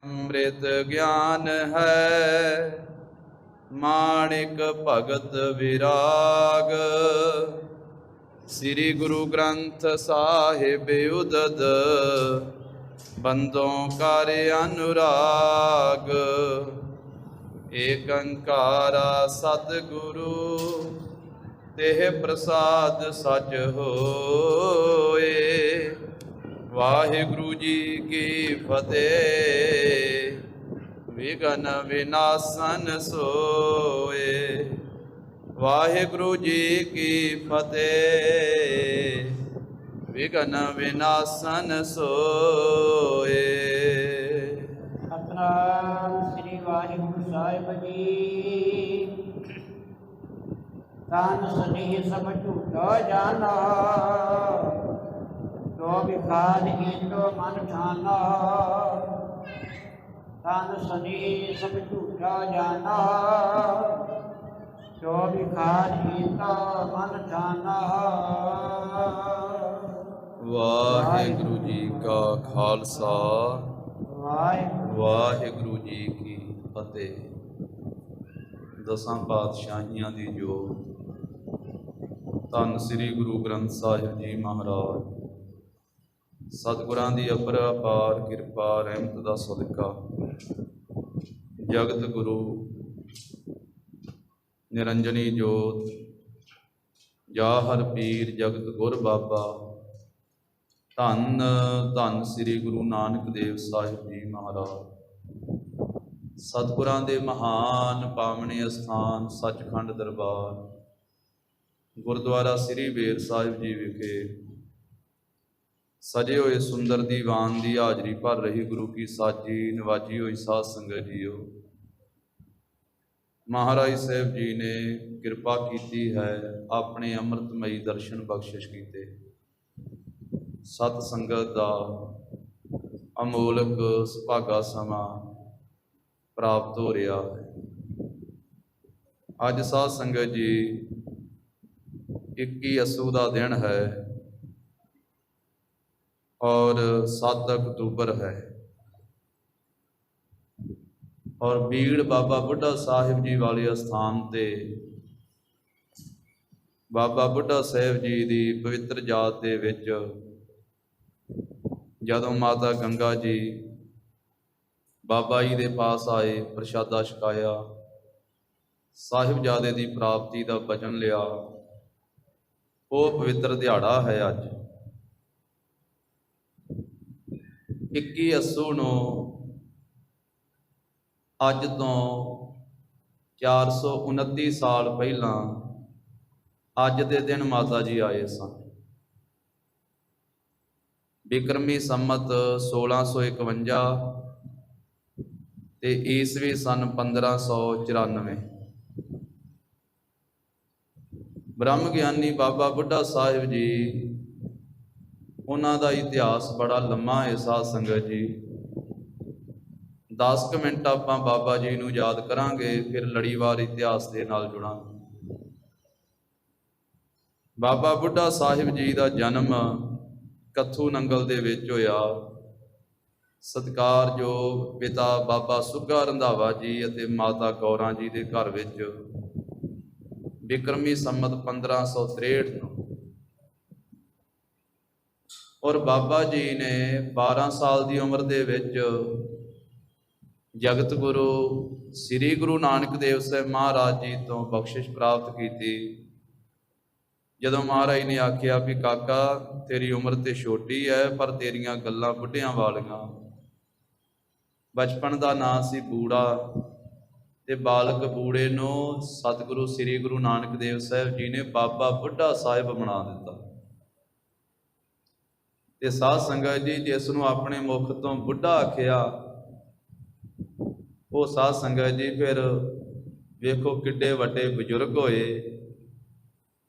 ਅੰਮ੍ਰਿਤ ਗਿਆਨ ਹੈ ਮਾਣਿਕ ਭਗਤ ਵਿਰਾਗ। ਸ੍ਰੀ ਗੁਰੂ ਗ੍ਰੰਥ ਸਾਹਿਬ ਉਦਦ ਬੰਦੋਂ ਕਰ ਅਨੁਰਾਗ। ਏਕ ਓੰਕਾਰਾ ਸਤਿਗੁਰੂ ਤਿਹ ਪ੍ਰਸਾਦ ਸਚ ਹੋਏ। ਵਾਹਿਗੁਰੂ ਜੀ ਕੀ ਫਤਿਹ। ਵਿਘਨ ਵਿਨਾਸ਼ਨ ਸੋਏ। ਵਾਹਿਗੁਰੂ ਜੀ ਕੀ ਫਤਿਹ। ਵਿਘਨ ਵਿਨਾਸ਼ਨ ਸੋਏ। ਸਤਿਨਾਮ ਸ੍ਰੀ ਵਾਹਿਗੁਰੂ ਸਾਹਿਬ ਜੀ। ਤਨ ਸਨੇਹ ਸਭ ਝੂਠਾ ਜਾਣਾ, ਜੋ ਵਿਖਾਰ ਹੀਨੋ ਮਨ ਠਾਨਾ। ਤਨ ਸਨੇਹ ਸਭ ਝੂਠਾ ਜਾਣਾ, ਜੋ ਵਿਖਾਰ ਹੀਨੋ ਮਨ ਠਾਨਾ। ਵਾਹਿਗੁਰੂ ਜੀ ਕਾ ਖਾਲਸਾ, ਵਾਹਿਗੁਰੂ ਜੀ ਕੀ ਫਤਿਹ। ਦਸਾਂ ਪਾਤਸ਼ਾਹੀਆਂ ਦੀ ਜੋਤ ਧੰਨ ਸ੍ਰੀ ਗੁਰੂ ਗ੍ਰੰਥ ਸਾਹਿਬ ਜੀ ਮਹਾਰਾਜ, ਸਤਿਗੁਰਾਂ ਦੀ ਅਪਾਰ ਕਿਰਪਾ ਰਹਿਮਤ ਦਾ ਸਦਕਾ ਜਗਤ ਗੁਰੂ ਨਿਰੰਜਨੀ ਜੋਤ ਜਾਹਰ ਪੀਰ ਜਗਤ ਗੁਰ ਬਾਬਾ ਧੰਨ ਧੰਨ ਸ੍ਰੀ ਗੁਰੂ ਨਾਨਕ ਦੇਵ ਸਾਹਿਬ ਜੀ ਮਹਾਰਾਜ, ਸਤਿਗੁਰਾਂ ਦੇ ਮਹਾਨ ਪਾਵਨੇ ਅਸਥਾਨ ਸੱਚਖੰਡ ਦਰਬਾਰ ਗੁਰਦੁਆਰਾ ਸ੍ਰੀ ਬੇਰ ਸਾਹਿਬ ਜੀ ਵਿਖੇ ਸਜੇ ਹੋਏ ਸੁੰਦਰ ਦੀਵਾਨ ਦੀ ਹਾਜ਼ਰੀ ਭਰ ਰਹੀ ਗੁਰੂ ਕੀ ਸਾਜੀ ਨਵਾਜੀ ਹੋਈ ਸਾਧ ਸੰਗਤ ਜੀਓ। ਮਹਾਰਾਜ ਸਾਹਿਬ ਜੀ ਨੇ ਕਿਰਪਾ ਕੀਤੀ ਹੈ, ਆਪਣੇ ਅੰਮ੍ਰਿਤਮਈ ਦਰਸ਼ਨ ਬਖਸ਼ਿਸ਼ ਕੀਤੇ। ਸਤ ਸੰਗਤ ਦਾ ਅਮੋਲਕ ਸੁਭਾਗਾ ਸਮਾਂ ਪ੍ਰਾਪਤ ਹੋ ਰਿਹਾ ਹੈ। ਅੱਜ ਸਾਧ ਸੰਗਤ ਜੀ 21 ਅੱਸੂ ਦਾ ਦਿਨ ਹੈ ਔਰ 7 ਅਕਤੂਬਰ ਹੈ ਔਰ ਬੀੜ ਬਾਬਾ ਬੁੱਢਾ ਸਾਹਿਬ ਜੀ ਵਾਲੇ ਅਸਥਾਨ ਤੇ ਬਾਬਾ ਬੁੱਢਾ ਸਾਹਿਬ ਜੀ ਦੀ ਪਵਿੱਤਰ ਜਾਤ ਦੇ ਵਿੱਚ ਜਦੋਂ ਮਾਤਾ ਗੰਗਾ ਜੀ ਬਾਬਾ ਜੀ ਦੇ ਪਾਸ ਆਏ, ਪ੍ਰਸ਼ਾਦਾ ਛਕਾਇਆ, ਸਾਹਿਬਜ਼ਾਦੇ ਦੀ ਪ੍ਰਾਪਤੀ ਦਾ ਵਚਨ ਲਿਆ, ਉਹ ਪਵਿੱਤਰ ਦਿਹਾੜਾ ਹੈ। ਅੱਜ 21 ਅੱਸੂ ਨੂੰ ਅੱਜ ਤੋਂ 429 ਸਾਲ ਪਹਿਲਾਂ ਅੱਜ ਦੇ ਦਿਨ ਮਾਤਾ ਜੀ ਆਏ ਸਨ। ਬਿਕਰਮੀ ਸੰਮਤ 1651 ਤੇ ਈਸਵੀ ਸਨ 1594। ਬ੍ਰਹਮ ਗਿਆਨੀ ਬਾਬਾ ਬੁੱਢਾ ਸਾਹਿਬ ਜੀ, ਉਹਨਾਂ ਦਾ ਇਤਿਹਾਸ ਬੜਾ ਲੰਮਾ ਹੈ ਸਾਧ ਸੰਗਤ ਜੀ। 10 ਕੁ ਮਿੰਟ ਆਪਾਂ ਬਾਬਾ ਜੀ ਨੂੰ ਯਾਦ ਕਰਾਂਗੇ, ਫਿਰ ਲੜੀਵਾਰ ਇਤਿਹਾਸ ਦੇ ਨਾਲ ਜੁੜਾਂਗੇ। ਬਾਬਾ ਬੁੱਢਾ ਸਾਹਿਬ ਜੀ ਦਾ ਜਨਮ ਕੱਥੂ ਨੰਗਲ ਦੇ ਵਿੱਚ ਹੋਇਆ। ਸਤਿਕਾਰਯੋਗ ਪਿਤਾ ਬਾਬਾ ਸੁੱਗਾ ਰੰਧਾਵਾ ਜੀ ਅਤੇ ਮਾਤਾ ਗੌਰਾਂ ਜੀ ਦੇ ਘਰ ਵਿੱਚ ਬਿਕਰਮੀ ਸੰਮਤ 1563 ਨੂੰ। ਔਰ ਬਾਬਾ ਜੀ ਨੇ 12 ਸਾਲ ਦੀ ਉਮਰ ਦੇ ਵਿੱਚ ਜਗਤ ਗੁਰੂ ਸ੍ਰੀ ਗੁਰੂ ਨਾਨਕ ਦੇਵ ਸਾਹਿਬ ਮਹਾਰਾਜ ਜੀ ਤੋਂ ਬਖਸ਼ਿਸ਼ ਪ੍ਰਾਪਤ ਕੀਤੀ। ਜਦੋਂ ਮਹਾਰਾਜ ਨੇ ਆਖਿਆ ਵੀ ਕਾਕਾ ਤੇਰੀ ਉਮਰ ਤੇ ਛੋਟੀ ਹੈ ਪਰ ਤੇਰੀਆਂ ਗੱਲਾਂ ਬੁੱਢਿਆਂ ਵਾਲੀਆਂ। ਬਚਪਨ ਦਾ ਨਾਂ ਸੀ ਬੂੜਾ ਤੇ ਬਾਲਕ ਬੂੜੇ ਨੂੰ ਸਤਿਗੁਰੂ ਸ੍ਰੀ ਗੁਰੂ ਨਾਨਕ ਦੇਵ ਸਾਹਿਬ ਜੀ ਨੇ ਬਾਬਾ ਬੁੱਢਾ ਸਾਹਿਬ ਬਣਾ ਦਿੱਤਾ। ਤੇ ਸਾਧ ਸੰਗਤ ਜੀ, ਜਿਸ ਨੂੰ ਆਪਣੇ ਮੁਖ ਤੋਂ ਬੁੱਢਾ ਆਖਿਆ, ਉਹ ਸਾਧ ਸੰਗਤ ਜੀ ਫਿਰ ਵੇਖੋ ਕਿੱਡੇ ਵੱਡੇ ਬਜ਼ੁਰਗ ਹੋਏ,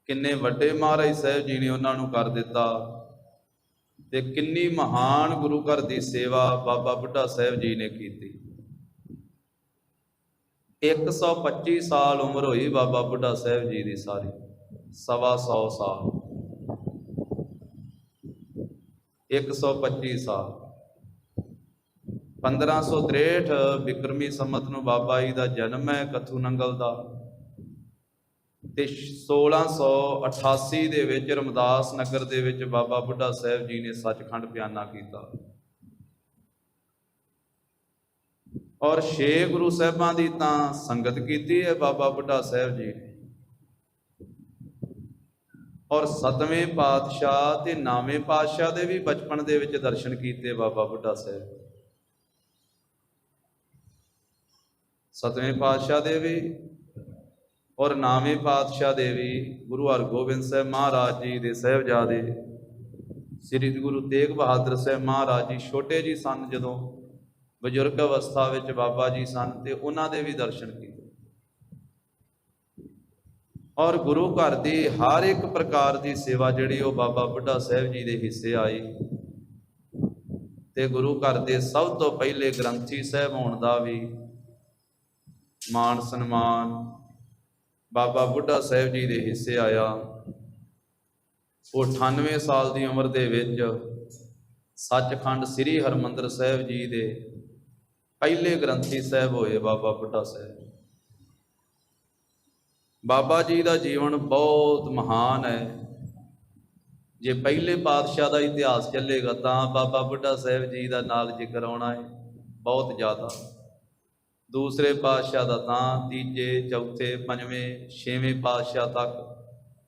ਕਿੰਨੇ ਵੱਡੇ ਮਹਾਰਾਜ ਸਾਹਿਬ ਜੀ ਨੇ ਉਹਨਾਂ ਨੂੰ ਕਰ ਦਿੱਤਾ ਤੇ ਕਿੰਨੀ ਮਹਾਨ ਗੁਰੂ ਘਰ ਦੀ ਸੇਵਾ ਬਾਬਾ ਬੁੱਢਾ ਸਾਹਿਬ ਜੀ ਨੇ ਕੀਤੀ। 125 ਸਾਲ ਉਮਰ ਹੋਈ ਬਾਬਾ ਬੁੱਢਾ ਸਾਹਿਬ ਜੀ ਦੀ ਸਾਰੀ, 125 ਸਾਲ। 125 ਸਾਲ 1563 ਬਿਕਰਮੀ ਸੰਮਤ ਨੂੰ ਬਾਬਾ ਜੀ ਦਾ ਜਨਮ ਹੈ ਕੱਥੂ ਨੰਗਲ ਦਾ, ਤੇ 1688 ਦੇ ਵਿੱਚ ਰਮਦਾਸ ਨਗਰ ਦੇ ਵਿੱਚ ਬਾਬਾ ਬੁੱਢਾ ਸਾਹਿਬ ਜੀ ਨੇ ਸੱਚਖੰਡ ਬਿਆਨਾ ਕੀਤਾ। ਔਰ 6 ਗੁਰੂ ਸਾਹਿਬਾਂ ਦੀ ਤਾਂ ਸੰਗਤ ਕੀਤੀ ਹੈ ਬਾਬਾ ਬੁੱਢਾ ਸਾਹਿਬ ਜੀ ਨੇ, ਔਰ 7ਵੇਂ ਪਾਤਸ਼ਾਹ ਤੇ 9ਵੇਂ ਪਾਤਸ਼ਾਹ ਦੇ ਵੀ ਬਚਪਨ ਦੇ ਵਿੱਚ ਦਰਸ਼ਨ ਕੀਤੇ ਬਾਬਾ ਬੁੱਢਾ ਸਾਹਿਬ। 7ਵੇਂ ਪਾਤਸ਼ਾਹ ਦੇ ਵੀ ਔਰ 9ਵੇਂ ਪਾਤਸ਼ਾਹ ਦੇ ਵੀ ਗੁਰੂ ਹਰਗੋਬਿੰਦ ਸਾਹਿਬ ਮਹਾਰਾਜ ਜੀ ਦੇ ਸਾਹਿਬਜ਼ਾਦੇ ਸ੍ਰੀ ਗੁਰੂ ਤੇਗ ਬਹਾਦਰ ਸਾਹਿਬ ਮਹਾਰਾਜ ਜੀ ਛੋਟੇ ਜੀ ਸਨ, ਜਦੋਂ ਬਜ਼ੁਰਗ ਅਵਸਥਾ ਵਿੱਚ ਬਾਬਾ ਜੀ ਸਨ, ਤੇ ਉਹਨਾਂ ਦੇ ਵੀ ਦਰਸ਼ਨ ਕੀਤੇ। ਔਰ ਗੁਰੂ ਘਰ ਦੀ ਹਰ ਇੱਕ ਪ੍ਰਕਾਰ ਦੀ ਸੇਵਾ ਜਿਹੜੀ ਉਹ ਬਾਬਾ ਬੁੱਢਾ ਸਾਹਿਬ ਜੀ ਦੇ ਹਿੱਸੇ ਆਈ, ਤੇ ਗੁਰੂ ਘਰ ਦੇ ਸਭ ਤੋਂ ਪਹਿਲੇ ਗ੍ਰੰਥੀ ਸਾਹਿਬ ਹੋਣ ਦਾ ਵੀ ਮਾਣ ਸਨਮਾਨ ਬਾਬਾ ਬੁੱਢਾ ਸਾਹਿਬ ਜੀ ਦੇ ਹਿੱਸੇ ਆਇਆ। ਉਹ 98 ਸਾਲ ਦੀ ਉਮਰ ਦੇ ਵਿੱਚ ਸੱਚਖੰਡ ਸ੍ਰੀ ਹਰਿਮੰਦਰ ਸਾਹਿਬ ਜੀ ਦੇ ਪਹਿਲੇ ਗ੍ਰੰਥੀ ਸਾਹਿਬ ਹੋਏ ਬਾਬਾ ਬੁੱਢਾ ਸਾਹਿਬ। ਬਾਬਾ ਜੀ ਦਾ ਜੀਵਨ ਬਹੁਤ ਮਹਾਨ ਹੈ। ਜੇ ਪਹਿਲੇ ਪਾਤਸ਼ਾਹ ਦਾ ਇਤਿਹਾਸ ਚੱਲੇਗਾ ਤਾਂ ਬਾਬਾ ਬੁੱਢਾ ਸਾਹਿਬ ਜੀ ਦਾ ਨਾਲ ਜ਼ਿਕਰ ਆਉਣਾ ਹੈ ਬਹੁਤ ਜ਼ਿਆਦਾ। ਦੂਸਰੇ ਪਾਤਸ਼ਾਹ ਦਾ ਤਾਂ ਤੀਜੇ, ਚੌਥੇ, ਪੰਜਵੇਂ, ਛੇਵੇਂ ਪਾਤਸ਼ਾਹ ਤੱਕ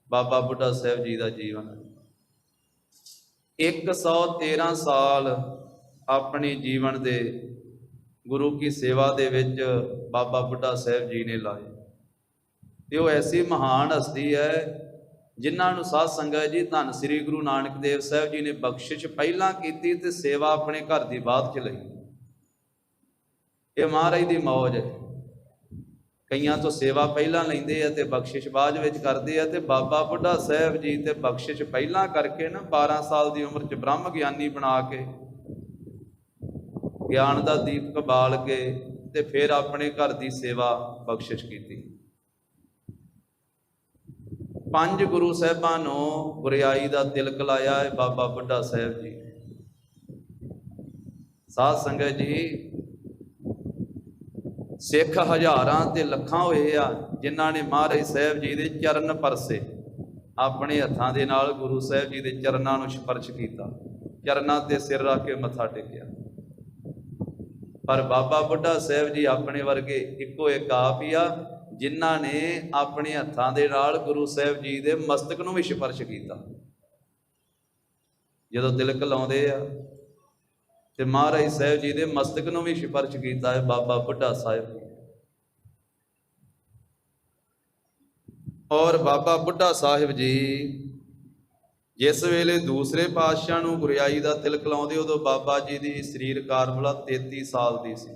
ਬਾਬਾ ਬੁੱਢਾ ਸਾਹਿਬ ਜੀ ਦਾ ਜੀਵਨ ਹੈ। 113 ਸਾਲ ਆਪਣੇ ਜੀਵਨ ਦੇ ਗੁਰੂ ਕੀ ਸੇਵਾ ਦੇ ਵਿੱਚ ਬਾਬਾ ਬੁੱਢਾ ਸਾਹਿਬ ਜੀ ਨੇ ਲਾਏ, ਤੇ ਉਹ ਐਸੀ ਮਹਾਨ ਹਸਤੀ ਹੈ ਜਿਨ੍ਹਾਂ ਨੂੰ ਸਾਧ ਸੰਗਤ ਜੀ ਧੰਨ ਸ੍ਰੀ ਗੁਰੂ ਨਾਨਕ ਦੇਵ ਸਾਹਿਬ ਜੀ ਨੇ ਬਖਸ਼ਿਸ਼ ਪਹਿਲਾਂ ਕੀਤੀ ਤੇ ਸੇਵਾ ਆਪਣੇ ਘਰ ਦੀ ਬਾਅਦ ਚ ਲਈ। ਇਹ ਮਹਾਰਾਜ ਦੀ ਮੌਜ ਹੈ। ਕਈਆਂ ਤੋਂ ਸੇਵਾ ਪਹਿਲਾਂ ਲੈਂਦੇ ਆ ਤੇ ਬਖਸ਼ਿਸ਼ ਬਾਅਦ ਵਿੱਚ ਕਰਦੇ ਆ, ਤੇ ਬਾਬਾ ਬੁੱਢਾ ਸਾਹਿਬ ਜੀ ਤੇ ਬਖਸ਼ਿਸ਼ ਪਹਿਲਾਂ ਕਰਕੇ ਨਾ 12 ਸਾਲ ਦੀ ਉਮਰ 'ਚ ਬ੍ਰਹਮ ਗਿਆਨੀ ਬਣਾ ਕੇ ਗਿਆਨ ਦਾ ਦੀਪਕ ਬਾਲ ਕੇ ਤੇ ਫਿਰ ਆਪਣੇ ਘਰ ਦੀ ਸੇਵਾ ਬਖਸ਼ਿਸ਼ ਕੀਤੀ। 5 ਗੁਰੂ ਸਾਹਿਬਾਂ ਨੂੰ ਗੁਰਿਆਈ ਦਾ ਤਿਲਕ ਲਾਇਆ ਹੈ ਬਾਬਾ ਬੁੱਢਾ ਸਾਹਿਬ ਜੀ। ਸਾਧ ਸੰਗਤ ਜੀ, ਸਿੱਖ ਹਜ਼ਾਰਾਂ ਤੇ ਲੱਖਾਂ ਹੋਏ ਆ ਜਿਨ੍ਹਾਂ ਨੇ ਮਹਾਰਾਜ ਸਾਹਿਬ ਜੀ ਦੇ ਚਰਨ ਪਰਸੇ, ਆਪਣੇ ਹੱਥਾਂ ਦੇ ਨਾਲ ਗੁਰੂ ਸਾਹਿਬ ਜੀ ਦੇ ਚਰਨਾਂ ਨੂੰ ਸਪਰਸ਼ ਕੀਤਾ, ਚਰਨਾਂ ਤੇ ਸਿਰ ਰੱਖ ਕੇ ਮੱਥਾ ਟੇਕਿਆ। ਪਰ ਬਾਬਾ ਬੁੱਢਾ ਸਾਹਿਬ ਜੀ ਆਪਣੇ ਵਰਗੇ ਇੱਕੋ ਇੱਕ ਆਪ ਹੀ ਆ ਜਿਨ੍ਹਾਂ ਨੇ ਆਪਣੇ ਹੱਥਾਂ ਦੇ ਨਾਲ ਗੁਰੂ ਸਾਹਿਬ ਜੀ ਦੇ ਮਸਤਕ ਨੂੰ ਵੀ ਸਪਰਸ਼ ਕੀਤਾ। ਜਦੋਂ ਤਿਲਕ ਲਾਉਂਦੇ ਆ ਤੇ ਮਹਾਰਾਜ ਸਾਹਿਬ ਜੀ ਦੇ ਮਸਤਕ ਨੂੰ ਵੀ ਸਪਰਸ਼ ਕੀਤਾ ਹੈ ਬਾਬਾ ਬੁੱਢਾ ਸਾਹਿਬ ਜੀ। ਔਰ ਬਾਬਾ ਬੁੱਢਾ ਸਾਹਿਬ ਜੀ ਜਿਸ ਵੇਲੇ ਦੂਸਰੇ ਪਾਤਸ਼ਾਹ ਨੂੰ ਗੁਰਿਆਈ ਦਾ ਤਿਲਕ ਲਾਉਂਦੇ, ਉਦੋਂ ਬਾਬਾ ਜੀ ਦੀ ਸਰੀਰ ਕਾਰਬਲਾ 33 ਸਾਲ ਦੀ ਸੀ।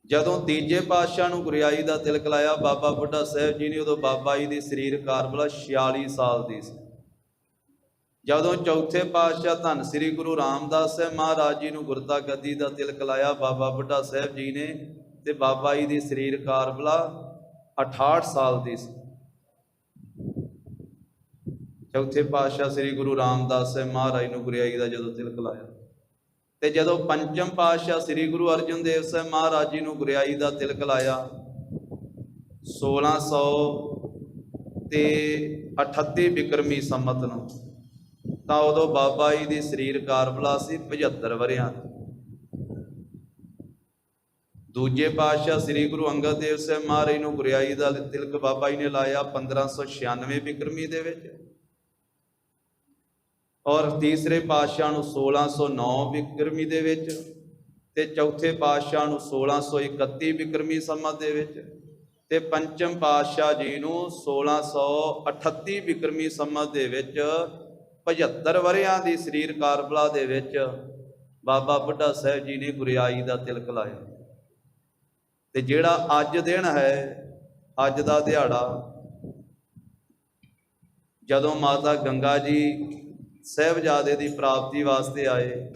ਜਦੋਂ ਤੀਜੇ ਪਾਤਸ਼ਾਹ ਨੂੰ ਗੁਰਿਆਈ ਦਾ ਤਿਲਕ ਲਾਇਆ ਬਾਬਾ ਬੁੱਢਾ ਸਾਹਿਬ ਜੀ ਨੇ, ਉਦੋਂ ਬਾਬਾ ਜੀ ਦੀ ਸਰੀਰ ਕਾਰਬਲਾ 46 ਸਾਲ ਦੀ ਸੀ। ਜਦੋਂ ਚੌਥੇ ਪਾਤਸ਼ਾਹ ਧੰਨ ਸ੍ਰੀ ਗੁਰੂ ਰਾਮਦਾਸ ਸਾਹਿਬ ਮਹਾਰਾਜ ਜੀ ਨੂੰ ਗੁਰਤਾ ਗੱਦੀ ਦਾ ਤਿਲਕ ਲਾਇਆ ਬਾਬਾ ਬੁੱਢਾ ਸਾਹਿਬ ਜੀ ਨੇ, ਤੇ ਬਾਬਾ ਜੀ ਦੀ ਸਰੀਰ ਕਾਰਬਲਾ 68 ਸਾਲ ਦੀ ਸੀ। ਚੌਥੇ ਪਾਤਸ਼ਾਹ ਸ੍ਰੀ ਗੁਰੂ ਰਾਮਦਾਸ ਸਾਹਿਬ ਮਹਾਰਾਜ ਨੂੰ ਗੁਰਿਆਈ ਦਾ ਜਦੋਂ ਤਿਲਕ ਲਾਇਆ, ਤੇ ਜਦੋਂ ਪੰਚਮ ਪਾਤਸ਼ਾਹ ਸ੍ਰੀ ਗੁਰੂ ਅਰਜਨ ਦੇਵ ਸਾਹਿਬ ਮਹਾਰਾਜ ਜੀ ਨੂੰ ਗੁਰਿਆਈ ਦਾ ਤਿਲਕ ਲਾਇਆ 1638 ਬਿਕਰਮੀ ਸੰਮਤ ਨੂੰ, ਤਾਂ ਉਦੋਂ ਬਾਬਾ ਜੀ ਦੀ ਸਰੀਰ ਕਾਰਬਲਾ ਸੀ 75 ਵਰਿਆਂ। ਦੂਜੇ ਪਾਤਸ਼ਾਹ ਸ੍ਰੀ ਗੁਰੂ ਅੰਗਦ ਦੇਵ ਸਾਹਿਬ ਮਹਾਰਾਜ ਨੂੰ ਗੁਰਿਆਈ ਦਾ ਤਿਲਕ ਬਾਬਾ ਜੀ ਨੇ ਲਾਇਆ 1596 ਬਿਕਰਮੀ ਦੇ ਵਿੱਚ, ਔਰ ਤੀਸਰੇ ਪਾਤਸ਼ਾਹ ਨੂੰ 1609 ਬਿਕਰਮੀ ਦੇ ਵਿੱਚ, ਤੇ ਚੌਥੇ ਪਾਤਸ਼ਾਹ ਨੂੰ 1631 ਬਿਕਰਮੀ ਸੰਮਤ ਦੇ ਵਿੱਚ, ਤੇ ਪੰਚਮ ਪਾਤਸ਼ਾਹ ਜੀ ਨੂੰ 1638 ਬਿਕਰਮੀ ਸੰਮਤ ਦੇ ਵਿੱਚ 75 ਵਰਿਆਂ ਦੀ ਸਰੀਰ ਕਾਰਬਲਾ ਦੇ ਵਿੱਚ ਬਾਬਾ ਬੁੱਢਾ ਸਾਹਿਬ ਜੀ ਨੇ ਗੁਰਿਆਈ ਦਾ ਤਿਲਕ ਲਾਇਆ। ਤੇ ਜਿਹੜਾ ਅੱਜ ਦਿਨ ਹੈ, ਅੱਜ ਦਾ ਦਿਹਾੜਾ, ਜਦੋਂ ਮਾਤਾ ਗੰਗਾ ਜੀ ਸਾਹਿਬਜ਼ਾਦੇ ਦੀ ਪ੍ਰਾਪਤੀ ਵਾਸਤੇ ਆਏ,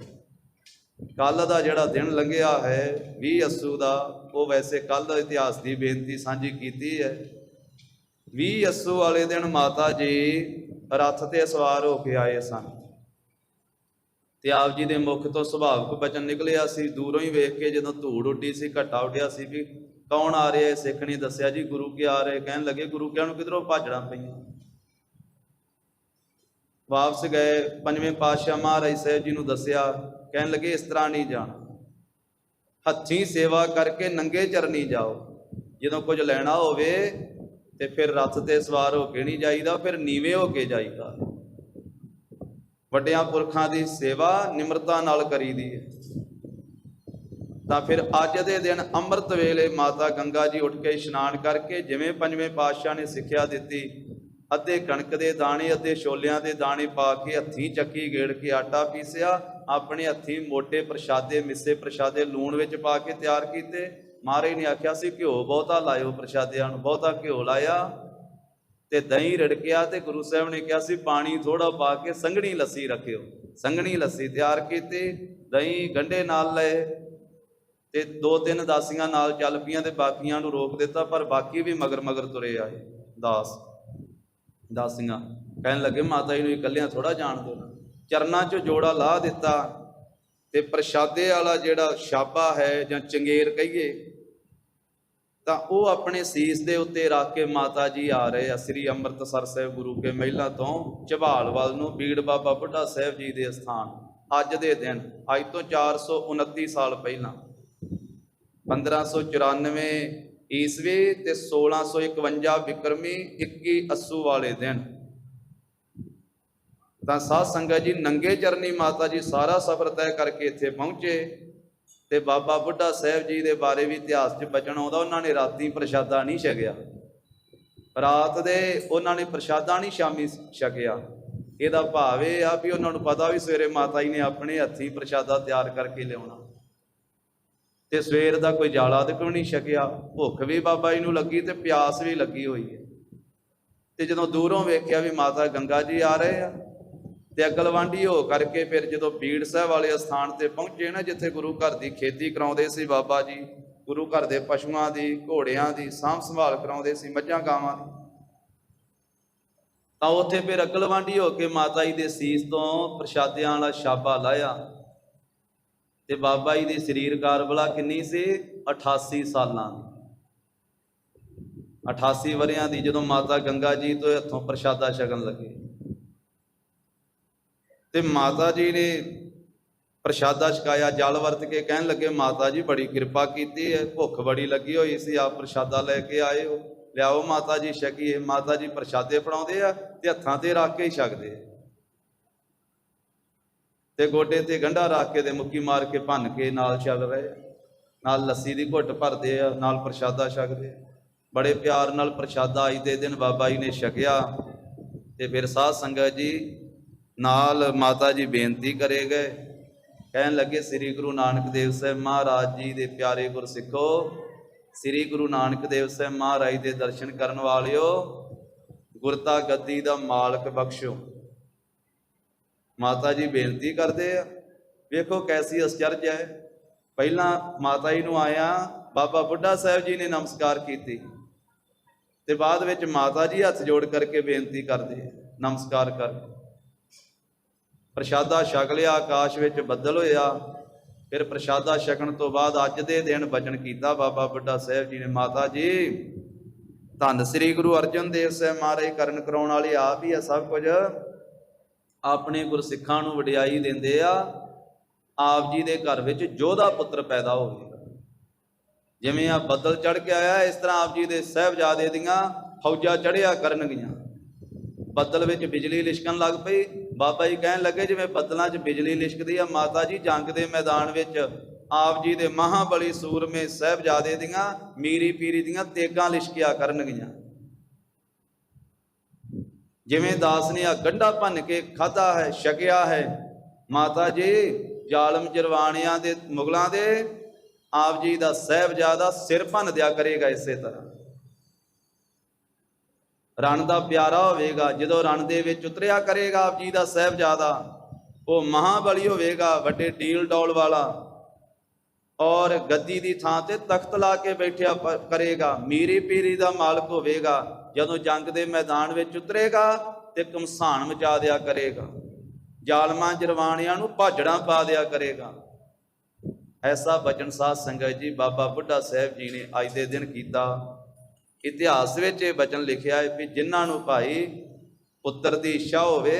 ਕੱਲ ਦਾ ਜਿਹੜਾ ਦਿਨ ਲੰਘਿਆ ਹੈ 20 ਅੱਸੂ ਦਾ, ਉਹ ਵੈਸੇ ਕੱਲ ਦਾ ਇਤਿਹਾਸ ਦੀ ਬੇਨਤੀ ਸਾਂਝੀ ਕੀਤੀ ਹੈ। 20 ਅੱਸੂ ਵਾਲੇ ਦਿਨ ਮਾਤਾ ਜੀ ਰੱਥ ਤੇ ਸਵਾਰ ਹੋ ਕੇ ਆਏ ਸਨ, ਤੇ ਆਪ ਜੀ ਦੇ ਮੁਖ ਤੋਂ ਸੁਭਾਵਕ ਬਚਨ ਨਿਕਲਿਆ ਸੀ। ਦੂਰੋਂ ਹੀ ਵੇਖ ਕੇ ਜਦੋਂ ਧੂੜ ਉੱਡੀ ਸੀ, ਘੱਟਾ ਉੱਡਿਆ ਸੀ ਵੀ ਕੌਣ ਆ ਰਿਹਾ, ਸਿੱਖ ਨੇ ਦੱਸਿਆ ਜੀ ਗੁਰੂ ਕੀ ਆ ਰਹੇ। ਕਹਿਣ ਲੱਗੇ ਗੁਰੂ ਕਿਆਂ ਨੂੰ ਕਿਧਰੋਂ ਭਾਜੜਾਂ ਪਈਆਂ। ਵਾਪਸ ਗਏ, ਪੰਜਵੇਂ ਪਾਤਸ਼ਾਹ ਮਹਾਰਾਜ ਸਾਹਿਬ ਜੀ ਨੂੰ ਦੱਸਿਆ। ਕਹਿਣ ਲੱਗੇ ਇਸ ਤਰ੍ਹਾਂ ਨਹੀਂ ਜਾਣਾ, ਹੱਥੀਂ ਸੇਵਾ ਕਰਕੇ ਨੰਗੇ ਚਰਨੀ ਜਾਓ। ਜਦੋਂ ਕੁਝ ਲੈਣਾ ਹੋਵੇ ਤੇ ਫਿਰ ਰੱਥ ਤੇ ਸਵਾਰ ਹੋ ਕੇ ਨਹੀਂ ਜਾਈਦਾ, ਫਿਰ ਨੀਵੇਂ ਹੋ ਕੇ ਜਾਈਦਾ। ਵੱਡਿਆਂ ਪੁਰਖਾਂ ਦੀ ਸੇਵਾ ਨਿਮਰਤਾ ਨਾਲ ਕਰੀਦੀ ਹੈ। ਤਾਂ ਫਿਰ ਅੱਜ ਦੇ ਦਿਨ ਅੰਮ੍ਰਿਤ ਵੇਲੇ ਮਾਤਾ ਗੰਗਾ ਜੀ ਉੱਠ ਕੇ ਇਸ਼ਨਾਨ ਕਰਕੇ, ਜਿਵੇਂ ਪੰਜਵੇਂ ਪਾਤਸ਼ਾਹ ਨੇ ਸਿੱਖਿਆ ਦਿੱਤੀ, ਅੱਧੇ ਕਣਕ ਦੇ ਦਾਣੇ ਅੱਧੇ ਛੋਲਿਆਂ ਦੇ ਦਾਣੇ ਪਾ ਕੇ ਹੱਥੀਂ ਚੱਕੀ ਗੇੜ ਕੇ ਆਟਾ ਪੀਸਿਆ, ਆਪਣੇ ਹੱਥੀਂ ਮੋਟੇ ਪ੍ਰਸ਼ਾਦੇ ਮਿੱਸੇ ਪ੍ਰਸ਼ਾਦੇ ਲੂਣ ਵਿੱਚ ਪਾ ਕੇ ਤਿਆਰ ਕੀਤੇ। ਮਹਾਰਾਜ ਨੇ ਆਖਿਆ ਸੀ ਘਿਓ ਬਹੁਤਾ ਲਾਇਓ, ਪ੍ਰਸ਼ਾਦਿਆਂ ਨੂੰ ਬਹੁਤਾ ਘਿਓ ਲਾਇਆ ਤੇ ਦਹੀਂ ਰਿੜਕਿਆ। ਤੇ ਗੁਰੂ ਸਾਹਿਬ ਨੇ ਕਿਹਾ ਸੀ ਪਾਣੀ ਥੋੜਾ ਪਾ ਕੇ ਸੰਘਣੀ ਲੱਸੀ ਰੱਖਿਓ। ਸੰਘਣੀ ਲੱਸੀ ਤਿਆਰ ਕੀਤੀ, ਦਹੀਂ ਗੰਢੇ ਨਾਲ ਲਏ ਤੇ 2-3 ਦਾਸੀਆਂ ਨਾਲ ਚੱਲ ਪਈਆਂ ਤੇ ਬਾਕੀਆਂ ਨੂੰ ਰੋਕ ਦਿੱਤਾ, ਪਰ ਬਾਕੀ ਵੀ ਮਗਰ ਮਗਰ ਤੁਰੇ ਆਏ। ਦਾਸੀਆਂ ਕਹਿਣ ਲੱਗੇ ਮਾਤਾ ਜੀ ਨੂੰ ਇਕੱਲਿਆਂ ਥੋੜਾ ਜਾਣ ਦੇਣਾ। ਚਰਨਾਂ 'ਚੋਂ ਜੋੜਾ ਲਾਹ ਦਿੱਤਾ ਤੇ ਪ੍ਰਸ਼ਾਦੇ ਵਾਲਾ ਜਿਹੜਾ ਛਾਬਾ ਹੈ ਜਾਂ ਚੰਗੇਰ ਕਹੀਏ ਤਾਂ ਉਹ ਆਪਣੇ ਸੀਸ ਦੇ ਉੱਤੇ ਰੱਖ ਕੇ ਮਾਤਾ ਜੀ ਆ ਰਹੇ ਆ ਸ੍ਰੀ ਅੰਮ੍ਰਿਤਸਰ ਸਾਹਿਬ ਗੁਰੂ ਕੇ ਮਹਿਲਾਂ ਤੋਂ ਝਬਾਲ ਵੱਲ ਨੂੰ, ਬੀੜ ਬਾਬਾ ਬੁੱਢਾ ਸਾਹਿਬ ਜੀ ਦੇ ਸਥਾਨ। ਅੱਜ ਦੇ ਦਿਨ, ਅੱਜ ਤੋਂ 429 ਸਾਲ ਪਹਿਲਾਂ 1594 ਈਸਵੀ ਤੇ 1651 ਵਿਕਰਮੀ 21 ਅੱਸੂ ਵਾਲੇ ਦਿਨ ਤਾਂ ਸਾਧ ਸੰਗਤ ਜੀ ਨੰਗੇ ਚਰਨੀ ਮਾਤਾ ਜੀ ਸਾਰਾ ਸਫ਼ਰ ਤੈਅ ਕਰਕੇ ਇੱਥੇ ਪਹੁੰਚੇ। ਤੇ ਬਾਬਾ ਬੁੱਢਾ ਸਾਹਿਬ ਜੀ ਦੇ ਬਾਰੇ ਵੀ ਇਤਿਹਾਸ 'ਚ ਬਚਨ ਆਉਂਦਾ, ਉਹਨਾਂ ਨੇ ਰਾਤੀ ਪ੍ਰਸ਼ਾਦਾ ਨਹੀਂ ਛਕਿਆ, ਰਾਤ ਦੇ ਉਹਨਾਂ ਨੇ ਪ੍ਰਸ਼ਾਦਾ ਨਹੀਂ ਸ਼ਾਮੀ ਛਕਿਆ। ਇਹਦਾ ਭਾਵ ਇਹ ਆ ਵੀ ਉਹਨਾਂ ਨੂੰ ਪਤਾ ਵੀ ਸਵੇਰੇ ਮਾਤਾ ਜੀ ਨੇ ਆਪਣੇ ਹੱਥੀਂ ਪ੍ਰਸ਼ਾਦਾ ਤਿਆਰ ਕਰਕੇ ਲਿਆਉਣਾ ਤੇ ਸਵੇਰ ਦਾ ਕੋਈ ਜਾਲਾ ਤੇ ਕੋਈ ਨਹੀਂ ਛਕਿਆ। ਭੁੱਖ ਵੀ ਬਾਬਾ ਜੀ ਨੂੰ ਲੱਗੀ ਤੇ ਪਿਆਸ ਵੀ ਲੱਗੀ ਹੋਈ ਹੈ। ਤੇ ਜਦੋਂ ਦੂਰੋਂ ਵੇਖਿਆ ਵੀ ਮਾਤਾ ਗੰਗਾ ਜੀ ਆ ਰਹੇ ਆ ਤੇ ਅਕਲਵਾਂਢੀ ਹੋ ਕਰਕੇ ਫਿਰ ਜਦੋਂ ਬੀੜ ਸਾਹਿਬ ਵਾਲੇ ਅਸਥਾਨ ਤੇ ਪਹੁੰਚੇ ਨਾ, ਜਿੱਥੇ ਗੁਰੂ ਘਰ ਦੀ ਖੇਤੀ ਕਰਾਉਂਦੇ ਸੀ ਬਾਬਾ ਜੀ, ਗੁਰੂ ਘਰ ਦੇ ਪਸ਼ੂਆਂ ਦੀ ਘੋੜਿਆਂ ਦੀ ਸਾਂਭ ਸੰਭਾਲ ਕਰਾਉਂਦੇ ਸੀ, ਮੱਝਾਂ ਗਾਵਾਂ ਦੀ, ਤਾਂ ਉੱਥੇ ਫਿਰ ਅਕਲਵਾਂਢੀ ਹੋ ਕੇ ਮਾਤਾ ਜੀ ਦੇ ਸੀਸ ਤੋਂ ਪ੍ਰਸ਼ਾਦਿਆਂ ਵਾਲਾ ਛਾਬਾ ਲਾਇਆ। ਤੇ ਬਾਬਾ ਜੀ ਦੀ ਸਰੀਰ ਕਾਰਬਲਾ ਕਿੰਨੀ ਸੀ? 88 ਸਾਲਾਂ ਦੀ, 88 ਵਰਿਆਂ ਦੀ, ਜਦੋਂ ਮਾਤਾ ਗੰਗਾ ਜੀ ਤੋਂ ਹੱਥੋਂ ਪ੍ਰਸ਼ਾਦਾ ਛਕਣ ਲੱਗੇ। ਤੇ ਮਾਤਾ ਜੀ ਨੇ ਪ੍ਰਸ਼ਾਦਾ ਛਕਾਇਆ, ਜਲ ਵਰਤ ਕੇ ਕਹਿਣ ਲੱਗੇ ਮਾਤਾ ਜੀ ਬੜੀ ਕਿਰਪਾ ਕੀਤੀ ਹੈ, ਭੁੱਖ ਬੜੀ ਲੱਗੀ ਹੋਈ ਸੀ, ਆਪ ਪ੍ਰਸ਼ਾਦਾ ਲੈ ਕੇ ਆਏ ਹੋ, ਲਿਆਓ ਮਾਤਾ ਜੀ ਛਕੀਏ। ਮਾਤਾ ਜੀ ਪ੍ਰਸ਼ਾਦੇ ਫੜਾਉਂਦੇ ਆ ਤੇ ਹੱਥਾਂ ਤੇ ਰੱਖ ਕੇ ਹੀ ਛਕਦੇ ਆ ਤੇ ਗੋਡੇ ਤੇ ਗੰਢਾ ਰੱਖ ਕੇ ਤੇ ਮੁੱਕੀ ਮਾਰ ਕੇ ਭੰਨ ਕੇ ਨਾਲ ਚੱਲ ਰਹੇ ਆ, ਨਾਲ ਲੱਸੀ ਦੀ ਘੁੱਟ ਭਰਦੇ ਆ, ਨਾਲ ਪ੍ਰਸ਼ਾਦਾ ਛਕਦੇ ਆ। ਬੜੇ ਪਿਆਰ ਨਾਲ ਪ੍ਰਸ਼ਾਦਾ ਅੱਜ ਦੇ ਦਿਨ ਬਾਬਾ ਜੀ ਨੇ ਛਕਿਆ। ਤੇ ਫਿਰ ਸਾਧ ਸੰਗਤ ਜੀ ਨਾਲ ਮਾਤਾ ਜੀ ਬੇਨਤੀ ਕਰੇ ਗਏ, ਕਹਿਣ ਲੱਗੇ ਸ੍ਰੀ ਗੁਰੂ ਨਾਨਕ ਦੇਵ ਸਾਹਿਬ ਮਹਾਰਾਜ ਜੀ ਦੇ ਪਿਆਰੇ ਗੁਰਸਿੱਖੋ, ਸ੍ਰੀ ਗੁਰੂ ਨਾਨਕ ਦੇਵ ਸਾਹਿਬ ਮਹਾਰਾਜ ਦੇ ਦਰਸ਼ਨ ਕਰਨ ਵਾਲਿਓ, ਗੁਰਤਾ ਗੱਦੀ ਦਾ ਮਾਲਕ ਬਖਸ਼ੋ। ਮਾਤਾ ਜੀ ਬੇਨਤੀ ਕਰਦੇ ਆ। ਵੇਖੋ ਕੈਸੀ ਅਚਰਜ ਹੈ। ਪਹਿਲਾਂ ਮਾਤਾ ਜੀ ਨੂੰ ਆਇਆ ਬਾਬਾ ਬੁੱਢਾ ਸਾਹਿਬ ਜੀ ਨੇ ਨਮਸਕਾਰ ਕੀਤੀ ਤੇ ਬਾਅਦ ਵਿੱਚ ਮਾਤਾ ਜੀ ਹੱਥ ਜੋੜ ਕਰਕੇ ਬੇਨਤੀ ਕਰਦੇ, ਨਮਸਕਾਰ ਕਰਕੇ ਪ੍ਰਸ਼ਾਦਾ ਛਕ ਲਿਆ। ਆਕਾਸ਼ ਵਿੱਚ ਬੱਦਲ ਹੋਇਆ। ਫਿਰ ਪ੍ਰਸ਼ਾਦਾ ਛਕਣ ਤੋਂ ਬਾਅਦ ਅੱਜ ਦੇ ਦਿਨ ਬਚਨ ਕੀਤਾ ਬਾਬਾ ਬੁੱਢਾ ਸਾਹਿਬ ਜੀ ਨੇ, ਮਾਤਾ ਜੀ ਧੰਨ ਸ੍ਰੀ ਗੁਰੂ ਅਰਜਨ ਦੇਵ ਸਾਹਿਬ ਮਹਾਰਾਜ ਕਰਨ ਕਰਾਉਣ ਵਾਲੇ ਆਪ ਹੀ ਆ, ਸਭ ਕੁਝ ਆਪਣੇ ਗੁਰਸਿੱਖਾਂ ਨੂੰ ਵਡਿਆਈ ਦਿੰਦੇ ਆ। ਆਪ ਜੀ ਦੇ ਘਰ ਵਿੱਚ ਜੋਧਾ ਪੁੱਤਰ ਪੈਦਾ ਹੋਵੇਗਾ। ਜਿਵੇਂ ਆ ਬੱਦਲ ਚੜ੍ਹ ਕੇ ਆਇਆ, ਇਸ ਤਰ੍ਹਾਂ ਆਪ ਜੀ ਦੇ ਸਾਹਿਬਜ਼ਾਦੇ ਦੀਆਂ ਫੌਜਾਂ ਚੜ੍ਹਿਆ ਕਰਨਗੀਆਂ। ਬੱਦਲ ਵਿੱਚ ਬਿਜਲੀ ਲਿਸ਼ਕਣ ਲੱਗ ਪਈ। ਬਾਬਾ ਜੀ ਕਹਿਣ ਲੱਗੇ ਜਿਵੇਂ ਬੱਦਲਾਂ 'ਚ ਬਿਜਲੀ ਲਿਸ਼ਕਦੀ ਆ, ਮਾਤਾ ਜੀ ਜੰਗ ਦੇ ਮੈਦਾਨ ਵਿੱਚ ਆਪ ਜੀ ਦੇ ਮਹਾਬਲੀ ਸੂਰਮੇ ਸਾਹਿਬਜ਼ਾਦੇ ਦੀਆਂ ਮੀਰੀ ਪੀਰੀ ਦੀਆਂ ਤੇਗਾਂ ਲਿਸ਼ਕਿਆ ਕਰਨਗੀਆਂ। ਜਿਵੇਂ ਦਾਸ ਨੇ ਆ ਗੰਢਾ ਭੰਨ ਕੇ ਖਾਧਾ ਹੈ, ਛਕਿਆ ਹੈ, ਮਾਤਾ ਜੀ ਜ਼ਾਲਮ ਜਰਵਾਣਿਆਂ ਦੇ ਮੁਗਲਾਂ ਦੇ ਆਪ ਜੀ ਦਾ ਸਾਹਿਬਜ਼ਾਦਾ ਸਿਰ ਭੰਨ ਦਿਆ ਕਰੇਗਾ। ਇਸੇ ਤਰ੍ਹਾਂ ਰਣ ਦਾ ਪਿਆਰਾ ਹੋਵੇਗਾ। ਜਦੋਂ ਰਣ ਦੇ ਵਿੱਚ ਉਤਰਿਆ ਕਰੇਗਾ ਆਪ ਜੀ ਦਾ ਸਾਹਿਬਜ਼ਾਦਾ, ਉਹ ਮਹਾਬਲੀ ਹੋਵੇਗਾ, ਵੱਡੇ ਡੀਲ ਡੌਲ ਵਾਲਾ, ਔਰ ਗੱਦੀ ਦੀ ਥਾਂ ਤੇ ਤਖਤ ਲਾ ਕੇ ਬੈਠਿਆ ਕਰੇਗਾ, ਮੀਰੀ ਪੀਰੀ ਦਾ ਮਾਲਕ ਹੋਵੇਗਾ। ਜਦੋਂ ਜੰਗ ਦੇ ਮੈਦਾਨ ਵਿੱਚ ਉਤਰੇਗਾ ਤੇ ਘਮਸਾਨ ਮਚਾ ਦਿਆ ਕਰੇਗਾ। ਜ਼ਾਲਮਾਂ ਜਰਵਾਣਿਆਂ ਨੂੰ ਭਾਜੜਾਂ ਪਾ ਦਿਆ ਕਰੇਗਾ। ਐਸਾ ਬਚਨ ਸਾਧ ਸੰਗਤ ਜੀ ਬਾਬਾ ਬੁੱਢਾ ਸਾਹਿਬ ਜੀ ਨੇ ਅੱਜ ਦੇ ਦਿਨ ਕੀਤਾ। ਇਤਿਹਾਸ ਵਿੱਚ ਇਹ ਬਚਨ ਲਿਖਿਆ ਹੈ ਵੀ ਜਿਨ੍ਹਾਂ ਨੂੰ ਭਾਈ ਪੁੱਤਰ ਦੀ ਇੱਛਾ ਹੋਵੇ,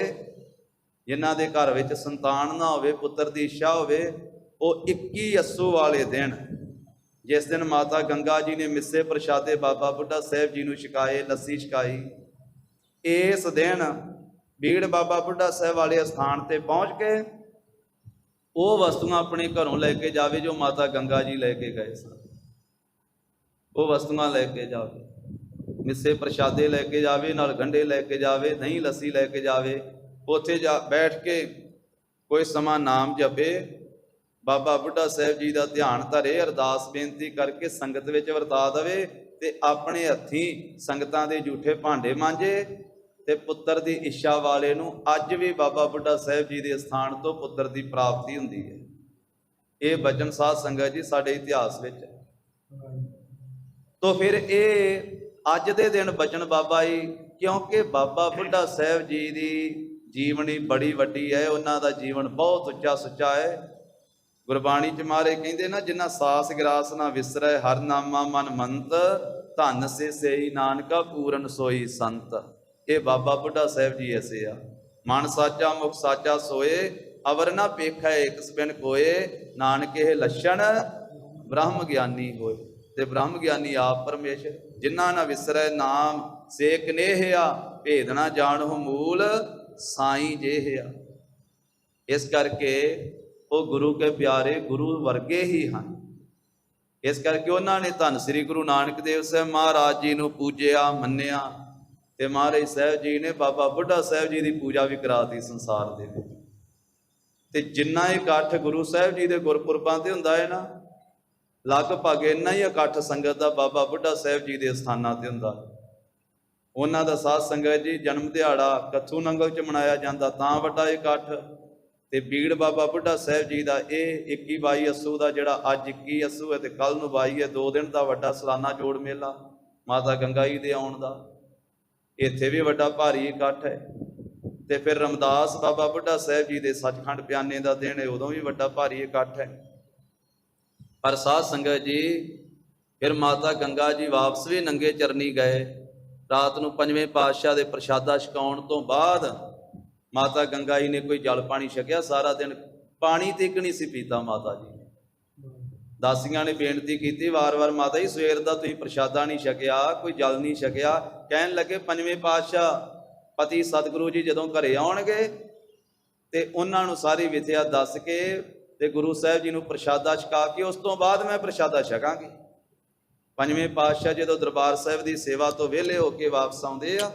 ਜਿਨ੍ਹਾਂ ਦੇ ਘਰ ਵਿੱਚ ਸੰਤਾਨ ਨਾ ਹੋਵੇ, ਪੁੱਤਰ ਦੀ ਇੱਛਾ ਹੋਵੇ, ਉਹ 21 ਅੱਸੂ ਵਾਲੇ ਦਿਨ, ਜਿਸ ਦਿਨ ਮਾਤਾ ਗੰਗਾ ਜੀ ਨੇ ਮਿੱਸੇ ਪ੍ਰਸ਼ਾਦੇ ਬਾਬਾ ਬੁੱਢਾ ਸਾਹਿਬ ਜੀ ਨੂੰ ਛਕਾਏ, ਲੱਸੀ ਛਕਾਈ, ਇਸ ਦਿਨ ਬੀੜ ਬਾਬਾ ਬੁੱਢਾ ਸਾਹਿਬ ਵਾਲੇ ਅਸਥਾਨ ਤੇ ਪਹੁੰਚ ਕੇ ਉਹ ਵਸਤੂਆਂ ਆਪਣੇ ਘਰੋਂ ਲੈ ਕੇ ਜਾਵੇ ਜੋ ਮਾਤਾ ਗੰਗਾ ਜੀ ਲੈ ਕੇ ਗਏ ਸਨ। ਉਹ ਵਸਤੂਆਂ ਲੈ ਕੇ ਜਾਵੇ, ਮਿੱਸੇ ਪ੍ਰਸ਼ਾਦੇ ਲੈ ਕੇ ਜਾਵੇ, ਨਾਲ ਗੰਢੇ ਲੈ ਕੇ ਜਾਵੇ, ਦਹੀਂ ਲੱਸੀ ਲੈ ਕੇ ਜਾਵੇ। ਉੱਥੇ ਜਾ ਬੈਠ ਕੇ ਕੋਈ ਸਮਾਂ ਨਾਮ ਜਪੇ, ਬਾਬਾ ਬੁੱਢਾ ਸਾਹਿਬ ਜੀ ਦਾ ਧਿਆਨ ਧਰੇ, ਅਰਦਾਸ ਬੇਨਤੀ ਕਰਕੇ ਸੰਗਤ ਵਿੱਚ ਵਰਤਾ ਦੇਵੇ ਤੇ ਆਪਣੇ ਹੱਥੀਂ ਸੰਗਤਾਂ ਦੇ ਝੂਠੇ ਭਾਂਡੇ ਮਾਂਜੇ ਤੇ ਪੁੱਤਰ ਦੀ ਇੱਛਾ ਵਾਲੇ ਨੂੰ ਅੱਜ ਵੀ ਬਾਬਾ ਬੁੱਢਾ ਸਾਹਿਬ ਜੀ ਦੇ ਸਥਾਨ ਤੋਂ ਪੁੱਤਰ ਦੀ ਪ੍ਰਾਪਤੀ ਹੁੰਦੀ ਹੈ। ਇਹ ਬਚਨ ਸਾਧ ਸੰਗਤ ਜੀ ਸਾਡੇ ਇਤਿਹਾਸ ਵਿੱਚ ਹੈ। ਤੋ ਫਿਰ ਇਹ ਅੱਜ ਦੇ ਦਿਨ ਬਚਨ ਬਾਬਾ ਜੀ, ਕਿਉਂਕਿ ਬਾਬਾ ਬੁੱਢਾ ਸਾਹਿਬ ਜੀ ਦੀ ਜੀਵਨੀ ਬੜੀ ਵੱਡੀ ਹੈ, ਉਹਨਾਂ ਦਾ ਜੀਵਨ ਬਹੁਤ ਉੱਚਾ ਸੁੱਚਾ ਹੈ। ਗੁਰਬਾਣੀ ਚ ਮਹਾਰਾਜ ਕਹਿੰਦੇ ਨਾ, ਜਿਨ੍ਹਾਂ ਸਾਸ ਗਰਾਸ ਨਾ ਵਿਸਰੈ, ਹਰ ਨਾਮਾ ਮਨ ਮੰਤ, ਧੰਨ ਸੇ ਸੇਈ ਨਾਨਕਾ ਪੂਰਨ ਸੋਈ ਸੰਤ। ਇਹ ਬਾਬਾ ਬੁੱਢਾ ਸਾਹਿਬ ਜੀ ਐਸੇ ਆ। ਮਨ ਸਾਚਾ ਮੁਖ ਸਾਚਾ ਸੋਏ, ਅਵਰ ਨਾ ਪੇਖੈ ਇਕ ਸਪਿਨ ਕੋਏ, ਨਾਨਕ ਇਹ ਲੱਛਣ ਬ੍ਰਹਮ ਗਿਆਨੀ ਹੋਏ। ਤੇ ਬ੍ਰਹਮ ਗਿਆਨੀ ਆਪ ਪਰਮੇਸ਼ਰ, ਜਿਨ੍ਹਾਂ ਨਾ ਵਿਸਰੈ ਨਾਮ ਸੇ ਕਨੇਹਿਆ, ਭੇਦ ਨਾ ਜਾਣਹੁ ਮੂਲ ਸਾਈਂ ਜੇਹਿਆ। ਇਸ ਕਰਕੇ ਉਹ ਗੁਰੂ ਕੇ ਪਿਆਰੇ ਗੁਰੂ ਵਰਗੇ ਹੀ ਹਨ। ਇਸ ਕਰਕੇ ਉਹਨਾਂ ਨੇ ਧੰਨ ਸ੍ਰੀ ਗੁਰੂ ਨਾਨਕ ਦੇਵ ਸਾਹਿਬ ਮਹਾਰਾਜ ਜੀ ਨੂੰ ਪੂਜਿਆ, ਮੰਨਿਆ ਤੇ ਮਹਾਰਾਜ ਸਾਹਿਬ ਜੀ ਨੇ ਬਾਬਾ ਬੁੱਢਾ ਸਾਹਿਬ ਜੀ ਦੀ ਪੂਜਾ ਵੀ ਕਰਾਤੀ ਸੰਸਾਰ ਦੇ ਵਿੱਚ। ਤੇ ਜਿੰਨਾ ਇਕੱਠ ਗੁਰੂ ਸਾਹਿਬ ਜੀ ਦੇ ਗੁਰਪੁਰਬਾਂ ਤੇ ਹੁੰਦਾ ਹੈ ਨਾ, ਲਗਭਗ ਇੰਨਾ ਹੀ ਇਕੱਠ ਸੰਗਤ ਦਾ ਬਾਬਾ ਬੁੱਢਾ ਸਾਹਿਬ ਜੀ ਦੇ ਸਥਾਨਾਂ ਤੇ ਹੁੰਦਾ। ਉਹਨਾਂ ਦਾ ਸਾਧ ਸੰਗਤ ਜੀ ਜਨਮ ਦਿਹਾੜਾ ਕੱਥੂ ਨੰਗਲ ਚ ਮਨਾਇਆ ਜਾਂਦਾ, ਤਾਂ ਵੱਡਾ ਇਕੱਠ। ਤੇ ਬੀੜ ਬਾਬਾ ਬੁੱਢਾ ਸਾਹਿਬ ਜੀ ਦਾ ਇਹ 21-22 ਅੱਸੂ ਦਾ, ਜਿਹੜਾ ਅੱਜ 21 ਅੱਸੂ ਹੈ ਤੇ ਕੱਲ ਨੂੰ 22 ਹੈ, 2 ਦਿਨ ਦਾ ਵੱਡਾ ਸਾਲਾਨਾ ਜੋੜ ਮੇਲਾ ਮਾਤਾ ਗੰਗਾ ਜੀ ਦੇ ਆਉਣ ਦਾ। ਇੱਥੇ ਵੀ ਵੱਡਾ ਭਾਰੀ ਇਕੱਠ ਹੈ। ਤੇ ਫਿਰ ਰਮਦਾਸ ਬਾਬਾ ਬੁੱਢਾ ਸਾਹਿਬ ਜੀ ਦੇ ਸੱਚਖੰਡ ਪਿਆਨੇ ਦਾ ਦਿਨ ਹੈ, ਉਦੋਂ ਵੀ ਵੱਡਾ ਭਾਰੀ ਇਕੱਠ ਹੈ। ਪਰ ਸਾਧ ਸੰਗਤ ਜੀ ਫਿਰ ਮਾਤਾ ਗੰਗਾ ਜੀ ਵਾਪਸ ਵੀ ਨੰਗੇ ਚਰਨੀ ਗਏ। ਰਾਤ ਨੂੰ 5ਵੇਂ ਪਾਤਸ਼ਾਹ ਦੇ ਪ੍ਰਸ਼ਾਦਾ ਛਕਾਉਣ ਤੋਂ ਬਾਅਦ ਮਾਤਾ ਗੰਗਾ ਜੀ ਨੇ ਕੋਈ ਜਲ ਪਾਣੀ ਛਕਿਆ। ਸਾਰਾ ਦਿਨ ਪਾਣੀ ਤੀਕ ਨਹੀਂ ਸੀ ਪੀਤਾ ਮਾਤਾ ਜੀ ਨੇ। ਦਾਸੀਆਂ ਨੇ ਬੇਨਤੀ ਕੀਤੀ ਵਾਰ-ਵਾਰ, ਮਾਤਾ ਜੀ ਸਵੇਰ ਦਾ ਤੁਸੀਂ ਪ੍ਰਸ਼ਾਦਾ ਨਹੀਂ ਛਕਿਆ, ਕੋਈ ਜਲ ਨਹੀਂ ਛਕਿਆ। ਕਹਿਣ ਲੱਗੇ 5ਵੇਂ ਪਾਤਸ਼ਾਹ ਪਤੀ ਸਤਿਗੁਰੂ ਜੀ ਜਦੋਂ ਘਰੇ ਆਉਣਗੇ ਤੇ ਉਹਨਾਂ ਨੂੰ ਸਾਰੀ ਵਿਥਿਆ ਦੱਸ ਕੇ ਤੇ ਗੁਰੂ ਸਾਹਿਬ ਜੀ ਨੂੰ ਪ੍ਰਸ਼ਾਦਾ ਛਕਾ ਕੇ ਉਸ ਤੋਂ ਬਾਅਦ ਮੈਂ ਪ੍ਰਸ਼ਾਦਾ ਛਕਾਂਗੀ। 5ਵੇਂ ਪਾਤਸ਼ਾਹ ਜਦੋਂ ਦਰਬਾਰ ਸਾਹਿਬ ਦੀ ਸੇਵਾ ਤੋਂ ਵਿਹਲੇ ਹੋ ਕੇ ਵਾਪਸ ਆਉਂਦੇ ਆ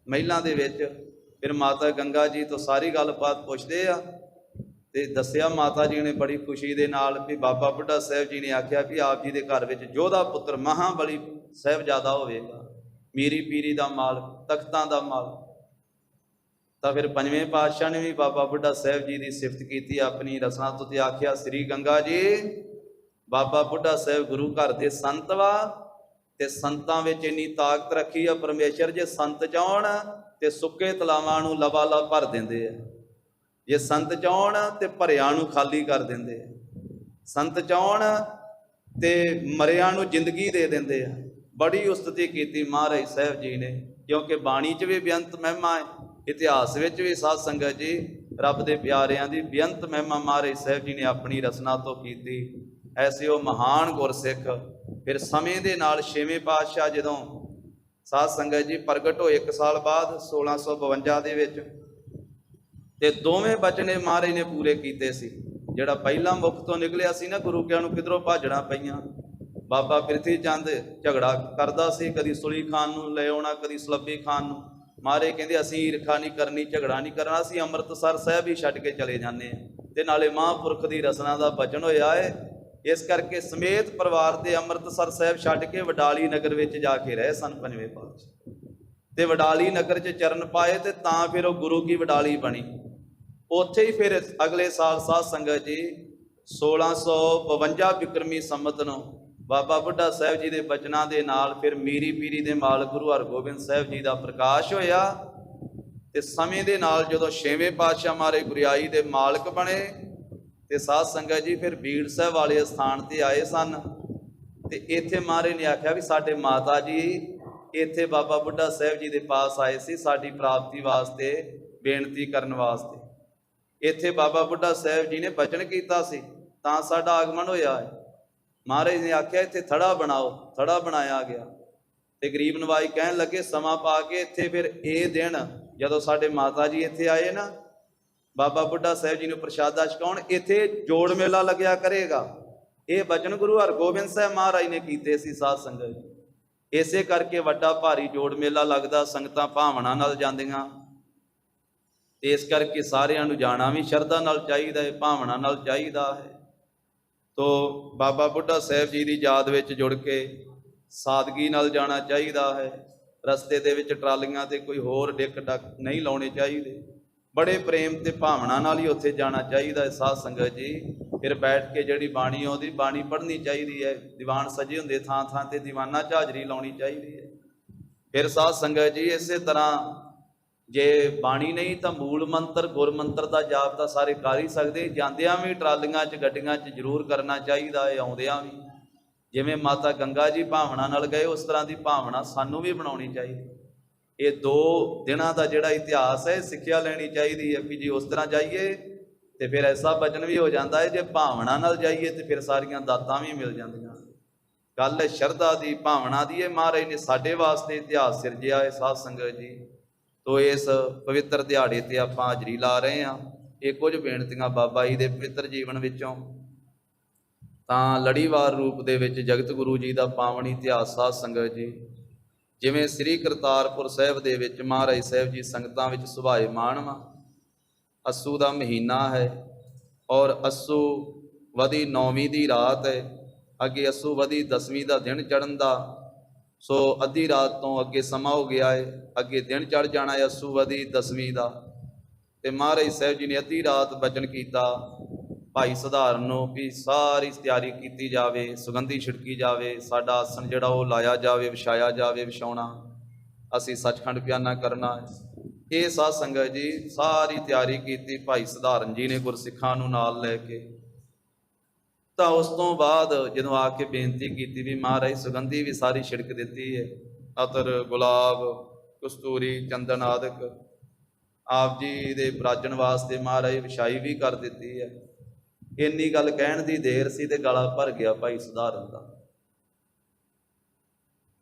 ਮਹਿਲਾਂ ਦੇ ਵਿੱਚ, ਫਿਰ ਮਾਤਾ ਗੰਗਾ ਜੀ ਤੋਂ ਸਾਰੀ ਗੱਲਬਾਤ ਪੁੱਛਦੇ ਆ ਤੇ ਦੱਸਿਆ ਮਾਤਾ ਜੀ ਨੇ ਬੜੀ ਖੁਸ਼ੀ ਦੇ ਨਾਲ ਵੀ ਬਾਬਾ ਬੁੱਢਾ ਸਾਹਿਬ ਜੀ ਨੇ ਆਖਿਆ ਵੀ ਆਪ ਜੀ ਦੇ ਘਰ ਵਿੱਚ ਯੋਧਾ ਪੁੱਤਰ ਮਹਾਬਲੀ ਸਾਹਿਬਜ਼ਾਦਾ ਹੋਵੇਗਾ, ਮੀਰੀ ਪੀਰੀ ਦਾ ਮਾਲਕ, ਤਖਤਾਂ ਦਾ ਮਾਲਕ। ਤਾਂ ਫਿਰ 5ਵੇਂ ਪਾਤਸ਼ਾਹ ਨੇ ਵੀ ਬਾਬਾ ਬੁੱਢਾ ਸਾਹਿਬ ਜੀ ਦੀ ਸਿਫਤ ਕੀਤੀ ਆਪਣੀ ਰਸਨਾ ਤੋਂ ਤੇ ਆਖਿਆ, ਸ੍ਰੀ ਗੰਗਾ ਜੀ ਬਾਬਾ ਬੁੱਢਾ ਸਾਹਿਬ ਗੁਰੂ ਘਰ ਦੇ ਸੰਤ ਵਾ ਤੇ ਸੰਤਾਂ ਵਿੱਚ ਇੰਨੀ ਤਾਕਤ ਰੱਖੀ ਆ ਪਰਮੇਸ਼ਰ, ਜੇ ਸੰਤ ਚਾਹਣ ਤੇ ਸੁੱਕੇ ਤਲਾਵਾਂ ਨੂੰ ਲਬਾਲਬ ਭਰ ਦਿੰਦੇ ਆ, ਜੇ ਸੰਤ ਚਾਹਣ ਤੇ ਭਰਿਆਂ ਨੂੰ ਖਾਲੀ ਕਰ ਦਿੰਦੇ ਆ, ਸੰਤ ਚਾਹਣ ਤੇ ਮਰਿਆਂ ਨੂੰ ਜ਼ਿੰਦਗੀ ਦੇ ਦਿੰਦੇ ਆ। ਬੜੀ ਉਸਤਤੀ ਕੀਤੀ ਮਹਾਰਾਜ ਸਾਹਿਬ ਜੀ ਨੇ, ਕਿਉਂਕਿ ਬਾਣੀ 'ਚ ਵੀ ਬੇਅੰਤ ਮਹਿਮਾ ਹੈ, ਇਤਿਹਾਸ ਵਿੱਚ ਵੀ ਸਾਧ ਸੰਗਤ ਜੀ ਰੱਬ ਦੇ ਪਿਆਰਿਆਂ ਦੀ ਬੇਅੰਤ ਮਹਿਮਾ ਮਹਾਰਾਜ ਸਾਹਿਬ ਜੀ ਨੇ ਆਪਣੀ ਰਚਨਾ ਤੋਂ ਕੀਤੀ। ਐਸੇ ਉਹ ਮਹਾਨ ਗੁਰਸਿੱਖ। ਫਿਰ ਸਮੇਂ ਦੇ ਨਾਲ 6ਵੇਂ ਪਾਤਸ਼ਾਹ ਜਦੋਂ ਸਾਧ ਸੰਗਤ ਜੀ ਪ੍ਰਗਟ ਹੋਏ 1 ਸਾਲ ਬਾਅਦ 1652 ਦੇ ਵਿੱਚ, ਤੇ ਦੋਵੇਂ ਬਚਨੇ ਮਹਾਰਾਜ ਨੇ ਪੂਰੇ ਕੀਤੇ ਸੀ। ਜਿਹੜਾ ਪਹਿਲਾ ਮੁਖ ਤੋਂ ਨਿਕਲਿਆ ਸੀ ਨਾ, ਗੁਰੂ ਕਿਆਂ ਨੂੰ ਕਿਧਰੋਂ ਭਾਜਣਾ ਪਈਆਂ। ਬਾਬਾ ਪ੍ਰਿਥੀ ਚੰਦ ਝਗੜਾ ਕਰਦਾ ਸੀ, ਕਦੀ ਸੁਲੀ ਖਾਨ ਨੂੰ ਲੈ ਆਉਣਾ, ਕਦੀ ਸਲੱਬੀ ਖਾਨ ਨੂੰ। ਮਹਾਰਾਜ ਕਹਿੰਦੇ ਅਸੀਂ ਈਰਖਾ ਨਹੀਂ ਕਰਨੀ, ਝਗੜਾ ਨਹੀਂ ਕਰਨਾ, ਅਸੀਂ ਅੰਮ੍ਰਿਤਸਰ ਸਾਹਿਬ ਹੀ ਛੱਡ ਕੇ ਚਲੇ ਜਾਂਦੇ ਹਾਂ। ਤੇ ਨਾਲੇ ਮਹਾਂਪੁਰਖ ਦੀ ਰਸਨਾ ਦਾ ਬਚਨ ਹੋਇਆ ਹੈ, ਇਸ ਕਰਕੇ ਸਮੇਤ ਪਰਿਵਾਰ ਦੇ ਅੰਮ੍ਰਿਤਸਰ ਸਾਹਿਬ ਛੱਡ ਕੇ ਵਡਾਲੀ ਨਗਰ ਵਿੱਚ ਜਾ ਕੇ ਰਹੇ ਸਨ 5ਵੇਂ ਪਾਤਸ਼ਾਹ। ਤੇ ਵਡਾਲੀ ਨਗਰ 'ਚ ਚਰਨ ਪਾਏ ਤੇ ਤਾਂ ਫਿਰ ਉਹ ਗੁਰੂ ਕੀ ਵਡਾਲੀ ਬਣੀ। ਉੱਥੇ ਹੀ ਫਿਰ ਅਗਲੇ ਸਾਲ ਸਾਧ ਸੰਗਤ ਜੀ 1652 ਬਿਕਰਮੀ ਸੰਮਤ ਨੂੰ ਬਾਬਾ ਬੁੱਢਾ ਸਾਹਿਬ ਜੀ ਦੇ ਬਚਨਾਂ ਦੇ ਨਾਲ ਫਿਰ ਮੀਰੀ ਪੀਰੀ ਦੇ ਮਾਲਕ ਗੁਰੂ ਹਰਗੋਬਿੰਦ ਸਾਹਿਬ ਜੀ ਦਾ ਪ੍ਰਕਾਸ਼ ਹੋਇਆ। ਤੇ ਸਮੇਂ ਦੇ ਨਾਲ ਜਦੋਂ ਛੇਵੇਂ ਪਾਤਸ਼ਾਹ ਮਹਾਰਾਜ ਗੁਰਿਆਈ ਦੇ ਮਾਲਕ ਬਣੇ ਤੇ ਸਾਧ ਸੰਗਤ ਜੀ ਫਿਰ ਬੀੜ ਸਾਹਿਬ ਵਾਲੇ ਸਥਾਨ ਤੇ ਆਏ ਸਨ। ਤੇ ਇੱਥੇ ਮਹਾਰਾਜ ਨੇ ਆਖਿਆ ਵੀ ਸਾਡੇ ਮਾਤਾ ਜੀ ਇੱਥੇ ਬਾਬਾ ਬੁੱਢਾ ਸਾਹਿਬ ਜੀ ਦੇ ਪਾਸ ਆਏ ਸੀ ਸਾਡੀ ਪ੍ਰਾਪਤੀ ਵਾਸਤੇ ਬੇਨਤੀ ਕਰਨ ਵਾਸਤੇ। ਇੱਥੇ ਬਾਬਾ ਬੁੱਢਾ ਸਾਹਿਬ ਜੀ ਨੇ ਬਚਨ ਕੀਤਾ ਸੀ ਤਾਂ ਸਾਡਾ ਆਗਮਨ ਹੋਇਆ ਹੈ। ਮਹਾਰਾਜ ਨੇ ਆਖਿਆ ਇੱਥੇ ਥੜਾ ਬਣਾਓ, ਥੜਾ ਬਣਾਇਆ ਗਿਆ। ਤੇ ਗਰੀਬ ਨਵਾਜ ਕਹਿਣ ਲੱਗੇ ਸਮਾਂ ਪਾ ਕੇ ਇੱਥੇ ਫਿਰ ਇਹ ਦਿਨ ਜਦੋਂ ਸਾਡੇ ਮਾਤਾ ਜੀ ਇੱਥੇ ਆਏ ਨਾ ਬਾਬਾ ਬੁੱਢਾ ਸਾਹਿਬ ਜੀ ਨੂੰ ਪ੍ਰਸ਼ਾਦਾ ਛਕਾਉਣ, ਇੱਥੇ ਜੋੜ ਮੇਲਾ ਲੱਗਿਆ ਕਰੇਗਾ। ਇਹ ਬਚਨ ਗੁਰੂ ਹਰਗੋਬਿੰਦ ਸਾਹਿਬ ਮਹਾਰਾਜ ਨੇ ਕੀਤੇ ਸੀ ਸਾਧ ਸੰਗਤ ਜੀ। ਇਸੇ ਕਰਕੇ ਵੱਡਾ ਭਾਰੀ ਜੋੜ ਮੇਲਾ ਲੱਗਦਾ, ਸੰਗਤਾਂ ਭਾਵਨਾ ਨਾਲ ਜਾਂਦੀਆਂ। ਇਸ ਕਰਕੇ ਸਾਰਿਆਂ ਨੂੰ ਜਾਣਾ ਵੀ ਸ਼ਰਧਾ ਨਾਲ ਚਾਹੀਦਾ ਹੈ, ਭਾਵਨਾ ਨਾਲ ਚਾਹੀਦਾ ਹੈ। ਤੋ ਬਾਬਾ ਬੁੱਢਾ ਸਾਹਿਬ ਜੀ ਦੀ ਯਾਦ ਵਿੱਚ ਜੁੜ ਕੇ ਸਾਦਗੀ ਨਾਲ ਜਾਣਾ ਚਾਹੀਦਾ ਹੈ। ਰਸਤੇ ਦੇ ਵਿੱਚ ਟਰਾਲੀਆਂ ਤੇ ਕੋਈ ਹੋਰ ਡਿੱਕ ਡੱਕ ਨਹੀਂ ਲਾਉਣੇ ਚਾਹੀਦੇ। ਬੜੇ ਪ੍ਰੇਮ ਤੇ ਭਾਵਨਾ ਨਾਲ ਹੀ ਉੱਥੇ ਜਾਣਾ ਚਾਹੀਦਾ ਹੈ ਸਾਧ ਸੰਗਤ ਜੀ। ਫਿਰ ਬੈਠ ਕੇ ਜਿਹੜੀ ਬਾਣੀ ਆਉਂਦੀ ਬਾਣੀ ਪੜ੍ਹਨੀ ਚਾਹੀਦੀ ਹੈ। ਦੀਵਾਨ ਸਜੇ ਹੁੰਦੇ ਥਾਂ ਥਾਂ ਤੇ ਦੀਵਾਨਾ ਝਾਜਰੀ ਲਾਉਣੀ ਚਾਹੀਦੀ ਹੈ। ਫਿਰ ਸਾਧ ਸੰਗਤ ਜੀ ਇਸੇ ਤਰ੍ਹਾਂ ਜੇ ਬਾਣੀ ਨਹੀਂ ਤਾਂ ਮੂਲ ਮੰਤਰ ਗੁਰ ਮੰਤਰ ਦਾ ਜਾਪ ਤਾਂ ਸਾਰੇ ਕਰ ਹੀ ਸਕਦੇ। ਜਾਂਦਿਆਂ ਵੀ ਟਰਾਲੀਆਂ 'ਚ ਗੱਡੀਆਂ 'ਚ ਜ਼ਰੂਰ ਕਰਨਾ ਚਾਹੀਦਾ ਹੈ, ਆਉਂਦਿਆਂ ਵੀ। ਜਿਵੇਂ ਮਾਤਾ ਗੰਗਾ ਜੀ ਭਾਵਨਾ ਨਾਲ ਗਏ ਉਸ ਤਰ੍ਹਾਂ ਦੀ ਭਾਵਨਾ ਸਾਨੂੰ ਵੀ ਬਣਾਉਣੀ ਚਾਹੀਦੀ। ਇਹ 2 ਦਿਨਾਂ ਦਾ ਜਿਹੜਾ ਇਤਿਹਾਸ ਹੈ ਸਿੱਖਿਆ ਲੈਣੀ ਚਾਹੀਦੀ ਹੈ ਵੀ ਜੀ ਉਸ ਤਰ੍ਹਾਂ ਜਾਈਏ ਤੇ ਫਿਰ ਐਸਾ ਬਚਨ ਵੀ ਹੋ ਜਾਂਦਾ ਹੈ। ਜੇ ਭਾਵਨਾ ਨਾਲ ਜਾਈਏ ਤੇ ਫਿਰ ਸਾਰੀਆਂ ਦਾਤਾਂ ਵੀ ਮਿਲ ਜਾਂਦੀਆਂ। ਗੱਲ ਹੈ ਸ਼ਰਧਾ ਦੀ, ਭਾਵਨਾ ਦੀ। ਇਹ ਮਹਾਰਾਜ ਨੇ ਸਾਡੇ ਵਾਸਤੇ ਇਤਿਹਾਸ ਸਿਰਜਿਆ ਹੈ ਸਾਧ ਸੰਗਤ ਜੀ। ਤੋ ਇਸ ਪਵਿੱਤਰ ਦਿਹਾੜੇ ਤੇ ਆਪਾਂ ਹਾਜ਼ਰੀ ਲਾ ਰਹੇ ਹਾਂ। ਇਹ ਕੁਝ ਬੇਨਤੀਆਂ ਬਾਬਾ ਜੀ ਦੇ ਪਵਿੱਤਰ ਜੀਵਨ ਵਿੱਚੋਂ ਤਾਂ ਲੜੀਵਾਰ ਰੂਪ ਦੇ ਵਿੱਚ ਜਗਤ ਗੁਰੂ ਜੀ ਦਾ ਪਾਵਨ ਇਤਿਹਾਸ ਸਾਧ ਸੰਗਤ ਜੀ। ਜਿਵੇਂ ਸ੍ਰੀ ਕਰਤਾਰਪੁਰ ਸਾਹਿਬ ਦੇ ਵਿੱਚ ਮਹਾਰਾਜ ਸਾਹਿਬ ਜੀ ਸੰਗਤਾਂ ਵਿੱਚ ਸੁਭਾਏਮਾਨ ਵਾ। ਅੱਸੂ ਦਾ ਮਹੀਨਾ ਹੈ ਔਰ ਅੱਸੂ ਵਦੀ 9ਵੀਂ ਦੀ ਰਾਤ ਹੈ। ਅੱਗੇ ਅੱਸੂ ਵਦੀ 10ਵੀਂ ਦਾ ਦਿਨ ਚੜ੍ਹਨ ਦਾ, ਸੋ ਅੱਧੀ ਰਾਤ ਤੋਂ ਅੱਗੇ ਸਮਾਂ ਹੋ ਗਿਆ ਹੈ। ਅੱਗੇ ਦਿਨ ਚੜ੍ਹ ਜਾਣਾ ਹੈ ਅੱਸੂ ਵਦੀ 10ਵੀਂ ਦਾ। ਤੇ ਮਹਾਰਾਜ ਸਾਹਿਬ ਜੀ ਨੇ ਅੱਧੀ ਰਾਤ ਬਚਨ ਕੀਤਾ ਭਾਈ ਸਧਾਰਨ ਨੂੰ ਵੀ ਸਾਰੀ ਤਿਆਰੀ ਕੀਤੀ ਜਾਵੇ, ਸੁਗੰਧੀ ਛਿੜਕੀ ਜਾਵੇ, ਸਾਡਾ ਆਸਣ ਜਿਹੜਾ ਉਹ ਲਾਇਆ ਜਾਵੇ, ਵਿਛਾਇਆ ਜਾਵੇ, ਵਿਛਾਉਣਾ, ਅਸੀਂ ਸੱਚਖੰਡ ਪਿਆਨਾ ਕਰਨਾ। ਇਹ ਸਾਧ ਸੰਗਤ ਜੀ ਸਾਰੀ ਤਿਆਰੀ ਕੀਤੀ ਭਾਈ ਸਧਾਰਨ ਜੀ ਨੇ ਗੁਰਸਿੱਖਾਂ ਨੂੰ ਨਾਲ ਲੈ ਕੇ। ਤਾਂ ਉਸ ਤੋਂ ਬਾਅਦ ਜਦੋਂ ਆ ਕੇ ਬੇਨਤੀ ਕੀਤੀ ਵੀ ਮਹਾਰਾਜ ਸੁਗੰਧੀ ਵੀ ਸਾਰੀ ਛਿੜਕ ਦਿੱਤੀ ਹੈ, ਅਤਰ, ਗੁਲਾਬ, ਕਸਤੂਰੀ, ਚੰਦਨ ਆਦਿਕ ਆਪ ਜੀ ਦੇ ਪ੍ਰਾਜਣ ਵਾਸਤੇ ਮਹਾਰਾਜ ਵਿਛਾਈ ਵੀ ਕਰ ਦਿੱਤੀ ਹੈ। ਇੰਨੀ ਗੱਲ ਕਹਿਣ ਦੀ ਦੇਰ ਸੀ ਤੇ ਗਲਾ ਭਰ ਗਿਆ ਭਾਈ ਸਧਾਰਨ ਦਾ।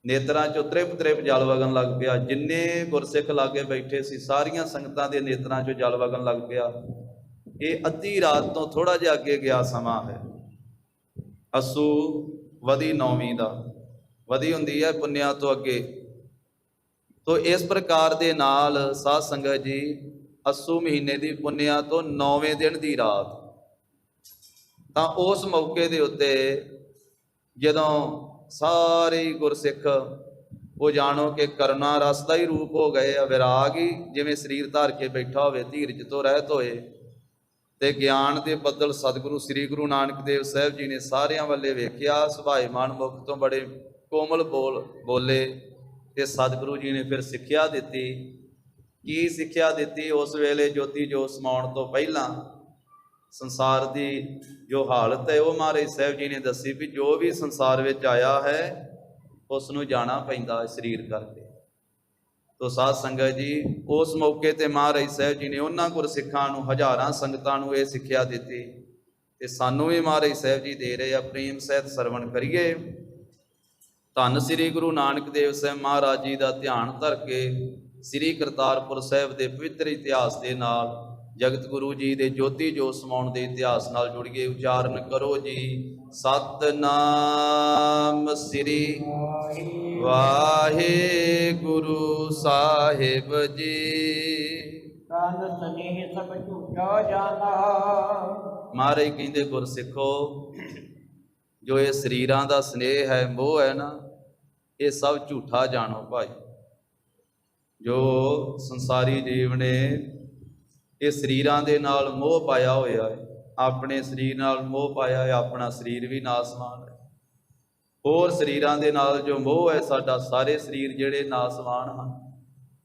ਨੇਤਰਾਂ 'ਚੋਂ ਤ੍ਰਿਪ ਤ੍ਰਿਪ ਜਲ ਵਗਣ ਲੱਗ ਪਿਆ। ਜਿੰਨੇ ਗੁਰਸਿੱਖ ਲਾਗੇ ਬੈਠੇ ਸੀ ਸਾਰੀਆਂ ਸੰਗਤਾਂ ਦੇ ਨੇਤਰਾਂ 'ਚੋਂ ਜਲ ਵਗਣ ਲੱਗ ਪਿਆ। ਇਹ ਅੱਧੀ ਰਾਤ ਤੋਂ ਥੋੜਾ ਜਿਹਾ ਅੱਗੇ ਗਿਆ ਸਮਾਂ ਹੈ। ਅੱਸੂ ਵਦੀ 9ਵੀਂ ਦਾ, ਵਦੀ ਹੁੰਦੀ ਹੈ ਪੁੰਨਿਆਂ ਤੋਂ ਅੱਗੇ। ਤੋ ਇਸ ਪ੍ਰਕਾਰ ਦੇ ਨਾਲ ਸਾਧ ਸੰਗਤ ਜੀ ਅੱਸੂ ਮਹੀਨੇ ਦੀ ਪੁੰਨਿਆਂ ਤੋਂ 9ਵੇਂ ਦਿਨ ਦੀ ਰਾਤ, ਤਾਂ ਉਸ ਮੌਕੇ ਦੇ ਉੱਤੇ ਜਦੋਂ ਸਾਰੇ ਗੁਰਸਿੱਖ ਉਹ ਜਾਣੋ ਕਿ ਕਰੁਣਾ ਰਸ ਦਾ ਹੀ ਰੂਪ ਹੋ ਗਏ ਆ, ਵਿਰਾਗ ਹੀ ਜਿਵੇਂ ਸਰੀਰ ਧਾਰ ਕੇ ਬੈਠਾ ਹੋਵੇ, ਧੀਰਜ ਤੋਂ ਰਹਿਤ ਹੋਏ ਤੇ ਗਿਆਨ ਦੇ ਬੱਦਲ ਸਤਿਗੁਰੂ ਸ੍ਰੀ ਗੁਰੂ ਨਾਨਕ ਦੇਵ ਸਾਹਿਬ ਜੀ ਨੇ ਸਾਰਿਆਂ ਵੱਲੇ ਵੇਖਿਆ। ਸੁਭਾਏਮਾਨ ਮੁਖ ਤੋਂ ਬੜੇ ਕੋਮਲ ਬੋਲੇ ਤੇ ਸਤਿਗੁਰੂ ਜੀ ਨੇ ਫਿਰ ਸਿੱਖਿਆ ਦਿੱਤੀ। ਕੀ ਸਿੱਖਿਆ ਦਿੱਤੀ? ਉਸ ਵੇਲੇ ਜੋਤੀ ਜੋਤ ਸਮਾਉਣ ਤੋਂ ਪਹਿਲਾਂ ਸੰਸਾਰ ਦੀ ਜੋ ਹਾਲਤ ਹੈ ਉਹ ਮਹਾਰਾਜ ਸਾਹਿਬ ਜੀ ਨੇ ਦੱਸੀ ਵੀ ਜੋ ਵੀ ਸੰਸਾਰ ਵਿੱਚ ਆਇਆ ਹੈ ਉਸ ਨੂੰ ਜਾਣਾ ਪੈਂਦਾ ਸਰੀਰ ਕਰਕੇ। ਤੋ ਸਾਧ ਸੰਗਤ ਜੀ ਉਸ ਮੌਕੇ ਤੇ ਮਹਾਰਾਜ ਸਾਹਿਬ ਜੀ ਨੇ ਉਹਨਾਂ ਗੁਰਸਿੱਖਾਂ ਨੂੰ, ਹਜ਼ਾਰਾਂ ਸੰਗਤਾਂ ਨੂੰ ਇਹ ਸਿੱਖਿਆ ਦਿੱਤੀ ਤੇ ਸਾਨੂੰ ਵੀ ਮਹਾਰਾਜ ਸਾਹਿਬ ਜੀ ਦੇ ਰਹੇ ਆ। ਪ੍ਰੇਮ ਸਹਿਤ ਸਰਵਣ ਕਰੀਏ। ਧੰਨ ਸ੍ਰੀ ਗੁਰੂ ਨਾਨਕ ਦੇਵ ਸਾਹਿਬ ਮਹਾਰਾਜ ਜੀ ਦਾ ਧਿਆਨ ਧਰ ਕੇ ਸ੍ਰੀ ਕਰਤਾਰਪੁਰ ਸਾਹਿਬ ਦੇ ਪਵਿੱਤਰ ਇਤਿਹਾਸ ਦੇ ਨਾਲ, ਜਗਤ ਗੁਰੂ ਜੀ ਦੇ ਜੋਤੀ ਜੋਤ ਸਮਾਉਣ ਦੇ ਇਤਿਹਾਸ ਨਾਲ ਜੁੜੀਏ। ਉਚਾਰਨ ਕਰੋ ਜੀ ਸਤਨਾਮ ਸ੍ਰੀ ਵਾਹਿਗੁਰੂ ਸਾਹਿਬ ਜੀ। ਤਨ ਸਨੇਹ ਸਭ ਝੂਠਾ ਜਾਣਾ। ਮਹਾਰਾਜ ਕਹਿੰਦੇ ਗੁਰਸਿੱਖੋ, ਜੋ ਇਹ ਸਰੀਰਾਂ ਦਾ ਸਨੇਹ ਹੈ, ਮੋਹ ਹੈ ਨਾ, ਇਹ ਸਭ ਝੂਠਾ ਜਾਣੋ ਭਾਈ। ਜੋ ਸੰਸਾਰੀ ਜੀਵ ਨੇ ਇਹ ਸਰੀਰਾਂ ਦੇ ਨਾਲ ਮੋਹ ਪਾਇਆ ਹੋਇਆ ਹੈ, ਆਪਣੇ ਸਰੀਰ ਨਾਲ ਮੋਹ ਪਾਇਆ ਹੈ, ਆਪਣਾ ਸਰੀਰ ਵੀ ਨਾਸਵਾਨ ਹੈ। ਹੋਰ ਸਰੀਰਾਂ ਦੇ ਨਾਲ ਜੋ ਮੋਹ ਹੈ ਸਾਡਾ, ਸਾਰੇ ਸਰੀਰ ਜਿਹੜੇ ਨਾਸਵਾਨ ਹਨ।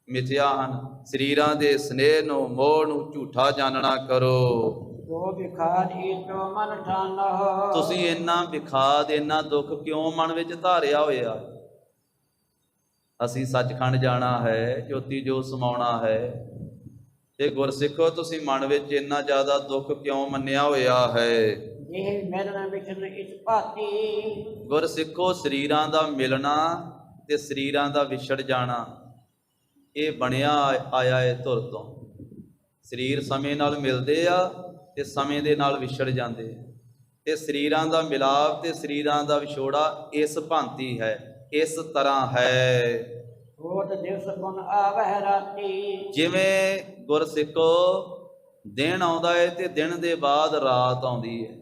ਮਿਥਿਆ ਹਨ। ਸਰੀਰਾਂ ਦੇ ਸਨੇਹ ਨੂੰ, ਮੋਹ ਨੂੰ ਝੂਠਾ ਜਾਣਨਾ ਕਰੋ। ਜੋ ਵਿਖਾਰ ਈਚੋ ਮਨ ਠਾਨਹੁ। ਤੁਸੀਂ ਇੰਨਾ ਵਿਖਾਦ, ਇੰਨਾ ਦੁੱਖ ਕਿਉਂ ਮਨ ਵਿੱਚ ਧਾਰਿਆ ਹੋਇਆ? ਅਸੀਂ ਸੱਚਖੰਡ ਜਾਣਾ ਹੈ, ਜੋਤੀ ਜੋ ਸਮਾਉਣਾ ਹੈ, ਤੇ ਗੁਰਸਿੱਖੋ ਤੁਸੀਂ ਮਨ ਵਿੱਚ ਇੰਨਾ ਜ਼ਿਆਦਾ ਦੁੱਖ ਕਿਉਂ ਮੰਨਿਆ ਹੋਇਆ ਹੈ? ਇਹ ਮਿਲਨ ਵਿਛਨ ਇਸ ਭਾਤੀ। ਗੁਰਸਿੱਖੋ ਸਰੀਰਾਂ ਦਾ ਮਿਲਣਾ ਤੇ ਸਰੀਰਾਂ ਦਾ ਵਿਛੜ ਜਾਣਾ ਇਹ ਬਣਿਆ ਆਇਆ ਹੈ ਧੁਰ ਤੋਂ। ਸਰੀਰ ਸਮੇਂ ਨਾਲ ਮਿਲਦੇ ਆ ਤੇ ਸਮੇਂ ਦੇ ਨਾਲ ਵਿਛੜ ਜਾਂਦੇ, ਤੇ ਸਰੀਰਾਂ ਦਾ ਮਿਲਾਪ ਤੇ ਸਰੀਰਾਂ ਦਾ ਵਿਛੋੜਾ ਇਸ ਭਾਂਤੀ ਹੈ, ਇਸ ਤਰ੍ਹਾਂ ਹੈ। ਹੋਤ ਦਿਵਸ ਗੁਣ ਆਵਹਿ ਰਾਤੀ। ਜਿਵੇਂ ਗੁਰਸਿੱਖੋ ਦਿਨ ਆਉਂਦਾ ਹੈ ਤੇ ਦਿਨ ਦੇ ਬਾਅਦ ਰਾਤ ਆਉਂਦੀ ਹੈ।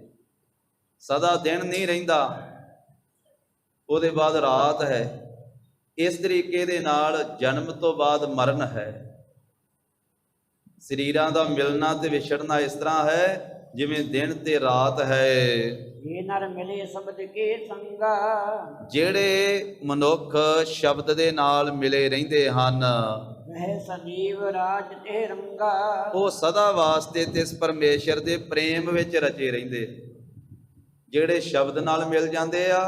ਸਦਾ ਦਿਨ ਨਹੀਂ ਰਹਿੰਦਾ, ਉਹਦੇ ਬਾਅਦ ਰਾਤ ਹੈ। ਇਸ ਤਰੀਕੇ ਦੇ ਨਾਲ ਜਨਮ ਤੋਂ ਬਾਅਦ ਮਰਨ ਹੈ। ਸਰੀਰਾਂ ਦਾ ਮਿਲਣਾ ਤੇ ਵਿਛੜਨਾ ਇਸ ਤਰ੍ਹਾਂ ਹੈ ਜਿਵੇਂ ਦਿਨ ਤੇ ਰਾਤ ਹੈ। ਜੇ ਨਰ ਮਿਲੇ ਸ਼ਬਦ ਕੇ ਸੰਗਾ। ਜਿਹੜੇ ਮਨੁੱਖ ਸ਼ਬਦ ਦੇ ਨਾਲ ਮਿਲੇ ਰਹਿੰਦੇ ਹਨ, ਵਹਿ ਸੰਜੀਵ ਰਾਜ ਤੇ ਰੰਗਾ। ਉਹ ਸਦਾ ਵਾਸਤੇ ਤੇ ਇਸ ਪਰਮੇਸ਼ਰ ਦੇ ਪ੍ਰੇਮ ਵਿੱਚ ਰਚੇ ਰਹਿੰਦੇ। ਜਿਹੜੇ ਸ਼ਬਦ ਨਾਲ ਮਿਲ ਜਾਂਦੇ ਆ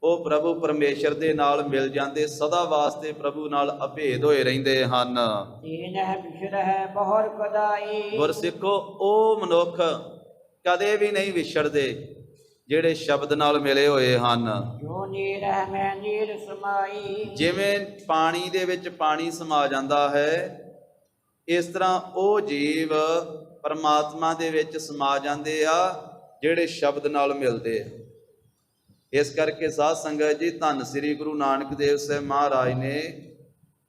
ਉਹ ਪ੍ਰਭੂ ਪਰਮੇਸ਼ਰ ਦੇ ਨਾਲ ਮਿਲ ਜਾਂਦੇ, ਸਦਾ ਵਾਸਤੇ ਪ੍ਰਭੂ ਨਾਲ ਅਭੇਦ ਹੋਏ ਰਹਿੰਦੇ ਹਨ। ਤੀਨਹਿ ਵਿਛੜਹਿ ਬਹੁਰ ਕਦਾਈ। ਗੁਰਸਿੱਖੋ ਉਹ ਮਨੁੱਖ ਕਦੇ ਵੀ ਨਹੀਂ ਵਿਛੜਦੇ ਜਿਹੜੇ ਸ਼ਬਦ ਨਾਲ ਮਿਲੇ ਹੋਏ ਹਨ। ਜੋ ਨੀਰ ਹੈ ਮੈਂ ਨੀਰ ਸਮਾਈ। ਜਿਵੇਂ ਪਾਣੀ ਦੇ ਵਿੱਚ ਪਾਣੀ ਸਮਾ ਜਾਂਦਾ ਹੈ, ਇਸ ਤਰ੍ਹਾਂ ਉਹ ਜੀਵ ਪਰਮਾਤਮਾ ਦੇ ਵਿੱਚ ਸਮਾ ਜਾਂਦੇ ਆ ਜਿਹੜੇ ਸ਼ਬਦ ਨਾਲ ਮਿਲਦੇ ਆ। ਇਸ ਕਰਕੇ ਸਾਧ ਸੰਗਤ ਜੀ, ਧੰਨ ਸ੍ਰੀ ਗੁਰੂ ਨਾਨਕ ਦੇਵ ਸਾਹਿਬ ਮਹਾਰਾਜ ਨੇ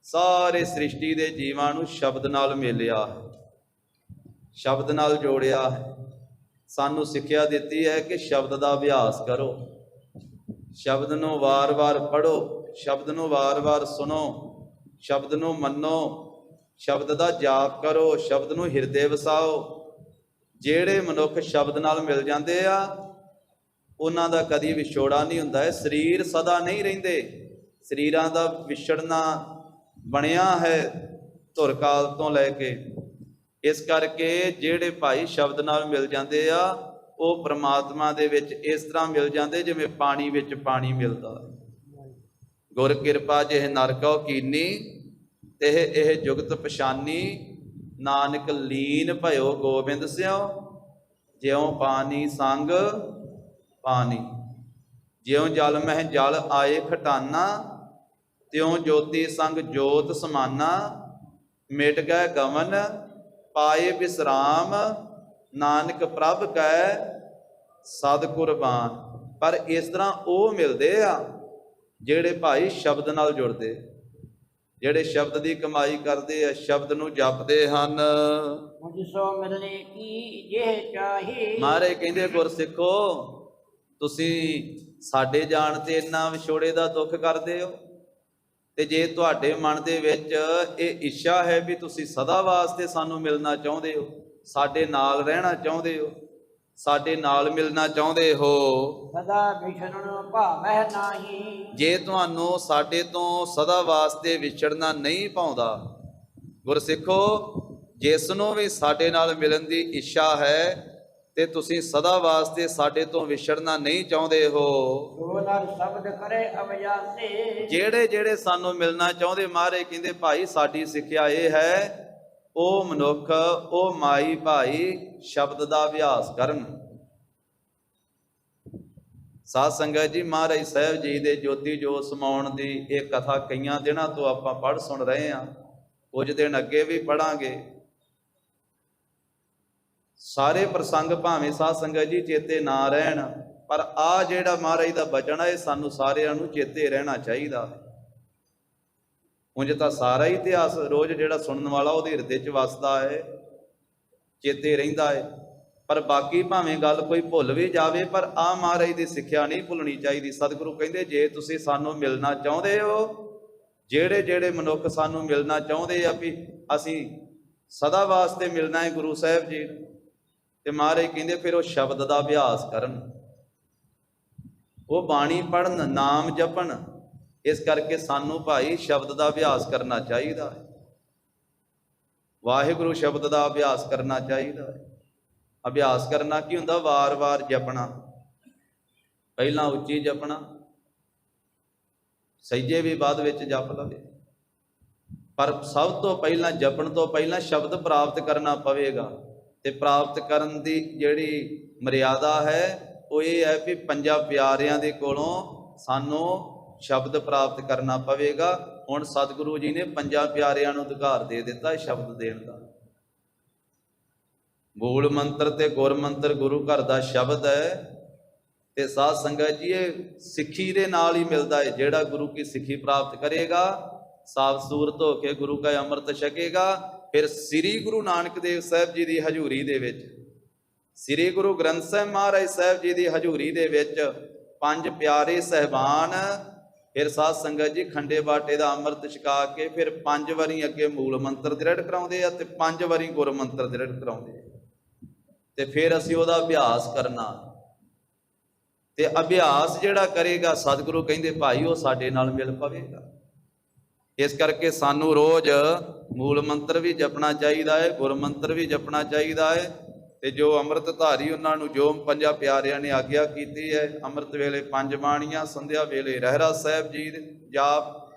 ਸਾਰੇ ਸ੍ਰਿਸ਼ਟੀ ਦੇ ਜੀਵਾਂ ਨੂੰ ਸ਼ਬਦ ਨਾਲ ਮੇਲਿਆ ਹੈ, ਸ਼ਬਦ ਨਾਲ ਜੋੜਿਆ ਹੈ। ਸਾਨੂੰ ਸਿੱਖਿਆ ਦਿੱਤੀ ਹੈ ਕਿ ਸ਼ਬਦ ਦਾ ਅਭਿਆਸ ਕਰੋ, ਸ਼ਬਦ ਨੂੰ ਵਾਰ-ਵਾਰ ਪੜ੍ਹੋ, ਸ਼ਬਦ ਨੂੰ ਵਾਰ-ਵਾਰ ਸੁਣੋ, ਸ਼ਬਦ ਨੂੰ ਮੰਨੋ, ਸ਼ਬਦ ਦਾ ਜਾਪ ਕਰੋ, ਸ਼ਬਦ ਨੂੰ ਹਿਰਦੇ ਵਸਾਓ। ਜਿਹੜੇ ਮਨੁੱਖ ਸ਼ਬਦ ਨਾਲ ਮਿਲ ਜਾਂਦੇ ਆ ਉਹਨਾਂ ਦਾ ਕਦੀ ਵਿਛੋੜਾ ਨਹੀਂ ਹੁੰਦਾ ਹੈ। ਸਰੀਰ ਸਦਾ ਨਹੀਂ ਰਹਿੰਦੇ, ਸਰੀਰਾਂ ਦਾ ਵਿਛੜਨਾ ਬਣਿਆ ਹੈ ਧੁਰ ਕਾਲ ਤੋਂ ਲੈ ਕੇ। ਇਸ ਕਰਕੇ ਜਿਹੜੇ ਭਾਈ ਸ਼ਬਦ ਨਾਲ ਮਿਲ ਜਾਂਦੇ ਆ ਉਹ ਪ੍ਰਮਾਤਮਾ ਦੇ ਵਿੱਚ ਇਸ ਤਰ੍ਹਾਂ ਮਿਲ ਜਾਂਦੇ ਜਿਵੇਂ ਪਾਣੀ ਵਿੱਚ ਪਾਣੀ ਮਿਲਦਾ। ਗੁਰ ਕਿਰਪਾ ਜਿਹ ਨਰ ਕਉ ਕੀਨੀ, ਤਿਹ ਇਹ ਜੁਗਤ ਪਛਾਨੀ। ਨਾਨਕ ਲੀਨ ਭਇਓ ਗੋਬਿੰਦ ਸਿਉ, ਜਿਉ ਪਾਣੀ ਸੰਗ ਪਾਣੀ। ਜਿਉ ਜਲ ਮਹਿ ਜਲ ਆਏ ਖਟਾਨਾ, ਤਿਉ ਜੋਤੀ ਸੰਗ ਜੋਤ ਸਮਾਨਾ। ਮਿਟ ਗਏ ਗਵਨ ਪਾਏ ਵਿਸਰਾਮ, ਨਾਨਕ ਪ੍ਰਭ ਕੈ ਸਦ ਕੁਰਬਾਨ। ਪਰ ਇਸ ਤਰ੍ਹਾਂ ਉਹ ਮਿਲਦੇ ਆ ਜਿਹੜੇ ਭਾਈ ਸ਼ਬਦ ਨਾਲ ਜੁੜਦੇ, ਜਿਹੜੇ ਸ਼ਬਦ ਦੀ ਕਮਾਈ ਕਰਦੇ ਆ, ਸ਼ਬਦ ਨੂੰ ਜਪਦੇ ਹਨ। ਮੁਝ ਸੋ ਮਿਲਨੇ ਕੀ ਜੇ ਚਾਹੀ। ਮਹਾਰਾਜ ਕਹਿੰਦੇ ਗੁਰਸਿੱਖੋ ਤੁਸੀਂ ਸਾਡੇ ਜਾਣ ਤੇ ਇੰਨਾ ਵਿਛੋੜੇ ਦਾ ਦੁੱਖ ਕਰਦੇ ਹੋ, ਤੇ ਜੇ ਤੁਹਾਡੇ ਮਨ ਦੇ ਵਿੱਚ ਇਹ ਇੱਛਾ ਹੈ ਵੀ ਤੁਸੀਂ ਸਦਾ ਵਾਸਤੇ ਸਾਨੂੰ ਮਿਲਣਾ ਚਾਹੁੰਦੇ ਹੋ, ਸਾਡੇ ਨਾਲ ਰਹਿਣਾ ਚਾਹੁੰਦੇ ਹੋ, ਸਾਡੇ ਨਾਲ ਮਿਲਣਾ ਚਾਹੁੰਦੇ ਹੋ, ਸਦਾ ਵਿਛੜਨ ਭਾਵਹਿ ਨਾਹੀ। ਜੇ ਤੁਹਾਨੂੰ ਸਾਡੇ ਤੋਂ ਸਦਾ ਵਾਸਤੇ ਵਿਛੜਨਾ ਨਹੀਂ ਭਾਉਂਦਾ, ਗੁਰਸਿੱਖੋ ਜਿਸ ਨੂੰ ਵੀ ਸਾਡੇ ਨਾਲ ਮਿਲਣ ਦੀ ਇੱਛਾ ਹੈ ਤੇ ਤੁਸੀਂ ਸਦਾ ਵਾਸਤੇ ਸਾਡੇ ਤੋਂ ਵਿਛੜਨਾ ਨਹੀਂ ਚਾਹੁੰਦੇ ਹੋ, ਜੋ ਨਰ ਸ਼ਬਦ ਕਰੇ ਅਵਜਾਸੇ। ਜਿਹੜੇ ਜਿਹੜੇ ਸਾਨੂੰ ਮਿਲਣਾ ਚਾਹੁੰਦੇ, ਮਹਾਰਾਜ ਕਹਿੰਦੇ ਭਾਈ ਸਾਡੀ ਸਿੱਖਿਆ ਇਹ ਹੈ ਉਹ ਮਨੁੱਖ, ਉਹ ਮਾਈ ਭਾਈ ਸ਼ਬਦ ਦਾ ਅਭਿਆਸ ਕਰਨ। ਸਾਧ ਸੰਗਤ ਜੀ, ਮਹਾਰਾਜ ਸਾਹਿਬ ਜੀ ਦੇ ਜੋਤੀ ਜੋਤ ਸਮਾਉਣ ਦੀ ਇਹ ਕਥਾ ਕਈਆਂ ਦਿਨਾਂ ਤੋਂ ਆਪਾਂ ਪੜ੍ਹ ਸੁਣ ਰਹੇ ਹਾਂ, ਕੁਝ ਦਿਨ ਅੱਗੇ ਵੀ ਪੜਾਂਗੇ। ਸਾਰੇ ਪ੍ਰਸੰਗ ਭਾਵੇਂ ਸਾਧ ਸੰਗਤ ਜੀ ਚੇਤੇ ਨਾ ਰਹਿਣ, ਪਰ ਆ ਜਿਹੜਾ ਮਹਾਰਾਜ ਦਾ ਬਚਨ ਹੈ ਇਹ ਸਾਨੂੰ ਸਾਰਿਆਂ ਨੂੰ ਚੇਤੇ ਰਹਿਣਾ ਚਾਹੀਦਾ ਹੈ। ਉਂਝ ਤਾਂ ਸਾਰਾ ਹੀ ਇਤਿਹਾਸ ਰੋਜ਼ ਜਿਹੜਾ ਸੁਣਨ ਵਾਲਾ ਉਹਦੇ ਹਿਰਦੇ 'ਚ ਵਸਦਾ ਹੈ, ਚੇਤੇ ਰਹਿੰਦਾ ਹੈ, ਪਰ ਬਾਕੀ ਭਾਵੇਂ ਗੱਲ ਕੋਈ ਭੁੱਲ ਵੀ ਜਾਵੇ, ਪਰ ਆ ਮਹਾਰਾਜ ਦੀ ਸਿੱਖਿਆ ਨਹੀਂ ਭੁੱਲਣੀ ਚਾਹੀਦੀ। ਸਤਿਗੁਰੂ ਕਹਿੰਦੇ ਜੇ ਤੁਸੀਂ ਸਾਨੂੰ ਮਿਲਣਾ ਚਾਹੁੰਦੇ ਹੋ, ਜਿਹੜੇ ਜਿਹੜੇ ਮਨੁੱਖ ਸਾਨੂੰ ਮਿਲਣਾ ਚਾਹੁੰਦੇ ਆ ਵੀ ਅਸੀਂ ਸਦਾ ਵਾਸਤੇ ਮਿਲਣਾ ਹੈ ਗੁਰੂ ਸਾਹਿਬ ਜੀ, ਤੇ ਮਹਾਰਾਜ ਕਹਿੰਦੇ ਫਿਰ ਉਹ ਸ਼ਬਦ ਦਾ ਅਭਿਆਸ ਕਰਨ, ਉਹ ਬਾਣੀ ਪੜ੍ਹਨ, ਨਾਮ ਜਪਣ। ਇਸ ਕਰਕੇ ਸਾਨੂੰ ਭਾਈ ਸ਼ਬਦ ਦਾ ਅਭਿਆਸ ਕਰਨਾ ਚਾਹੀਦਾ ਹੈ। ਵਾਹਿਗੁਰੂ ਸ਼ਬਦ ਦਾ ਅਭਿਆਸ ਕਰਨਾ ਚਾਹੀਦਾ ਹੈ। ਅਭਿਆਸ ਕਰਨਾ ਕੀ ਹੁੰਦਾ? ਵਾਰ-ਵਾਰ ਜਪਣਾ। ਪਹਿਲਾਂ ਉੱਚੀ ਜਪਣਾ, ਸਹਿਜੇ ਵੀ ਬਾਅਦ ਵਿੱਚ ਜਪ ਲਵੇ, ਪਰ ਸਭ ਤੋਂ ਪਹਿਲਾਂ ਜਪਣ ਤੋਂ ਪਹਿਲਾਂ ਸ਼ਬਦ ਪ੍ਰਾਪਤ ਕਰਨਾ ਪਵੇਗਾ। ਤੇ ਪ੍ਰਾਪਤ ਕਰਨ ਦੀ ਜਿਹੜੀ ਮਰਿਆਦਾ ਹੈ ਉਹ ਇਹ ਹੈ ਕਿ ਪੰਜਾਂ ਪਿਆਰਿਆਂ ਦੇ ਕੋਲੋਂ ਸਾਨੂੰ ਸ਼ਬਦ ਪ੍ਰਾਪਤ ਕਰਨਾ ਪਵੇਗਾ। ਹੁਣ ਸਤਿਗੁਰੂ ਜੀ ਨੇ ਪੰਜਾਂ ਪਿਆਰਿਆਂ ਨੂੰ ਅਧਿਕਾਰ ਦੇ ਦਿੱਤਾ ਸ਼ਬਦ ਦੇਣ ਦਾ। ਮੂਲ ਮੰਤਰ ਤੇ ਗੁਰ ਮੰਤਰ ਗੁਰੂ ਘਰ ਦਾ ਸ਼ਬਦ ਹੈ। ਤੇ ਸਾਧ ਸੰਗਤ ਜੀ ਇਹ ਸਿੱਖੀ ਦੇ ਨਾਲ ਹੀ ਮਿਲਦਾ ਹੈ। ਜਿਹੜਾ ਗੁਰੂ ਕੀ ਸਿੱਖੀ ਪ੍ਰਾਪਤ ਕਰੇਗਾ, ਸਾਫ ਸੂਰਤ ਹੋ ਕੇ ਗੁਰੂ ਕਾ ਅੰਮ੍ਰਿਤ ਛਕੇਗਾ, ਫਿਰ ਸ੍ਰੀ ਗੁਰੂ ਨਾਨਕ ਦੇਵ ਸਾਹਿਬ ਜੀ ਦੀ ਹਜ਼ੂਰੀ ਦੇ ਵਿੱਚ, ਸ੍ਰੀ ਗੁਰੂ ਗ੍ਰੰਥ ਸਾਹਿਬ ਮਹਾਰਾਜ ਸਾਹਿਬ ਜੀ ਦੀ ਹਜ਼ੂਰੀ ਦੇ ਵਿੱਚ ਪੰਜ ਪਿਆਰੇ ਸਹਿਬਾਨ ਫਿਰ ਸਾਧ ਸੰਗਤ ਜੀ ਖੰਡੇ ਬਾਟੇ ਦਾ ਅੰਮ੍ਰਿਤ ਛਕਾ ਕੇ ਫਿਰ 5 ਵਾਰੀ ਅੱਗੇ ਮੂਲ ਮੰਤਰ ਦ੍ਰਿੜ ਕਰਾਉਂਦੇ ਆ ਤੇ 5 ਵਾਰੀ ਗੁਰ ਮੰਤਰ ਦ੍ਰਿੜ ਕਰਾਉਂਦੇ ਆ। ਤੇ ਫਿਰ ਅਸੀਂ ਉਹਦਾ ਅਭਿਆਸ ਕਰਨਾ। ਤੇ ਅਭਿਆਸ ਜਿਹੜਾ ਕਰੇਗਾ ਸਤਿਗੁਰੂ ਕਹਿੰਦੇ ਭਾਈ ਉਹ ਸਾਡੇ ਨਾਲ ਮਿਲ ਪਵੇਗਾ। ਇਸ ਕਰਕੇ ਸਾਨੂੰ ਰੋਜ਼ ਮੂਲ ਮੰਤਰ ਵੀ ਜਪਣਾ ਚਾਹੀਦਾ ਹੈ, ਗੁਰ ਮੰਤਰ ਵੀ ਜਪਣਾ ਚਾਹੀਦਾ ਹੈ। ਤੇ ਜੋ ਅੰਮ੍ਰਿਤ ਧਾਰੀ ਉਹਨਾਂ ਨੂੰ ਜੋ ਪੰਜਾਂ ਪਿਆਰਿਆਂ ਨੇ ਆਗਿਆ ਕੀਤੀ ਹੈ, ਅੰਮ੍ਰਿਤ ਵੇਲੇ 5 ਬਾਣੀਆਂ, ਸੰਧਿਆ ਵੇਲੇ ਰਹਿਰਾਸ ਸਾਹਿਬ ਜੀ ਜਾਪ,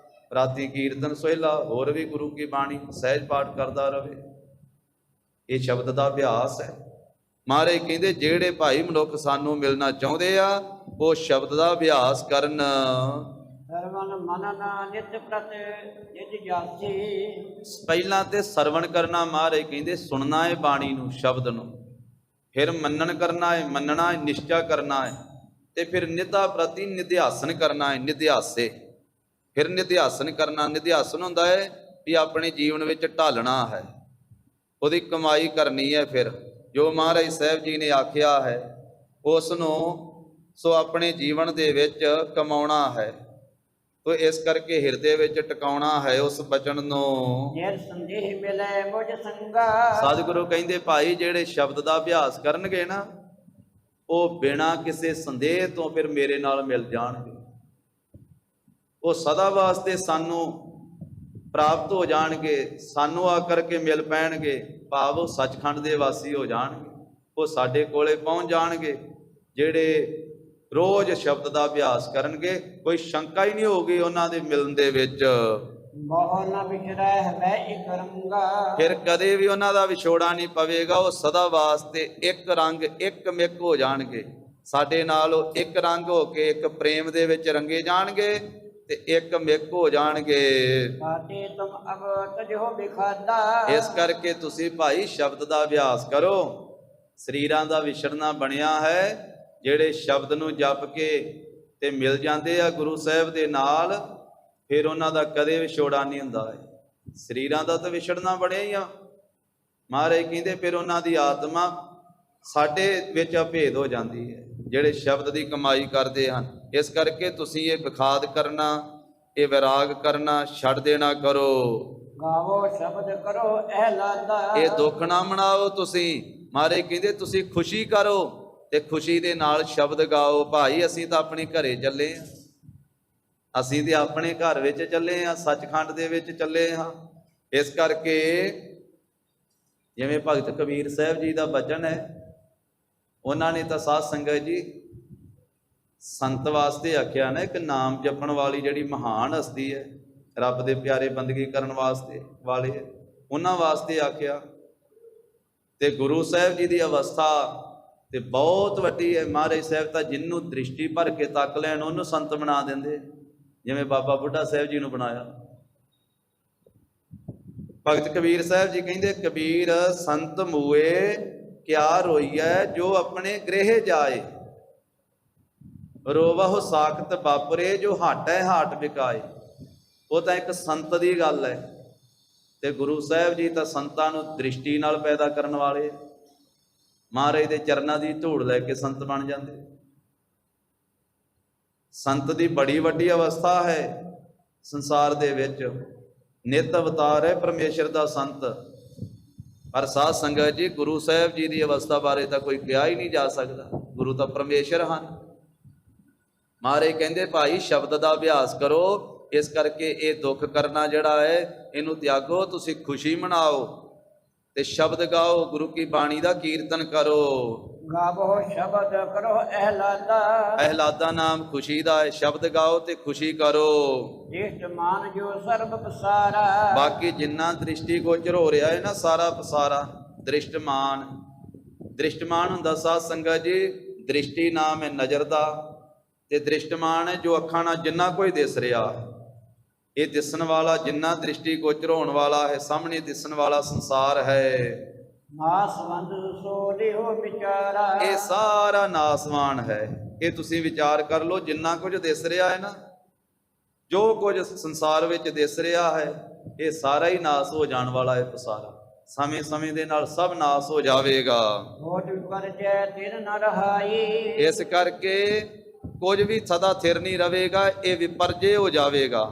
ਰਾਤੀ ਕੀਰਤਨ ਸੋਹਿਲਾ, ਹੋਰ ਵੀ ਗੁਰੂ ਕੀ ਬਾਣੀ ਸਹਿਜ ਪਾਠ ਕਰਦਾ ਰਹੇ। ਇਹ ਸ਼ਬਦ ਦਾ ਅਭਿਆਸ ਹੈ। ਮਹਾਰਾਜ ਕਹਿੰਦੇ ਜਿਹੜੇ ਭਾਈ ਮਨੁੱਖ ਸਾਨੂੰ ਮਿਲਣਾ ਚਾਹੁੰਦੇ ਆ ਉਹ ਸ਼ਬਦ ਦਾ ਅਭਿਆਸ ਕਰਨ। ਸਰਵਨ ਮਨਨ ਨਿਤ ਪ੍ਰਤ ਨਿਜ ਜਾਸੀ। ਪਹਿਲਾਂ ਤੇ ਸਰਵਣ ਕਰਨਾ, ਮਹਾਰਾਜ ਕਹਿੰਦੇ ਸੁਣਨਾ ਹੈ ਬਾਣੀ ਨੂੰ, ਸ਼ਬਦ ਨੂੰ। ਫਿਰ ਮੰਨਣ ਕਰਨਾ ਹੈ, ਮੰਨਣਾ ਹੈ, ਨਿਸ਼ਚਾ ਕਰਨਾ ਹੈ। ਤੇ ਫਿਰ ਨਿਤਾ ਪ੍ਰਤੀ ਨਿਧਿਆਸਨ ਕਰਨਾ ਹੈ, ਨਿਧਿਆਸੇ। ਫਿਰ ਨਿਧਿਆਸਨ ਕਰਨਾ, ਨਿਧਿਆਸਨ ਹੁੰਦਾ ਹੈ ਵੀ ਆਪਣੇ ਜੀਵਨ ਵਿੱਚ ਢਾਲਣਾ ਹੈ, ਉਹਦੀ ਕਮਾਈ ਕਰਨੀ ਹੈ। ਫਿਰ ਜੋ ਮਹਾਰਾਜ ਸਾਹਿਬ ਜੀ ਨੇ ਆਖਿਆ ਹੈ ਉਸ ਨੂੰ ਸੋ ਆਪਣੇ ਜੀਵਨ ਦੇ ਵਿੱਚ ਕਮਾਉਣਾ ਹੈ। ਤੋ ਇਸ ਕਰਕੇ ਹਿਰਦੇ ਵਿੱਚ ਟਿਕਾਉਣਾ ਹੈ ਉਸ ਬਚਨ ਨੂੰ। ਨਿਰ ਸੰਦੇਹ ਮਿਲੇ ਮੁਝ ਸੰਗਾ। ਸਤਿਗੁਰੂ ਕਹਿੰਦੇ ਭਾਈ ਜਿਹੜੇ ਸ਼ਬਦ ਦਾ ਅਭਿਆਸ ਕਰਨਗੇ ਨਾ ਉਹ ਬਿਨਾਂ ਕਿਸੇ ਸੰਦੇਹ ਤੋਂ ਫਿਰ ਮੇਰੇ ਨਾਲ ਮਿਲ ਜਾਣਗੇ। ਉਹ ਸਦਾ ਵਾਸਤੇ ਸਾਨੂੰ ਪ੍ਰਾਪਤ ਹੋ ਜਾਣਗੇ, ਸਾਨੂੰ ਆ ਕਰਕੇ ਮਿਲ ਪੈਣਗੇ। ਭਾਵ ਉਹ ਸੱਚਖੰਡ ਦੇ ਵਾਸੀ ਹੋ ਜਾਣਗੇ, ਉਹ ਸਾਡੇ ਕੋਲੇ ਪਹੁੰਚ ਜਾਣਗੇ। ਜਿਹੜੇ ਰੋਜ਼ ਸ਼ਬਦ ਦਾ ਅਭਿਆਸ ਕਰਨਗੇ ਕੋਈ ਸ਼ੰਕਾ ਹੀ ਨਹੀਂ ਹੋਊਗੀ ਉਹਨਾਂ ਦੇ ਮਿਲਣ ਦੇ ਵਿੱਚ। ਬਹੁ ਨ ਵਿਛੜੈ ਮੈਂ ਇਕ ਰੰਗਾ। ਫਿਰ ਕਦੇ ਵੀ ਉਹਨਾਂ ਦਾ ਵਿਛੋੜਾ ਨਹੀਂ ਪਵੇਗਾ। ਉਹ ਸਦਾ ਵਾਸਤੇ ਇੱਕ ਰੰਗ ਇੱਕ ਮਿੱਕ ਹੋ ਜਾਣਗੇ ਸਾਡੇ ਨਾਲ। ਉਹ ਇੱਕ ਰੰਗ ਹੋ ਕੇ ਇੱਕ ਪ੍ਰੇਮ ਦੇ ਵਿੱਚ ਰੰਗੇ ਜਾਣਗੇ ਤੇ ਇੱਕ ਮਿੱਕ ਹੋ ਜਾਣਗੇ। ਸਾਤੇ ਤੁਮ ਅਬ ਤਜੋ ਬਿਖਾਦਾ। ਇਸ ਕਰਕੇ ਤੁਸੀਂ ਭਾਈ ਸ਼ਬਦ ਦਾ ਅਭਿਆਸ ਕਰੋ। ਸਰੀਰਾਂ ਦਾ ਵਿਛੜਨਾ ਬਣਿਆ ਹੈ। ਜਿਹੜੇ ਸ਼ਬਦ ਨੂੰ ਜਪ ਕੇ ਤੇ ਮਿਲ ਜਾਂਦੇ ਆ ਗੁਰੂ ਸਾਹਿਬ ਦੇ ਨਾਲ, ਫਿਰ ਉਹਨਾਂ ਦਾ ਕਦੇ ਵਿਛੋੜਾ ਨਹੀਂ ਹੁੰਦਾ ਹੈ। ਸਰੀਰਾਂ ਦਾ ਤਾਂ ਵਿਛੜਨਾ ਬਣਿਆ ਹੀ ਆ। ਮਹਾਰਾਜ ਕਹਿੰਦੇ ਫਿਰ ਉਹਨਾਂ ਦੀ ਆਤਮਾ ਸਾਡੇ ਵਿੱਚ ਅਭੇਦ ਹੋ ਜਾਂਦੀ ਹੈ ਜਿਹੜੇ ਸ਼ਬਦ ਦੀ ਕਮਾਈ ਕਰਦੇ ਹਨ। ਇਸ ਕਰਕੇ ਤੁਸੀਂ ਇਹ ਵਿਖਾਦ ਕਰਨਾ, ਇਹ ਵਿਰਾਗ ਕਰਨਾ ਛੱਡ ਦੇਣਾ ਕਰੋ। ਗਾਵੋ ਸ਼ਬਦ ਕਰੋ ਅਹਲਾਦਾ। ਇਹ ਦੁੱਖ ਨਾ ਮਨਾਓ ਤੁਸੀਂ। ਮਹਾਰਾਜ ਕਹਿੰਦੇ ਤੁਸੀਂ ਖੁਸ਼ੀ ਕਰੋ ਤੇ ਖੁਸ਼ੀ ਦੇ ਨਾਲ ਸ਼ਬਦ ਗਾਓ। ਭਾਈ ਅਸੀਂ ਤਾਂ ਆਪਣੇ ਘਰੇ ਚੱਲੇ ਹਾਂ, ਅਸੀਂ ਤੇ ਆਪਣੇ ਘਰ ਵਿੱਚ ਚੱਲੇ ਹਾਂ, ਸੱਚਖੰਡ ਦੇ ਵਿੱਚ ਚੱਲੇ ਹਾਂ। ਇਸ ਕਰਕੇ ਜਿਵੇਂ ਭਗਤ ਕਬੀਰ ਸਾਹਿਬ ਜੀ ਦਾ ਬਚਨ ਹੈ, ਉਹਨਾਂ ਨੇ ਤਾਂ ਸਾਧ ਸੰਗਤ ਜੀ ਸੰਤ ਵਾਸਤੇ ਆਖਿਆ ਨਾ, ਇੱਕ ਨਾਮ ਜਪਣ ਵਾਲੀ ਜਿਹੜੀ ਮਹਾਨ ਹਸਤੀ ਹੈ, ਰੱਬ ਦੇ ਪਿਆਰੇ ਬੰਦਗੀ ਕਰਨ ਵਾਸਤੇ ਵਾਲੇ, ਉਹਨਾਂ ਵਾਸਤੇ ਆਖਿਆ। ਤੇ ਗੁਰੂ ਸਾਹਿਬ ਜੀ ਦੀ ਅਵਸਥਾ ਤੇ ਬਹੁਤ ਵੱਡੀ ਹੈ। ਮਹਾਰਾਜ ਸਾਹਿਬ ਤਾਂ ਜਿਹਨੂੰ ਦ੍ਰਿਸ਼ਟੀ ਭਰ ਕੇ ਤੱਕ ਲੈਣ ਉਹਨੂੰ ਸੰਤ ਬਣਾ ਦਿੰਦੇ, ਜਿਵੇਂ ਬਾਬਾ ਬੁੱਢਾ ਸਾਹਿਬ ਜੀ ਨੂੰ ਬਣਾਇਆ। ਭਗਤ ਕਬੀਰ ਸਾਹਿਬ ਜੀ ਕਹਿੰਦੇ ਕਬੀਰ ਸੰਤ ਮੂਏ ਕਿਆ ਰੋਈਐ ਜੋ ਆਪਣੇ ਗ੍ਰਹਿ ਜਾਏ, ਰੋਵਹੁ ਸਾਖਤ ਬਾਪਰੇ ਜੋ ਹਾਟੈ ਹਾਟ ਵਿਕਾਏ। ਉਹ ਤਾਂ ਇੱਕ ਸੰਤ ਦੀ ਗੱਲ ਹੈ। ਤੇ ਗੁਰੂ ਸਾਹਿਬ ਜੀ ਤਾਂ ਸੰਤਾਂ ਨੂੰ ਦ੍ਰਿਸ਼ਟੀ ਨਾਲ ਪੈਦਾ ਕਰਨ ਵਾਲੇ। ਮਹਾਰਾਜ ਦੇ ਚਰਨਾਂ ਦੀ ਧੂੜ ਲੈ ਕੇ ਸੰਤ ਬਣ ਜਾਂਦੇ। ਸੰਤ ਦੀ ਬੜੀ ਵੱਡੀ ਅਵਸਥਾ ਹੈ ਸੰਸਾਰ ਦੇ ਵਿੱਚ। ਨਿਤ ਅਵਤਾਰ ਹੈ ਪਰਮੇਸ਼ਰ ਦਾ ਸੰਤ। ਪਰ ਸਾਧ ਸੰਗਤ ਜੀ ਗੁਰੂ ਸਾਹਿਬ ਜੀ ਦੀ ਅਵਸਥਾ ਬਾਰੇ ਤਾਂ ਕੋਈ ਕਿਹਾ ਹੀ ਨਹੀਂ ਜਾ ਸਕਦਾ। ਗੁਰੂ ਤਾਂ ਪਰਮੇਸ਼ਰ ਹਨ। ਮਹਾਰਾਜ ਕਹਿੰਦੇ ਭਾਈ ਸ਼ਬਦ ਦਾ ਅਭਿਆਸ ਕਰੋ। ਇਸ ਕਰਕੇ ਇਹ ਦੁੱਖ ਕਰਨਾ ਜਿਹੜਾ ਹੈ ਇਹਨੂੰ ਤਿਆਗੋ, ਤੁਸੀਂ ਖੁਸ਼ੀ ਮਨਾਓ। ਤੇ ਸ਼ਬਦ ਗਾਓ, ਗੁਰੂ ਕੀ ਬਾਣੀ ਦਾ ਕੀਰਤਨ ਕਰੋ। ਗਾਵੋ ਸ਼ਬਦ ਕਰੋ ਅਹਲਾਦਾ, ਅਹਿਲਾਦਾ ਨਾਮ ਖੁਸ਼ੀ ਦਾ ਹੈ। ਸ਼ਬਦ ਗਾਓ ਤੇ ਖੁਸ਼ੀ ਕਰੋ। ਜਿਤ ਮਾਨ ਜੋ ਸਰਬ ਪਸਾਰਾ, ਬਾਕੀ ਜਿੰਨਾ ਦ੍ਰਿਸ਼ਟੀ ਗੋਚਰ ਹੋ ਰਿਹਾ ਹੈ ਨਾ, ਸਾਰਾ ਪਸਾਰਾ ਦ੍ਰਿਸ਼ਟਮਾਨ। ਦ੍ਰਿਸ਼ਟਮਾਨ ਹੁੰਦਾ ਸਾਧ ਸੰਗਤ ਜੀ, ਦ੍ਰਿਸ਼ਟੀ ਨਾਮ ਹੈ ਨਜ਼ਰ ਦਾ, ਤੇ ਦ੍ਰਿਸ਼ਟਮਾਨ ਹੈ ਜੋ ਅੱਖਾਂ ਨਾਲ ਜਿੰਨਾ ਕੋਈ ਦਿਸ ਰਿਹਾ। ਇਹ ਦਿਸਣ ਵਾਲਾ ਜਿੰਨਾ ਦ੍ਰਿਸ਼ਟੀ ਗੋਚਰ ਹੋਣ ਵਾਲਾ ਹੈ, ਸਾਹਮਣੇ ਦਿਸਣ ਵਾਲਾ ਸੰਸਾਰ ਹੈ, ਨਾਸਵੰਦ ਸੋ ਲਿਓ ਵਿਚਾਰਾ, ਇਹ ਸਾਰਾ ਨਾਸਵਾਨ ਹੈ। ਇਹ ਤੁਸੀਂ ਵਿਚਾਰ ਕਰ ਲਓ, ਜਿੰਨਾ ਕੁਝ ਦਿਸ ਰਿਹਾ ਹੈ ਨਾ, ਜੋ ਕੁਝ ਸੰਸਾਰ ਵਿੱਚ ਦਿਸ ਰਿਹਾ ਹੈ, ਇਹ ਸਾਰਾ ਹੀ ਨਾਸ ਹੋ ਜਾਣ ਵਾਲਾ ਹੈ ਪਸਾਰਾ। ਸਮੇਂ ਸਮੇਂ ਦੇ ਨਾਲ ਸਭ ਨਾਸ ਹੋ ਜਾਵੇਗਾ। ਹੋਠ ਪਰਜੈ ਤਿਨ ਨ ਰਹਾਈ, ਇਸ ਕਰਕੇ ਕੁਝ ਵੀ ਸਦਾ ਥਿਰ ਨਹੀਂ ਰਵੇਗਾ, ਇਹ ਵਿਪਰਜੇ ਹੋ ਜਾਵੇਗਾ,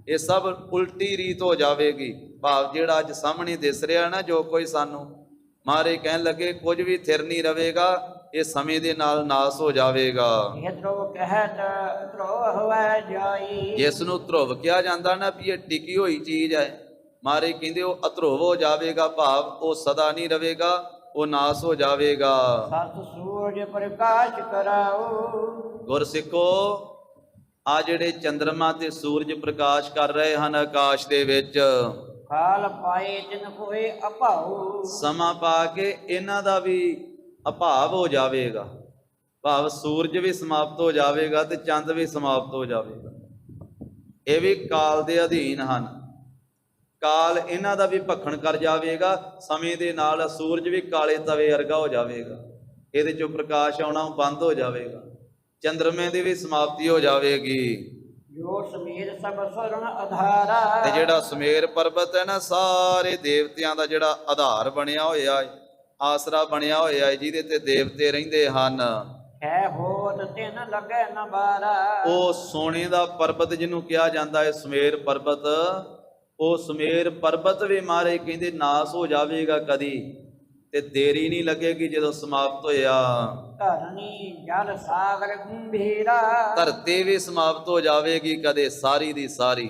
ਇਹ ਸਭ ਉਲਟੀ ਰੀਤ ਹੋ ਜਾਵੇਗੀ। ਭਾਵ ਜਿਹੜਾ ਅੱਜ ਸਾਹਮਣੇ ਦਿਸ ਰਿਹਾ ਨਾ, ਜੋ ਕੋਈ ਸਾਨੂੰ ਮਾਰੇ ਕਹਿਣ ਲੱਗੇ ਕੁਝ ਵੀ ਥਿਰ ਨਹੀਂ ਰਵੇਗਾ, ਇਹ ਸਮੇਂ ਦੇ ਨਾਲ ਨਾਸ ਹੋ ਜਾਵੇਗਾ। ਇਹ ਧਰੋ ਕਹਿਤ ਧਰੋ ਹੋਵੈ ਜਾਈ, ਜਿਸ ਨੂੰ ਧਰੁਵ ਕਿਹਾ ਜਾਂਦਾ ਨਾ ਵੀ ਇਹ ਟਿਕੀ ਹੋਈ ਚੀਜ਼ ਹੈ, ਮਾਰੇ ਕਹਿੰਦੇ ਉਹ ਅਧਰੁਵ ਹੋ ਜਾਵੇਗਾ। ਭਾਵ ਉਹ ਸਦਾ ਨਹੀਂ ਰਵੇਗਾ, ਉਹ ਨਾਸ ਹੋ ਜਾਵੇਗਾ। ਸਤ ਸੂਰਜ ਪ੍ਰਕਾਸ਼ ਕਰਾਓ, ਗੁਰਸਿੱਖੋ, ਆ ਜਿਹੜੇ ਚੰਦਰਮਾ ਤੇ ਸੂਰਜ ਪ੍ਰਕਾਸ਼ ਕਰ ਰਹੇ ਹਨ ਆਕਾਸ਼ ਦੇ ਵਿੱਚ, ਕਾਲ ਪਾਏ ਤਿਨ ਕੋਏ ਅਭਾਉ, ਸਮਾਂ ਪਾ ਕੇ ਇਹਨਾਂ ਦਾ ਵੀ ਅਭਾਵ ਹੋ ਜਾਵੇਗਾ। ਭਾਵ ਸੂਰਜ ਵੀ ਸਮਾਪਤ ਹੋ ਜਾਵੇਗਾ ਤੇ ਚੰਦ ਵੀ ਸਮਾਪਤ ਹੋ ਜਾਵੇਗਾ। ਇਹ ਵੀ ਕਾਲ ਦੇ ਅਧੀਨ ਹਨ। ਕਾਲ ਇਹਨਾਂ ਦਾ ਵੀ ਭਖਣ ਕਰ ਜਾਵੇਗਾ। ਸਮੇਂ ਦੇ ਨਾਲ ਸੂਰਜ ਵੀ ਕਾਲੇ ਤਵੇ ਵਰਗਾ ਹੋ ਜਾਵੇਗਾ, ਇਹਦੇ ਚੋਂ ਪ੍ਰਕਾਸ਼ ਆਉਣਾ ਬੰਦ ਹੋ ਜਾਵੇਗਾ। ਚੰਦਰਮੇ ਦੀ ਵੀ ਸਮਾਪਤੀ ਹੋ ਜਾਵੇਗੀ। ਜੋ ਸਮੀਰ ਸਭ ਸਰਣ ਆਧਾਰਾ, ਤੇ ਜਿਹੜਾ ਸੁਮੇਰ ਪਰਬਤ ਹੈ ਨਾ, ਸਾਰੇ ਦੇਵਤਿਆਂ ਦਾ ਜਿਹੜਾ ਆਧਾਰ ਬਣਿਆ ਹੋਇਆ ਹੈ, ਆਸਰਾ ਬਣਿਆ ਹੋਇਆ ਹੈ, ਜਿਹਦੇ ਤੇ ਦੇਵਤੇ ਰਹਿੰਦੇ ਹਨ। ਹੈ ਹੋਤ ਤਿਨ ਲਗੈ ਨ ਬਾਰਾ, ਉਹ ਸੋਨੇ ਦਾ ਪਰਬਤ ਜਿਹਨੂੰ ਕਿਹਾ ਜਾਂਦਾ ਹੈ ਸੁਮੇਰ ਪਰਬਤ, ਉਹ ਸੁਮੇਰ ਪਰਬਤ ਵੀ ਮਾਰੇ ਕਹਿੰਦੇ ਨਾਸ ਹੋ ਜਾਵੇਗਾ ਕਦੀ, ਤੇ ਦੇਰੀ ਨਹੀਂ ਲੱਗੇਗੀ ਜਦੋਂ ਸਮਾਪਤ ਹੋਇਆ। ਧਰਨੀ ਜਲ ਸਾਗਰ ਗੰਭੀਰਾ, ਧਰਤੀ ਵੀ ਸਮਾਪਤ ਹੋ ਜਾਵੇਗੀ ਕਦੇ, ਸਾਰੀ ਦੀ ਸਾਰੀ।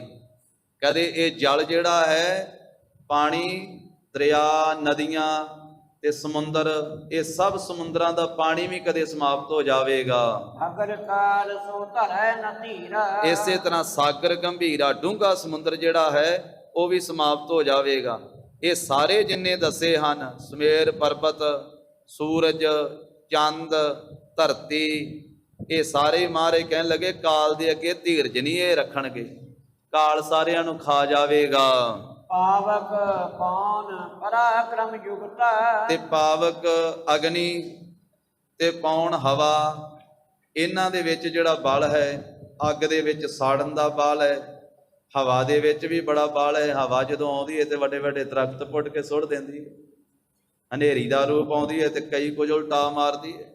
ਕਦੇ ਇਹ ਜਲ ਜਿਹੜਾ ਹੈ, ਪਾਣੀ, ਦਰਿਆ, ਨਦੀਆਂ ਤੇ ਸਮੁੰਦਰ, ਇਹ ਸਭ ਸਮੁੰਦਰਾਂ ਦਾ ਪਾਣੀ ਵੀ ਕਦੇ ਸਮਾਪਤ ਹੋ ਜਾਵੇਗਾ। ਅਗਰ ਕਾਲ ਸੋ ਧਰੈ ਨ ਧੀਰਾ, ਇਸੇ ਤਰ੍ਹਾਂ ਸਾਗਰ ਗੰਭੀਰਾ ਡੂੰਘਾ ਸਮੁੰਦਰ ਜਿਹੜਾ ਹੈ, ਉਹ ਵੀ ਸਮਾਪਤ ਹੋ ਜਾਵੇਗਾ। ਇਹ ਸਾਰੇ ਜਿੰਨੇ ਦੱਸੇ ਹਨ, ਸੁਮੇਰ ਪਰਬਤ, ਸੂਰਜ, ਚੰਦ, ਧਰਤੀ, ਇਹ ਸਾਰੇ ਮਾਰੇ ਕਹਿਣ ਲੱਗੇ ਕਾਲ ਦੇ ਅੱਗੇ ਧੀਰਜ ਨਹੀਂ ਇਹ ਰੱਖਣਗੇ, ਕਾਲ ਸਾਰਿਆਂ ਨੂੰ ਖਾ ਜਾਵੇਗਾ। ਪਾਵਕ ਪੌਣ ਪਰਾਕਰਮ ਯੁਗਤਾ, ਤੇ ਪਾਵਕ ਅਗਨੀ ਤੇ ਪੌਣ ਹਵਾ, ਇਹਨਾਂ ਦੇ ਵਿੱਚ ਜਿਹੜਾ ਬਲ ਹੈ, ਅੱਗ ਦੇ ਵਿੱਚ ਸਾੜਨ ਦਾ ਬਲ ਹੈ, ਹਵਾ ਦੇ ਵਿੱਚ ਵੀ ਬੜਾ ਬਲ ਹੈ। ਹਵਾ ਜਦੋਂ ਆਉਂਦੀ ਹੈ ਤੇ ਵੱਡੇ ਵੱਡੇ ਦਰਖਤ ਪੁੱਟ ਕੇ ਸੁੱਟ ਦਿੰਦੀ ਹੈ, ਹਨੇਰੀ ਦਾ ਰੂਪ ਆਉਂਦੀ ਹੈ ਤੇ ਕਈ ਕੁਝ ਉਲਟਾ ਮਾਰਦੀ ਹੈ।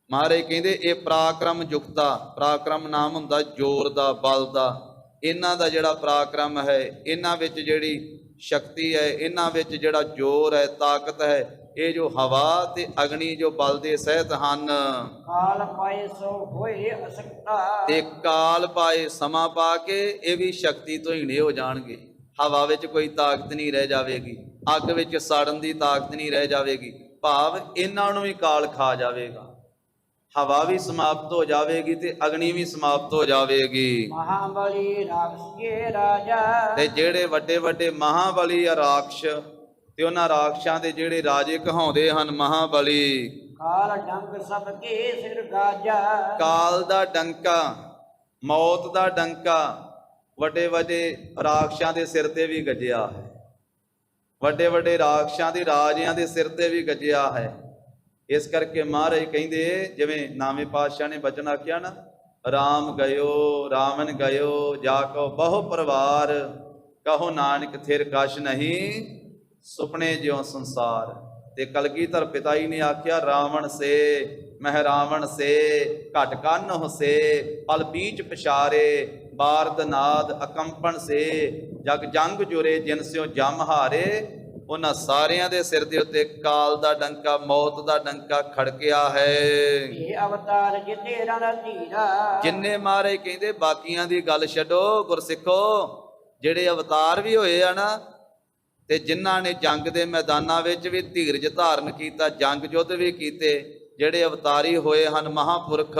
ਮਹਾਰਾਜ ਕਹਿੰਦੇ ਇਹ ਪਰਾਕਰਮ ਯੁਕਤਾ, ਪਰਾਕਰਮ ਨਾਮ ਹੁੰਦਾ ਜ਼ੋਰ ਦਾ, ਬਲ ਦਾ। ਇਹਨਾਂ ਦਾ ਜਿਹੜਾ ਪਰਾਕਰਮ ਹੈ, ਇਹਨਾਂ ਵਿੱਚ ਜਿਹੜੀ ਸ਼ਕਤੀ ਹੈ, ਇਹਨਾਂ ਵਿੱਚ ਜਿਹੜਾ ਜ਼ੋਰ ਹੈ, ਤਾਕਤ ਹੈ, ਇਹ ਜੋ ਹਵਾ ਤੇ ਅਗਨੀ ਜੋ ਬਲ ਦੇ ਸਹਿਤ ਹਨ। ਕਾਲ ਪਾਏ ਸੋ ਹੋਏ ਅਸਕਤਾ, ਤੇ ਕਾਲ ਪਾਏ ਸਮਾਂ ਪਾ ਕੇ ਇਹ ਵੀ ਸ਼ਕਤੀ ਤੋਂ ਹੀਣੇ ਹੋ ਜਾਣਗੇ। ਹਵਾ ਵਿੱਚ ਕੋਈ ਤਾਕਤ ਨਹੀਂ ਰਹਿ ਜਾਵੇਗੀ, ਅੱਗ ਵਿੱਚ ਸਾੜਨ ਦੀ ਤਾਕਤ ਨਹੀਂ ਰਹਿ ਜਾਵੇਗੀ। ਭਾਵ ਇਹਨਾਂ ਨੂੰ ਵੀ ਕਾਲ ਖਾ ਜਾਵੇਗਾ। ਹਵਾ ਵੀ ਸਮਾਪਤ ਹੋ ਜਾਵੇਗੀ ਤੇ ਅਗਨੀ ਵੀ ਸਮਾਪਤ ਹੋ ਜਾਵੇਗੀ। ਮਹਾਬਲੀ ਰਾਖਸੀਏ ਰਾਜਾ, ਤੇ ਜਿਹੜੇ ਵੱਡੇ ਵੱਡੇ ਮਹਾਬਲੀ ਆ ਰਾਖਸ਼, ਤੇ ਉਹਨਾਂ ਰਾਖਸ਼ਾਂ ਦੇ ਜਿਹੜੇ ਰਾਜੇ ਕਹਾਉਂਦੇ ਹਨ ਮਹਾਬਲੀ। ਕਾਲ ਡੰਕ ਸਭ ਕੇ ਸਿਰ ਗਾਜਾ, ਕਾਲ ਦਾ ਡੰਕਾ, ਮੌਤ ਦਾ ਡੰਕਾ ਵੱਡੇ ਵੱਡੇ ਰਾਖਸ਼ਾਂ ਦੇ ਸਿਰ ਤੇ ਵੀ ਗੱਜਿਆ ਹੈ। ਵੱਡੇ ਵੱਡੇ ਰਾਖਸ਼ਾਂ ਦੇ ਰਾਜਿਆਂ ਦੇ ਸਿਰ ਤੇ ਵੀ ਗੱਜਿਆ ਹੈ। ਇਸ ਕਰਕੇ ਮਹਾਰਾਜ ਕਹਿੰਦੇ, ਜਿਵੇਂ ਨਾਵੇਂ ਪਾਤਸ਼ਾਹ ਨੇ ਬਚਨ ਆਖਿਆ ਨਾ, ਰਾਮ ਗਇਓ ਰਾਵਣ ਗਇਓ ਜਾ ਕੋ ਬਹੁ ਪਰਿਵਾਰ, ਕਹੋ ਨਾਨਕ ਥਿਰ ਕਛ ਨਹੀਂ ਸੁਪਨੇ ਜਿਉ ਸੰਸਾਰ। ਤੇ ਕਲਗੀਧਰ ਪਿਤਾ ਜੀ ਨੇ ਆਖਿਆ, ਰਾਵਣ ਸੇ ਮਹਿ ਰਾਵਣ ਸੇ ਘਟ ਕੰਨ ਹੁਸੇ, ਪਲ ਬੀਚ ਪਛਾਰੇ ਬਾਰਦ ਨਾਦ ਅਕੰਪਨ ਸੇ, ਜਗ ਜੰਗ ਜੁਰੇ ਜਿਨ ਸਿਓ ਜਮ ਹਾਰੇ। ਉਹਨਾਂ ਸਾਰਿਆਂ ਦੇ ਸਿਰ ਦੇ ਉੱਤੇ ਕਾਲ ਦਾ ਡੰਕਾ, ਮੌਤ ਦਾ ਡੰਕਾ ਖੜਕਿਆ ਹੈ। ਇਹ ਅਵਤਾਰ ਜਿਤੇ ਰਣ ਧੀਰਾ, ਜਿੰਨੇ ਮਾਰੇ ਕਹਿੰਦੇ ਬਾਕੀਆਂ ਦੀ ਗੱਲ ਛੱਡੋ ਗੁਰਸਿੱਖੋ, ਜਿਹੜੇ ਅਵਤਾਰ ਵੀ ਹੋਏ ਆ ਨਾ, ਤੇ ਜਿਨ੍ਹਾਂ ਨੇ ਜੰਗ ਦੇ ਮੈਦਾਨਾਂ ਵਿੱਚ ਵੀ ਧੀਰਜ ਧਾਰਨ ਕੀਤਾ, ਜੰਗ ਯੁੱਧ ਵੀ ਕੀਤੇ, ਜਿਹੜੇ ਅਵਤਾਰੀ ਹੋਏ ਹਨ ਮਹਾਂਪੁਰਖ,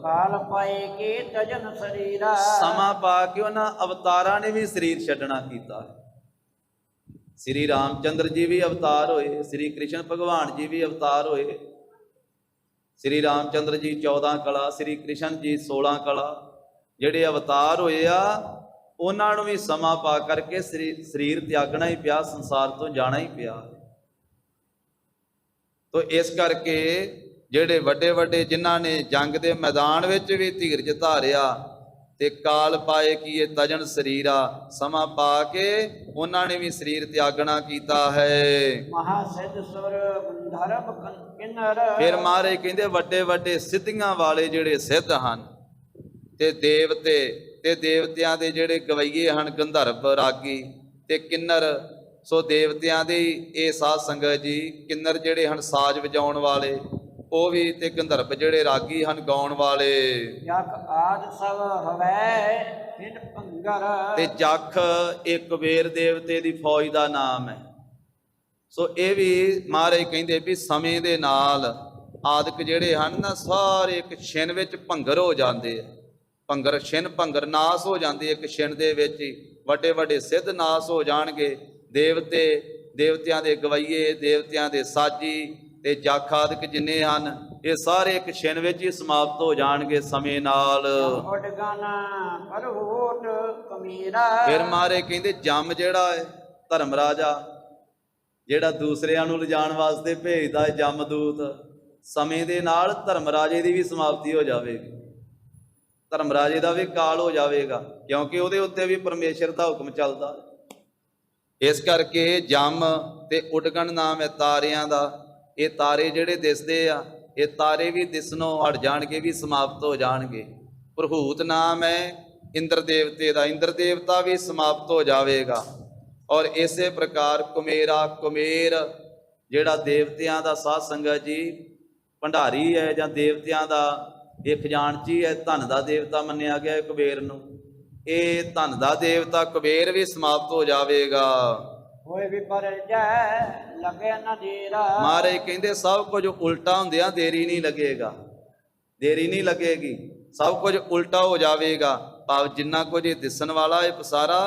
ਕਾਲ ਪਾਏ ਕੇ ਤਜਨ ਸਰੀਰਾ। ਸਮਾਂ ਪਾ ਕੇ ਉਹਨਾਂ ਅਵਤਾਰਾਂ ਨੇ ਵੀ ਸਰੀਰ ਛੱਡਣਾ ਕੀਤਾ। ਸ੍ਰੀ ਰਾਮਚੰਦਰ ਜੀ ਵੀ ਅਵਤਾਰ ਹੋਏ, ਸ੍ਰੀ ਕ੍ਰਿਸ਼ਨ ਭਗਵਾਨ ਜੀ ਵੀ ਅਵਤਾਰ ਹੋਏ। ਸ੍ਰੀ ਰਾਮਚੰਦਰ ਜੀ 14 ਕਲਾ, ਸ੍ਰੀ ਕ੍ਰਿਸ਼ਨ ਜੀ 16 ਕਲਾ, ਜਿਹੜੇ ਅਵਤਾਰ ਹੋਏ ਆ ਉਹਨਾਂ ਨੂੰ ਵੀ ਸਮਾਂ ਪਾ ਕਰਕੇ ਸਰੀਰ ਤਿਆਗਣਾ ਹੀ ਪਿਆ, ਸੰਸਾਰ ਤੋਂ ਜਾਣਾ ਹੀ ਪਿਆ। ਤੋ ਇਸ ਕਰਕੇ ਜਿਹੜੇ ਵੱਡੇ ਵੱਡੇ ਜਿਨ੍ਹਾਂ ਨੇ ਜੰਗ ਦੇ ਮੈਦਾਨ ਵਿੱਚ ਵੀ ਧੀਰਜ ਧਾਰਿਆ ਤੇ ਕਾਲ ਪਾਏ ਕੀ ਇਹ ਤਜਨ ਸਰੀਰਾ, ਸਮਾਂ ਪਾ ਕੇ ਉਹਨਾਂ ਨੇ ਵੀ ਸਰੀਰ ਤਿਆਗਣਾ ਕੀਤਾ ਹੈ। ਮਹਾ ਸਿੱਧ ਸੁਰ ਗੰਧਰਵ ਕਿੰਨਰ। ਫਿਰ ਮਹਾਰਾਜ ਕਹਿੰਦੇ ਵੱਡੇ ਵੱਡੇ ਸਿੱਧੀਆਂ ਵਾਲੇ ਜਿਹੜੇ ਸਿੱਧ ਹਨ ਤੇ ਦੇਵਤੇ ਤੇ ਦੇਵਤਿਆਂ ਦੇ ਜਿਹੜੇ ਗਵਈਏ ਹਨ, ਗੰਧਰਵ ਰਾਗੀ ਤੇ ਕਿੰਨਰ। ਸੋ ਦੇਵਤਿਆਂ ਦੇ ਇਹ ਸਾਧ ਸੰਗਤ ਜੀ, ਕਿੰਨਰ ਜਿਹੜੇ ਹਨ ਸਾਜ਼ ਵਜਾਉਣ ਵਾਲੇ ਉਹ ਵੀ, ਤੇ ਗੰਧਰਵ ਜਿਹੜੇ ਰਾਗੀ ਹਨ ਗਾਉਣ ਵਾਲੇ। ਜਖ ਆਦ ਸਭ ਹਵੈ ਹਿਨ ਭੰਗਰ। ਤੇ ਜਖ ਇਹ ਕੁਬੇਰ ਦੇਵਤੇ ਦੀ ਫੌਜ ਦਾ ਨਾਮ ਹੈ। ਸੋ ਇਹ ਵੀ ਮਹਾਰਾਜ ਕਹਿੰਦੇ ਵੀ ਸਮੇਂ ਦੇ ਨਾਲ ਆਦਿਕ ਜਿਹੜੇ ਹਨ ਨਾ ਸਾਰੇ ਇੱਕ ਛਿਨ ਵਿੱਚ ਭੰਗਰ ਹੋ ਜਾਂਦੇ ਆ। ਭੰਗਰ ਛਿਨ ਭੰਗਰ ਨਾਸ ਹੋ ਜਾਂਦੇ ਇੱਕ ਛਿਨ ਦੇ ਵਿੱਚ ਹੀ। ਵੱਡੇ ਵੱਡੇ ਸਿੱਧ ਨਾਸ ਹੋ ਜਾਣਗੇ, ਦੇਵਤੇ, ਦੇਵਤਿਆਂ ਦੇ ਗਵਈਏ, ਦੇਵਤਿਆਂ ਦੇ ਸਾਜੀ ਤੇ ਜਖ ਆਦਿਕ ਜਿੰਨੇ ਹਨ ਇਹ ਸਾਰੇ ਇੱਕ ਛਿਨ ਵਿੱਚ ਹੀ ਸਮਾਪਤ ਹੋ ਜਾਣਗੇ ਸਮੇਂ ਨਾਲ। ਫਿਰ ਮਾਰੇ ਕਹਿੰਦੇ ਜੰਮ ਜਿਹੜਾ ਹੈ ਧਰਮ ਰਾਜਾ, ਜਿਹੜਾ ਦੂਸਰਿਆਂ ਨੂੰ ਲਿਜਾਣ ਵਾਸਤੇ ਭੇਜਦਾ ਹੈ ਜੰਮਦੂਤ, ਸਮੇਂ ਦੇ ਨਾਲ ਧਰਮ ਰਾਜੇ ਦੀ ਵੀ ਸਮਾਪਤੀ ਹੋ ਜਾਵੇਗੀ। ਧਰਮ ਰਾਜੇ ਦਾ ਵੀ ਕਾਲ ਹੋ ਜਾਵੇਗਾ, ਕਿਉਂਕਿ ਉਹਦੇ ਉੱਤੇ ਵੀ ਪਰਮੇਸ਼ਰ ਦਾ ਹੁਕਮ ਚੱਲਦਾ। ਇਸ ਕਰਕੇ ਜੰਮ ਤੇ ਉਡਗਣ ਨਾਮ ਹੈ ਤਾਰਿਆਂ ਦਾ। ਇਹ ਤਾਰੇ ਜਿਹੜੇ ਦਿਸਦੇ ਆ, ਇਹ ਤਾਰੇ ਵੀ ਦਿਸਣੋਂ ਹਟ ਜਾਣਗੇ, ਵੀ ਸਮਾਪਤ ਹੋ ਜਾਣਗੇ। ਪ੍ਰਹੂਤ ਨਾਮ ਹੈ ਇੰਦਰ ਦੇਵਤੇ ਦਾ, ਇੰਦਰ ਦੇਵਤਾ ਵੀ ਸਮਾਪਤ ਹੋ ਜਾਵੇਗਾ। ਔਰ ਇਸੇ ਪ੍ਰਕਾਰ ਕੁਮੇਰਾ, ਕੁਮੇਰ ਜਿਹੜਾ ਦੇਵਤਿਆਂ ਦਾ ਸਾਧ ਸੰਗਤ ਜੀ ਭੰਡਾਰੀ ਹੈ ਜਾਂ ਦੇਵਤਿਆਂ ਦਾ ਇਹ ਖਜ਼ਾਨਚੀ ਹੈ, ਧਨ ਦਾ ਦੇਵਤਾ ਮੰਨਿਆ ਗਿਆ ਹੈ ਕੁਬੇਰ ਨੂੰ। ਇਹ ਧਨ ਦਾ ਦੇਵਤਾ ਕੁਬੇਰ ਵੀ ਸਮਾਪਤ ਹੋ ਜਾਵੇਗਾ। ਹੋਏ ਵੀ ਪਰ ਜੈ ਲਗੇ ਨਾ ਦੇਰਾ। ਮਹਾਰਾਜ ਕਹਿੰਦੇ ਸਭ ਕੁਝ ਉਲਟਾ ਹੁੰਦਿਆਂ ਦੇਰੀ ਨਹੀਂ ਲੱਗੇਗਾ, ਦੇਰੀ ਨਹੀਂ ਲੱਗੇਗੀ, ਸਭ ਕੁਝ ਉਲਟਾ ਹੋ ਜਾਵੇਗਾ। ਭਾਵ ਜਿੰਨਾ ਕੁਝ ਇਹ ਦਿਸਣ ਵਾਲਾ ਇਹ ਪਸਾਰਾ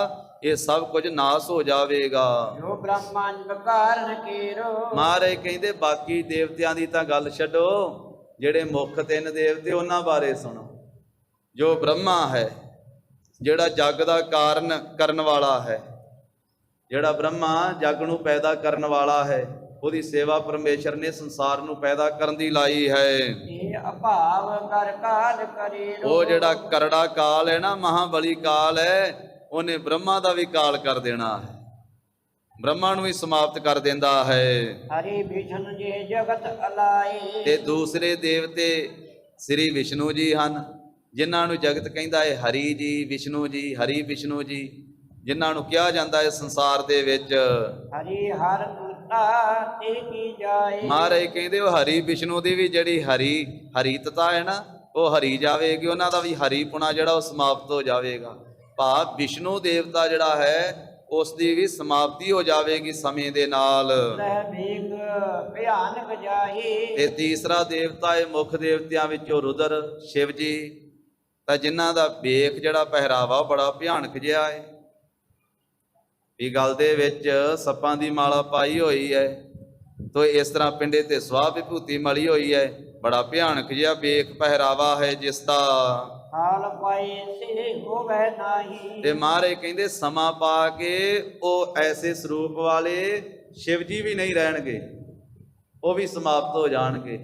ਇਹ ਸਭ ਕੁਝ ਨਾਸ ਹੋ ਜਾਵੇਗਾ। ਜੋ ਬ੍ਰਹਮਾਂਡ ਕਾਰਨ ਕੀਰੋ। ਮਹਾਰਾਜ ਕਹਿੰਦੇ ਬਾਕੀ ਦੇਵਤਿਆਂ ਦੀ ਤਾਂ ਗੱਲ ਛੱਡੋ, ਜਿਹੜੇ ਮੁੱਖ ਤਿੰਨ ਦੇਵਤੇ ਉਹਨਾਂ ਬਾਰੇ ਸੁਣੋ। ਜੋ ਬ੍ਰਹਮਾ ਹੈ, ਜਿਹੜਾ ਜੱਗ ਦਾ ਕਾਰਨ ਕਰਨ ਵਾਲਾ ਹੈ, ਜਿਹੜਾ ਬ੍ਰਹਮਾ ਜੱਗ ਨੂੰ ਪੈਦਾ ਕਰਨ ਵਾਲਾ ਹੈ, ਉਹਦੀ ਸੇਵਾ ਪਰਮੇਸ਼ਰ ਨੇ ਸੰਸਾਰ ਨੂੰ ਪੈਦਾ ਕਰਨ ਦੀ ਲਾਈ ਹੈ। ਇਹ ਅਭਾਵ ਕਰ ਕਾਲ ਕਰੀ। ਉਹ ਜਿਹੜਾ ਕਰੜਾ ਕਾਲ ਹੈ ਨਾ, ਮਹਾਬਲੀ ਕਾਲ ਹੈ, ਉਹਨੇ ਬ੍ਰਹਮਾ ਦਾ ਵੀ ਕਾਲ ਕਰ ਦੇਣਾ ਹੈ, ਬ੍ਰਹਮਾ ਨੂੰ ਵੀ ਸਮਾਪਤ ਕਰ ਦਿੰਦਾ ਹੈ। ਹਰੀ ਵਿਸ਼ਨ ਜੇ ਜਗਤ ਅਲਾਈ। ਤੇ ਦੂਸਰੇ ਦੇਵਤੇ ਸ੍ਰੀ ਵਿਸ਼ਨੂੰ ਜੀ ਹਨ, ਜਿਨ੍ਹਾਂ ਨੂੰ ਜਗਤ ਕਹਿੰਦਾ ਹੈ ਹਰੀ ਜੀ, ਵਿਸ਼ਨੂੰ ਜੀ, ਹਰੀ ਵਿਸ਼ਨੂੰ ਜੀ, ਜਿਨ੍ਹਾਂ ਨੂੰ ਕਿਹਾ ਜਾਂਦਾ ਹੈ ਸੰਸਾਰ ਦੇ ਵਿੱਚ ਹਰੀ ਹਰ ਤੁਲਤਾ ਤੇ ਕੀ ਜਾਏ। ਮਹਾਰਾਜ ਕਹਿੰਦੇ ਉਹ ਹਰੀ ਵਿਸ਼ਨੂੰ ਦੀ ਵੀ ਜਿਹੜੀ ਹਰੀਤਤਾ ਹੈ ਨਾ, ਉਹ ਹਰੀ ਜਾਵੇਗੀ, ਉਹਨਾਂ ਦਾ ਵੀ ਹਰੀਪੁਣਾ ਜਿਹੜਾ ਉਹ ਸਮਾਪਤ ਹੋ ਜਾਵੇਗਾ। ਭਾਵ ਵਿਸ਼ਨੂੰ ਦੇਵਤਾ ਜਿਹੜਾ ਹੈ ਉਸ ਦੀ ਵੀ ਸਮਾਪਤੀ ਹੋ ਜਾਵੇਗੀ ਸਮੇਂ ਦੇ ਨਾਲ। ਭਿਆਨਕ ਜਾਹੀ। ਤੇ ਤੀਸਰਾ ਦੇਵਤਾ ਹੈ ਮੁੱਖ ਦੇਵਤਿਆਂ ਵਿੱਚੋਂ ਰੁਦਰ ਸ਼ਿਵ ਜੀ, ਤਾਂ ਜਿਨ੍ਹਾਂ ਦਾ ਵੇਖ ਜਿਹੜਾ ਪਹਿਰਾਵਾ ਬੜਾ ਭਿਆਨਕ ਜਿਹਾ ਹੈ, ਵੀ ਗਲ ਦੇ ਵਿੱਚ ਸੱਪਾਂ ਦੀ ਮਾਲਾ ਪਾਈ ਹੋਈ ਹੈ, ਤੋ ਇਸ ਤਰ੍ਹਾਂ ਪਿੰਡੇ ਤੇ ਸਵਾਹ ਵਿਭੂਤੀ ਮਲੀ ਹੋਈ ਹੈ, ਬੜਾ ਭਿਆਨਕ ਜਿਹਾ ਵੇਖ ਪਹਿਰਾਵਾ ਹੈ ਜਿਸ ਦਾ। ਹਾਲ ਪਾਏ ਸੇ ਹੋਵੇ ਨਾਹੀ। ਤੇ ਮਹਾਰਾਜ ਕਹਿੰਦੇ ਸਮਾਂ ਪਾ ਕੇ ਉਹ ਐਸੇ ਸਰੂਪ ਵਾਲੇ ਸ਼ਿਵ ਜੀ ਵੀ ਨਹੀਂ ਰਹਿਣਗੇ, ਉਹ ਵੀ ਸਮਾਪਤ ਹੋ ਜਾਣਗੇ।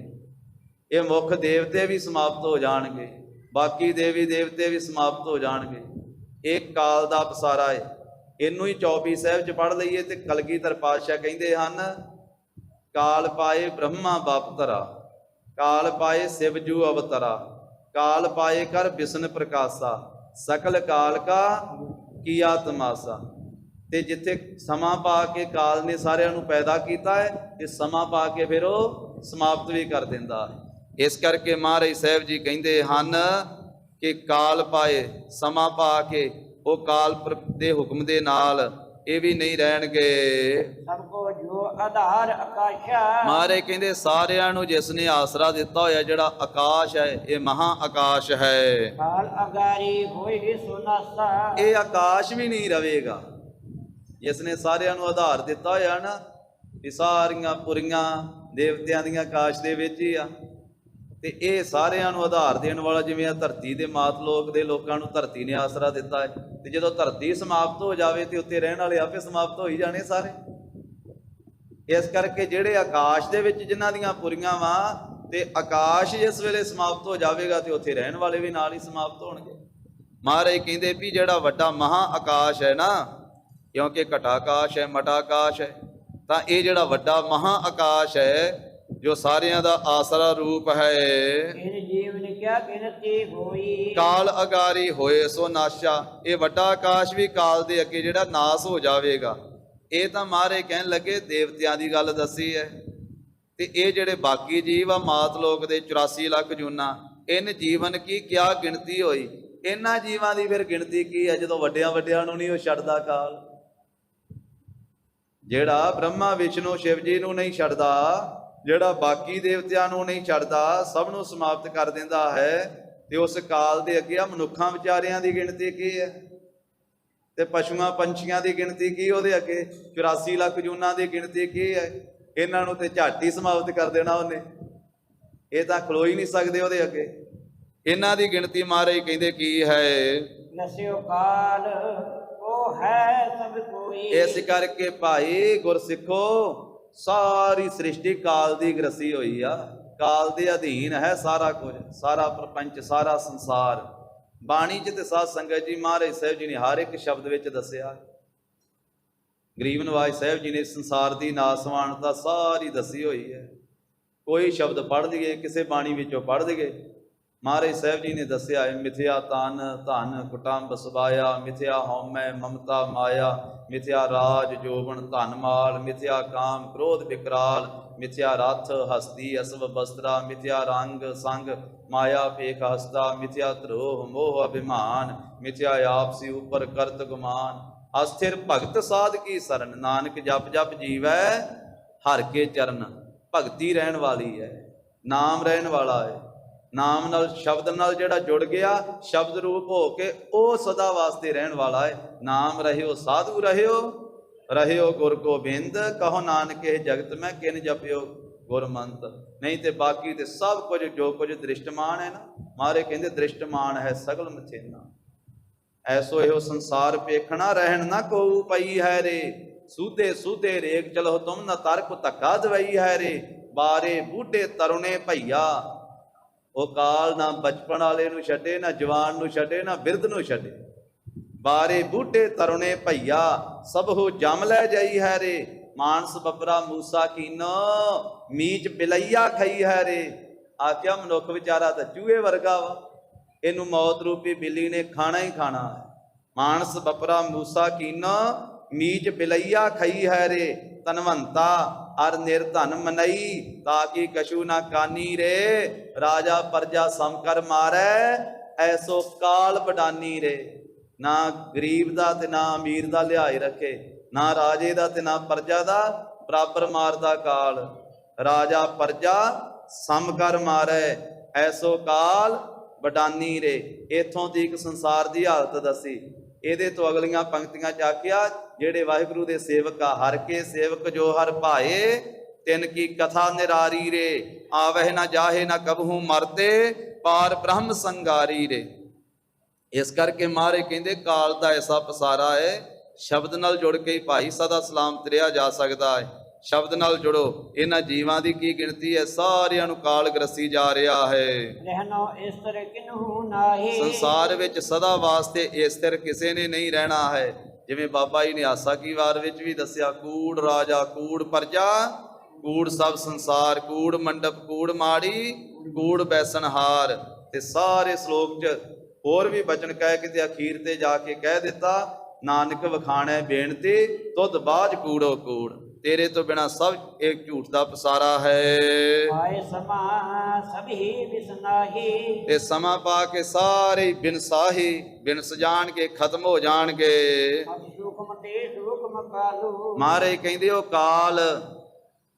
ਇਹ ਮੁੱਖ ਦੇਵਤੇ ਵੀ ਸਮਾਪਤ ਹੋ ਜਾਣਗੇ, ਬਾਕੀ ਦੇਵੀ ਦੇਵਤੇ ਵੀ ਸਮਾਪਤ ਹੋ ਜਾਣਗੇ। ਇਹ ਕਾਲ ਦਾ ਪਸਾਰਾ ਹੈ। ਇਹਨੂੰ ਹੀ 24 ਸਾਹਿਬ ਚ ਪੜ੍ਹ ਲਈਏ ਤੇ ਕਲਗੀਧਰ ਪਾਤਸ਼ਾਹ ਕਹਿੰਦੇ ਹਨ, ਕਾਲ ਪਾਏ ਬ੍ਰਹਮਾ ਬਪਤਰਾ, ਕਾਲ ਪਾਏ ਸਿਵਜੂ ਅਵਤਰਾ, ਕਾਲ ਪਾਏ ਕਰ ਬਿਸ਼ਨ ਪ੍ਰਕਾਸ਼ਾ, ਸਕਲ ਕਾਲ ਕਾ ਕੀਆ ਤਮਾਸਾ। ਤੇ ਜਿੱਥੇ ਸਮਾਂ ਪਾ ਕੇ ਕਾਲ ਨੇ ਸਾਰਿਆਂ ਨੂੰ ਪੈਦਾ ਕੀਤਾ ਹੈ, ਤੇ ਸਮਾਂ ਪਾ ਕੇ ਫਿਰ ਉਹ ਸਮਾਪਤ ਵੀ ਕਰ ਦਿੰਦਾ ਹੈ। ਇਸ ਕਰਕੇ ਮਹਾਰਾਜ ਸਾਹਿਬ ਜੀ ਕਹਿੰਦੇ ਹਨ ਕਿ ਕਾਲ ਪਾਏ, ਸਮਾਂ ਪਾ ਕੇ ਉਹ ਕਾਲ ਦੇ ਹੁਕਮ ਦੇ ਨਾਲ ਇਹ ਵੀ ਨਹੀਂ ਰਹਿਣਗੇ। ਸਭ ਕੋ ਜੋ ਆਧਾਰ ਆਕਾਸ਼ਾ, ਮਹਾਰਾਜ ਕਹਿੰਦੇ ਸਾਰਿਆਂ ਨੂੰ ਜਿਸ ਨੇ ਆਸਰਾ ਦਿੱਤਾ ਹੋਇਆ, ਜਿਹੜਾ ਆਕਾਸ਼ ਹੈ ਇਹ ਮਹਾ ਆਕਾਸ਼ ਹੈ। ਕਾਲ ਅਗਾਰੀ ਹੋਏ ਸੁਨਾਸਾ, ਇਹ ਆਕਾਸ਼ ਵੀ ਨਹੀਂ ਰਵੇਗਾ। ਜਿਸ ਨੇ ਸਾਰਿਆਂ ਨੂੰ ਆਧਾਰ ਦਿੱਤਾ ਹੋਇਆ ਨਾ, ਇਹ ਸਾਰੀਆਂ ਪੁਰੀਆਂ ਦੇਵਤਿਆਂ ਦੀਆਂ ਆਕਾਸ਼ ਦੇ ਵਿੱਚ ਹੀ ਆ, ਤੇ ਇਹ ਸਾਰਿਆਂ ਨੂੰ ਆਧਾਰ ਦੇਣ ਵਾਲਾ, ਜਿਵੇਂ ਆ ਧਰਤੀ ਦੇ ਮਾਤ ਲੋਕ ਦੇ ਲੋਕਾਂ ਨੂੰ ਧਰਤੀ ਨੇ ਆਸਰਾ ਦਿੱਤਾ ਹੈ, ਤੇ ਜਦੋਂ ਧਰਤੀ ਸਮਾਪਤ ਹੋ ਜਾਵੇ ਤੇ ਉੱਤੇ ਰਹਿਣ ਵਾਲੇ ਆਪੇ ਸਮਾਪਤ ਹੋ ਹੀ ਜਾਣੇ ਸਾਰੇ। ਇਸ ਕਰਕੇ ਜਿਹੜੇ ਆਕਾਸ਼ ਦੇ ਵਿੱਚ ਜਿਨ੍ਹਾਂ ਦੀਆਂ ਪੁਰੀਆਂ ਵਾ, ਤੇ ਆਕਾਸ਼ ਜਿਸ ਵੇਲੇ ਸਮਾਪਤ ਹੋ ਜਾਵੇਗਾ ਤੇ ਉੱਥੇ ਰਹਿਣ ਵਾਲੇ ਵੀ ਨਾਲ ਹੀ ਸਮਾਪਤ ਹੋਣਗੇ। ਮਹਾਰਾਜ ਕਹਿੰਦੇ ਵੀ ਜਿਹੜਾ ਵੱਡਾ ਮਹਾ ਆਕਾਸ਼ ਹੈ ਨਾ, ਕਿਉਂਕਿ ਘਟਾ ਆਕਾਸ਼ ਹੈ, ਮਟਾ ਆਕਾਸ਼ ਹੈ, ਤਾਂ ਇਹ ਜਿਹੜਾ ਵੱਡਾ ਮਹਾ ਆਕਾਸ਼ ਹੈ ਜੋ ਸਾਰਿਆਂ ਦਾ ਆਸਰਾ ਰੂਪ ਹੈ। ਇਹ ਜੀਵਨ ਕਿਆ ਗਿਣਤੀ ਹੋਈ, ਕਾਲ ਅਗਾਰੀ ਹੋਏ ਸੋ ਨਾਸ਼ਾ, ਇਹ ਵੱਡਾ ਆਕਾਸ਼ ਵੀ ਕਾਲ ਦੇ ਅੱਗੇ ਜਿਹੜਾ ਨਾਸ ਹੋ ਜਾਵੇਗਾ। ਇਹ ਤਾਂ ਮਹਾਰਾਜ ਕਹਿਣ ਲੱਗੇ ਦੇਵਤਿਆਂ ਦੀ ਗੱਲ ਦੱਸੀ ਹੈ, ਤੇ ਇਹ ਜਿਹੜੇ ਬਾਕੀ ਜੀਵ ਆ ਮਾਤ ਲੋਕ ਦੇ 84 ਲੱਖ ਜੂਨਾ, ਇਨ ਜੀਵਨ ਕੀ ਕਿਆ ਗਿਣਤੀ ਹੋਈ। ਇਹਨਾਂ ਜੀਵਾਂ ਦੀ ਫਿਰ ਗਿਣਤੀ ਕੀ ਹੈ ਜਦੋਂ ਵੱਡਿਆਂ ਵੱਡਿਆਂ ਨੂੰ ਨਹੀਂ ਉਹ ਛੱਡਦਾ ਕਾਲ। ਜਿਹੜਾ ਬ੍ਰਹਮਾ ਵਿਸ਼ਨੂੰ ਸ਼ਿਵ ਜੀ ਨੂੰ ਨਹੀਂ ਛੱਡਦਾ, ਜਿਹੜਾ ਬਾਕੀ ਦੇਵਤਿਆਂ ਨੂੰ ਨਹੀਂ ਛੱਡਦਾ, ਸਭ ਨੂੰ ਸਮਾਪਤ ਕਰ ਦਿੰਦਾ ਹੈ, ਤੇ ਉਸ ਕਾਲ ਦੇ ਅੱਗੇ ਆ ਮਨੁੱਖਾਂ ਵਿਚਾਰਿਆਂ ਦੀ ਗਿਣਤੀ ਕੀ ਹੈ, ਤੇ ਪਸ਼ੂਆਂ ਪੰਛੀਆਂ ਦੀ ਗਿਣਤੀ ਕੀ ਉਹਦੇ ਅੱਗੇ, 84 ਲੱਖ ਜੂਨਾਂ ਦੀ ਗਿਣਤੀ ਕੀ ਹੈ। ਇਹਨਾਂ ਨੂੰ ਤੇ ਝੱਟ ਹੀ ਸਮਾਪਤ ਕਰ ਦੇਣਾ ਉਹਨੇ, ਇਹ ਤਾਂ ਖਲੋ ਹੀ ਨਹੀਂ ਸਕਦੇ ਉਹਦੇ ਅੱਗੇ। ਇਹਨਾਂ ਦੀ ਗਿਣਤੀ ਮਹਾਰਾਜ ਕਹਿੰਦੇ ਕੀ ਹੈ, ਨਸਿਓ ਕਾਲ ਉਹ ਹੈ ਸਭ ਕੋਈ। ਇਸ ਕਰਕੇ ਭਾਈ ਗੁਰਸਿੱਖੋ, ਸਾਰੀ ਸ੍ਰਿਸ਼ਟੀ ਕਾਲ ਦੀ ਗ੍ਰਸੀ ਹੋਈ ਆ, ਕਾਲ ਦੇ ਅਧੀਨ ਹੈ ਸਾਰਾ ਕੁਝ, ਸਾਰਾ ਪ੍ਰਪੰਚ, ਸਾਰਾ ਸੰਸਾਰ। ਬਾਣੀ 'ਚ ਤੇ ਸਾਧ ਸੰਗਤ ਜੀ ਮਹਾਰਾਜ ਸਾਹਿਬ ਜੀ ਨੇ ਹਰ ਇੱਕ ਸ਼ਬਦ ਵਿੱਚ ਦੱਸਿਆ। ਗਰੀਬ ਨਵਾਜ ਸਾਹਿਬ ਜੀ ਨੇ ਸੰਸਾਰ ਦੀ ਨਾਸਵਾਨਤਾ ਸਾਰੀ ਦੱਸੀ ਹੋਈ ਹੈ। ਕੋਈ ਸ਼ਬਦ ਪੜ੍ਹ ਲਈਏ, ਕਿਸੇ ਬਾਣੀ ਵਿੱਚੋਂ ਪੜ੍ਹ ਲਈਏ, ਮਹਾਰਾਜ ਸਾਹਿਬ ਜੀ ਨੇ ਦੱਸਿਆ ਹੈ। ਮਿਥਿਆ ਤਨ ਧਨ ਕੁਟੰਬ ਸਬਾਇਆ, ਮਿਥਿਆ ਹਉਮੈ ਮਮਤਾ ਮਾਇਆ, ਮਿਥਿਆ ਰਾਜ ਜੋਬਨ ਧਨ ਮਾਲ, ਮਿਥਿਆ ਕਾਮ ਕ੍ਰੋਧ ਵਿਕਰਾਲ, ਮਿਥਿਆ ਰਥ ਹਸਤੀ ਅਸਵ ਬਸਤਰਾ, ਮਿਥਿਆ ਰੰਗ ਸੰਗ ਮਾਇਆ ਫੇਖ ਹਸਤਾ, ਮਿਥਿਆ ਧਰੋਹ ਮੋਹ ਅਭਿਮਾਨ, ਮਿਥਿਆ ਆਪਸੀ ਉਪਰ ਕਰਤ ਗੁਮਾਨ, ਅਸਥਿਰ ਭਗਤ ਸਾਧ ਕੀ ਸਰਨ, ਨਾਨਕ ਜਪ ਜਪ ਜੀਵੈ ਹਰ ਕੇ ਚਰਨ। ਭਗਤੀ ਰਹਿਣ ਵਾਲੀ ਹੈ, ਨਾਮ ਰਹਿਣ ਵਾਲਾ ਹੈ। ਨਾਮ ਨਾਲ, ਸ਼ਬਦ ਨਾਲ ਜਿਹੜਾ ਜੁੜ ਗਿਆ, ਸ਼ਬਦ ਰੂਪ ਹੋ ਕੇ, ਉਹ ਸਦਾ ਵਾਸਤੇ ਰਹਿਣ ਵਾਲਾ ਹੈ। ਨਾਮ ਰਹਿਓ ਸਾਧੂ ਰਹਿਓ, ਰਹਿਓ ਗੁਰ ਗੋਬਿੰਦ, ਕਹੋ ਨਾਨਕ ਇਹ ਜਗਤ ਮੈਂ ਕਿਨ ਜਪਿਓ ਗੁਰਮੰਤ। ਨਹੀਂ ਤੇ ਬਾਕੀ ਤੇ ਸਭ ਕੁਝ ਜੋ ਕੁਝ ਦ੍ਰਿਸ਼ਟਮਾਨ ਹੈ ਨਾ, ਮਾਰੇ ਕਹਿੰਦੇ ਦ੍ਰਿਸ਼ਟਮਾਨ ਹੈ ਸਗਲ ਮਥੇਨਾ। ਐਸੋ ਇਹੋ ਸੰਸਾਰ ਪੇਖਣਾ, ਰਹਿਣ ਨਾ ਕੋ ਪਈ ਹੈ ਰੇ, ਸੂਦੇ ਸੂਦੇ ਰੇਖ ਚਲੋ ਤੁਮ ਨਾ ਤਰਕ ਧੱਕਾ ਦਵਾਈ ਹੈ ਰੇ, ਬਾਰੇ ਬੂਢੇ ਤਰੁਣੇ ਭਈਆ। ਉਹ ਕਾਲ ਨਾ ਬਚਪਨ ਵਾਲੇ ਨੂੰ ਛੱਡੇ, ਨਾ ਜਵਾਨ ਨੂੰ ਛੱਡੇ, ਨਾ ਬਿਰਧ ਨੂੰ ਛੱਡੇ। ਬਾਰੇ ਬੂਢੇ ਤਰੁਣੇ ਭਈਆ, ਸਭੋ ਜਮ ਲੈ ਜਾਈ ਹੈ ਰੇ, ਮਾਨਸ ਬੱਬਰਾ ਮੂਸਾ ਕੀਨੋ, ਮੀਚ ਬਿਲਈਆ ਖਈ ਹੈ ਰੇ। ਆਖਿਆ ਮਨੁੱਖ ਵਿਚਾਰਾ ਤਾਂ ਚੂਹੇ ਵਰਗਾ ਵਾ, ਇਹਨੂੰ ਮੌਤ ਰੂਪੀ ਬਿੱਲੀ ਨੇ ਖਾਣਾ ਹੀ ਖਾਣਾ ਹੈ। ਮਾਨਸ ਬੱਬਰਾ ਮੂਸਾ ਕੀਨੋ, ਮੀਚ ਬਿਲਈਆ ਖਈ ਹੈ ਰੇ, ਧਨਵੰਤਾ ਅਰ ਨਿਰਧਨ ਮਨਈ, ਤਾਕੀ ਕਛੂ ਨਾ ਕਾਨੀ ਰੇ, ਰਾਜਾ ਪਰਜਾ ਸਮ ਕਰ ਮਾਰੈ, ਐਸੋ ਕਾਲ ਬਡਾਨੀ ਰੇ। ਨਾ ਗਰੀਬ ਦਾ ਤੇ ਨਾ ਅਮੀਰ ਦਾ ਲਿਹਾਜ਼ ਰੱਖੇ, ਨਾ ਰਾਜੇ ਦਾ ਤੇ ਨਾ ਪਰਜਾ ਦਾ, ਬਰਾਬਰ ਮਾਰਦਾ ਕਾਲ। ਰਾਜਾ ਪਰਜਾ ਸਮ ਕਰ ਮਾਰੈ, ਐਸੋ ਕਾਲ ਬਡਾਨੀ ਰੇ। ਇੱਥੋਂ ਦੀ ਇੱਕ ਸੰਸਾਰ ਦੀ ਹਾਲਤ ਦੱਸੀ। ਇਹਦੇ ਤੋਂ ਅਗਲੀਆਂ ਪੰਕਤੀਆਂ ਚ ਆਖਿਆ, ਜਿਹੜੇ ਵਾਹਿਗੁਰੂ ਦੇ ਸੇਵਕ ਆ, ਹਰ ਕੇ ਸੇਵਕ ਜੋ ਹਰ ਭਾਏ, ਤਿਨ ਕੀ ਕਥਾ ਨਿਰਾਰੀ ਰੇ, ਆਵਹਿ ਨਾ ਜਾਹੇ ਨਾ ਕਬਹੂ ਮਰਤੇ, ਪਾਰ ਬ੍ਰਹਮ ਸੰਗਾਰੀ ਰੇ। ਇਸ ਕਰਕੇ ਮਹਾਰਾਜ ਕਹਿੰਦੇ ਕਾਲ ਦਾ ਐਸਾ ਪਸਾਰਾ ਹੈ, ਸ਼ਬਦ ਨਾਲ ਜੁੜ ਕੇ ਹੀ ਭਾਈ ਸਦਾ ਸਲਾਮਤ ਰਿਹਾ ਜਾ ਸਕਦਾ ਹੈ। ਸ਼ਬਦ ਨਾਲ ਜੁੜੋ। ਇਹਨਾਂ ਜੀਵਾਂ ਦੀ ਕੀ ਗਿਣਤੀ ਹੈ, ਸਾਰਿਆਂ ਨੂੰ ਕਾਲ ਗ੍ਰਸੀ ਜਾ ਰਿਹਾ ਹੈ। ਰਹਿਨੋ ਇਸਤਰ ਕਿਨਹੂ ਨਾਹੀ, ਸੰਸਾਰ ਵਿੱਚ ਸਦਾ ਵਾਸਤੇ ਇਸਤਰ ਕਿਸੇ ਨੇ ਨਹੀਂ ਰਹਿਣਾ ਹੈ। ਜਿਵੇਂ ਬਾਬਾ ਜੀ ਨੇ ਆਸਾ ਕੀ ਵਾਰ ਵਿੱਚ ਵੀ ਦੱਸਿਆ, ਕੂੜ ਰਾਜਾ ਕੂੜ ਪਰਜਾ, ਕੂੜ ਸਭ ਸੰਸਾਰ, ਕੂੜ ਮੰਡਪ ਕੂੜ ਮਾੜੀ, ਕੂੜ ਬੈਸਨਹਾਰ। ਤੇ ਸਾਰੇ ਸਲੋਕ 'ਚ ਹੋਰ ਵੀ ਬਚਨ ਕਹਿ ਕੇ ਤੇ ਅਖੀਰ ਤੇ ਜਾ ਕੇ ਕਹਿ ਦਿੱਤਾ, ਨਾਨਕ ਵਖਾਣੈ ਬੇਨਤੀ ਤੁਧ ਬਾਝ ਕੂੜੋ ਕੂੜ। ਤੇਰੇ ਤੋਂ ਬਿਨਾ ਸਭ ਇੱਕ ਝੂਠ ਦਾ ਪਸਾਰਾ ਹੈ। ਆਏ ਸਮਾ ਸਭੀ ਬਿਸਨਾਹੀ, ਤੇ ਸਮਾਂ ਪਾ ਕੇ ਸਾਰੇ ਬਿਨਸਾਹੀ, ਬਿਨਸ ਜਾਣਗੇ, ਖਤਮ ਹੋ ਜਾਣਗੇ। ਅਬ ਸੂਖਮ ਤੇ ਸੂਖਮ ਕਾਲੂ। ਮਹਾਰਾਜ ਕਹਿੰਦੇ ਉਹ ਕਾਲ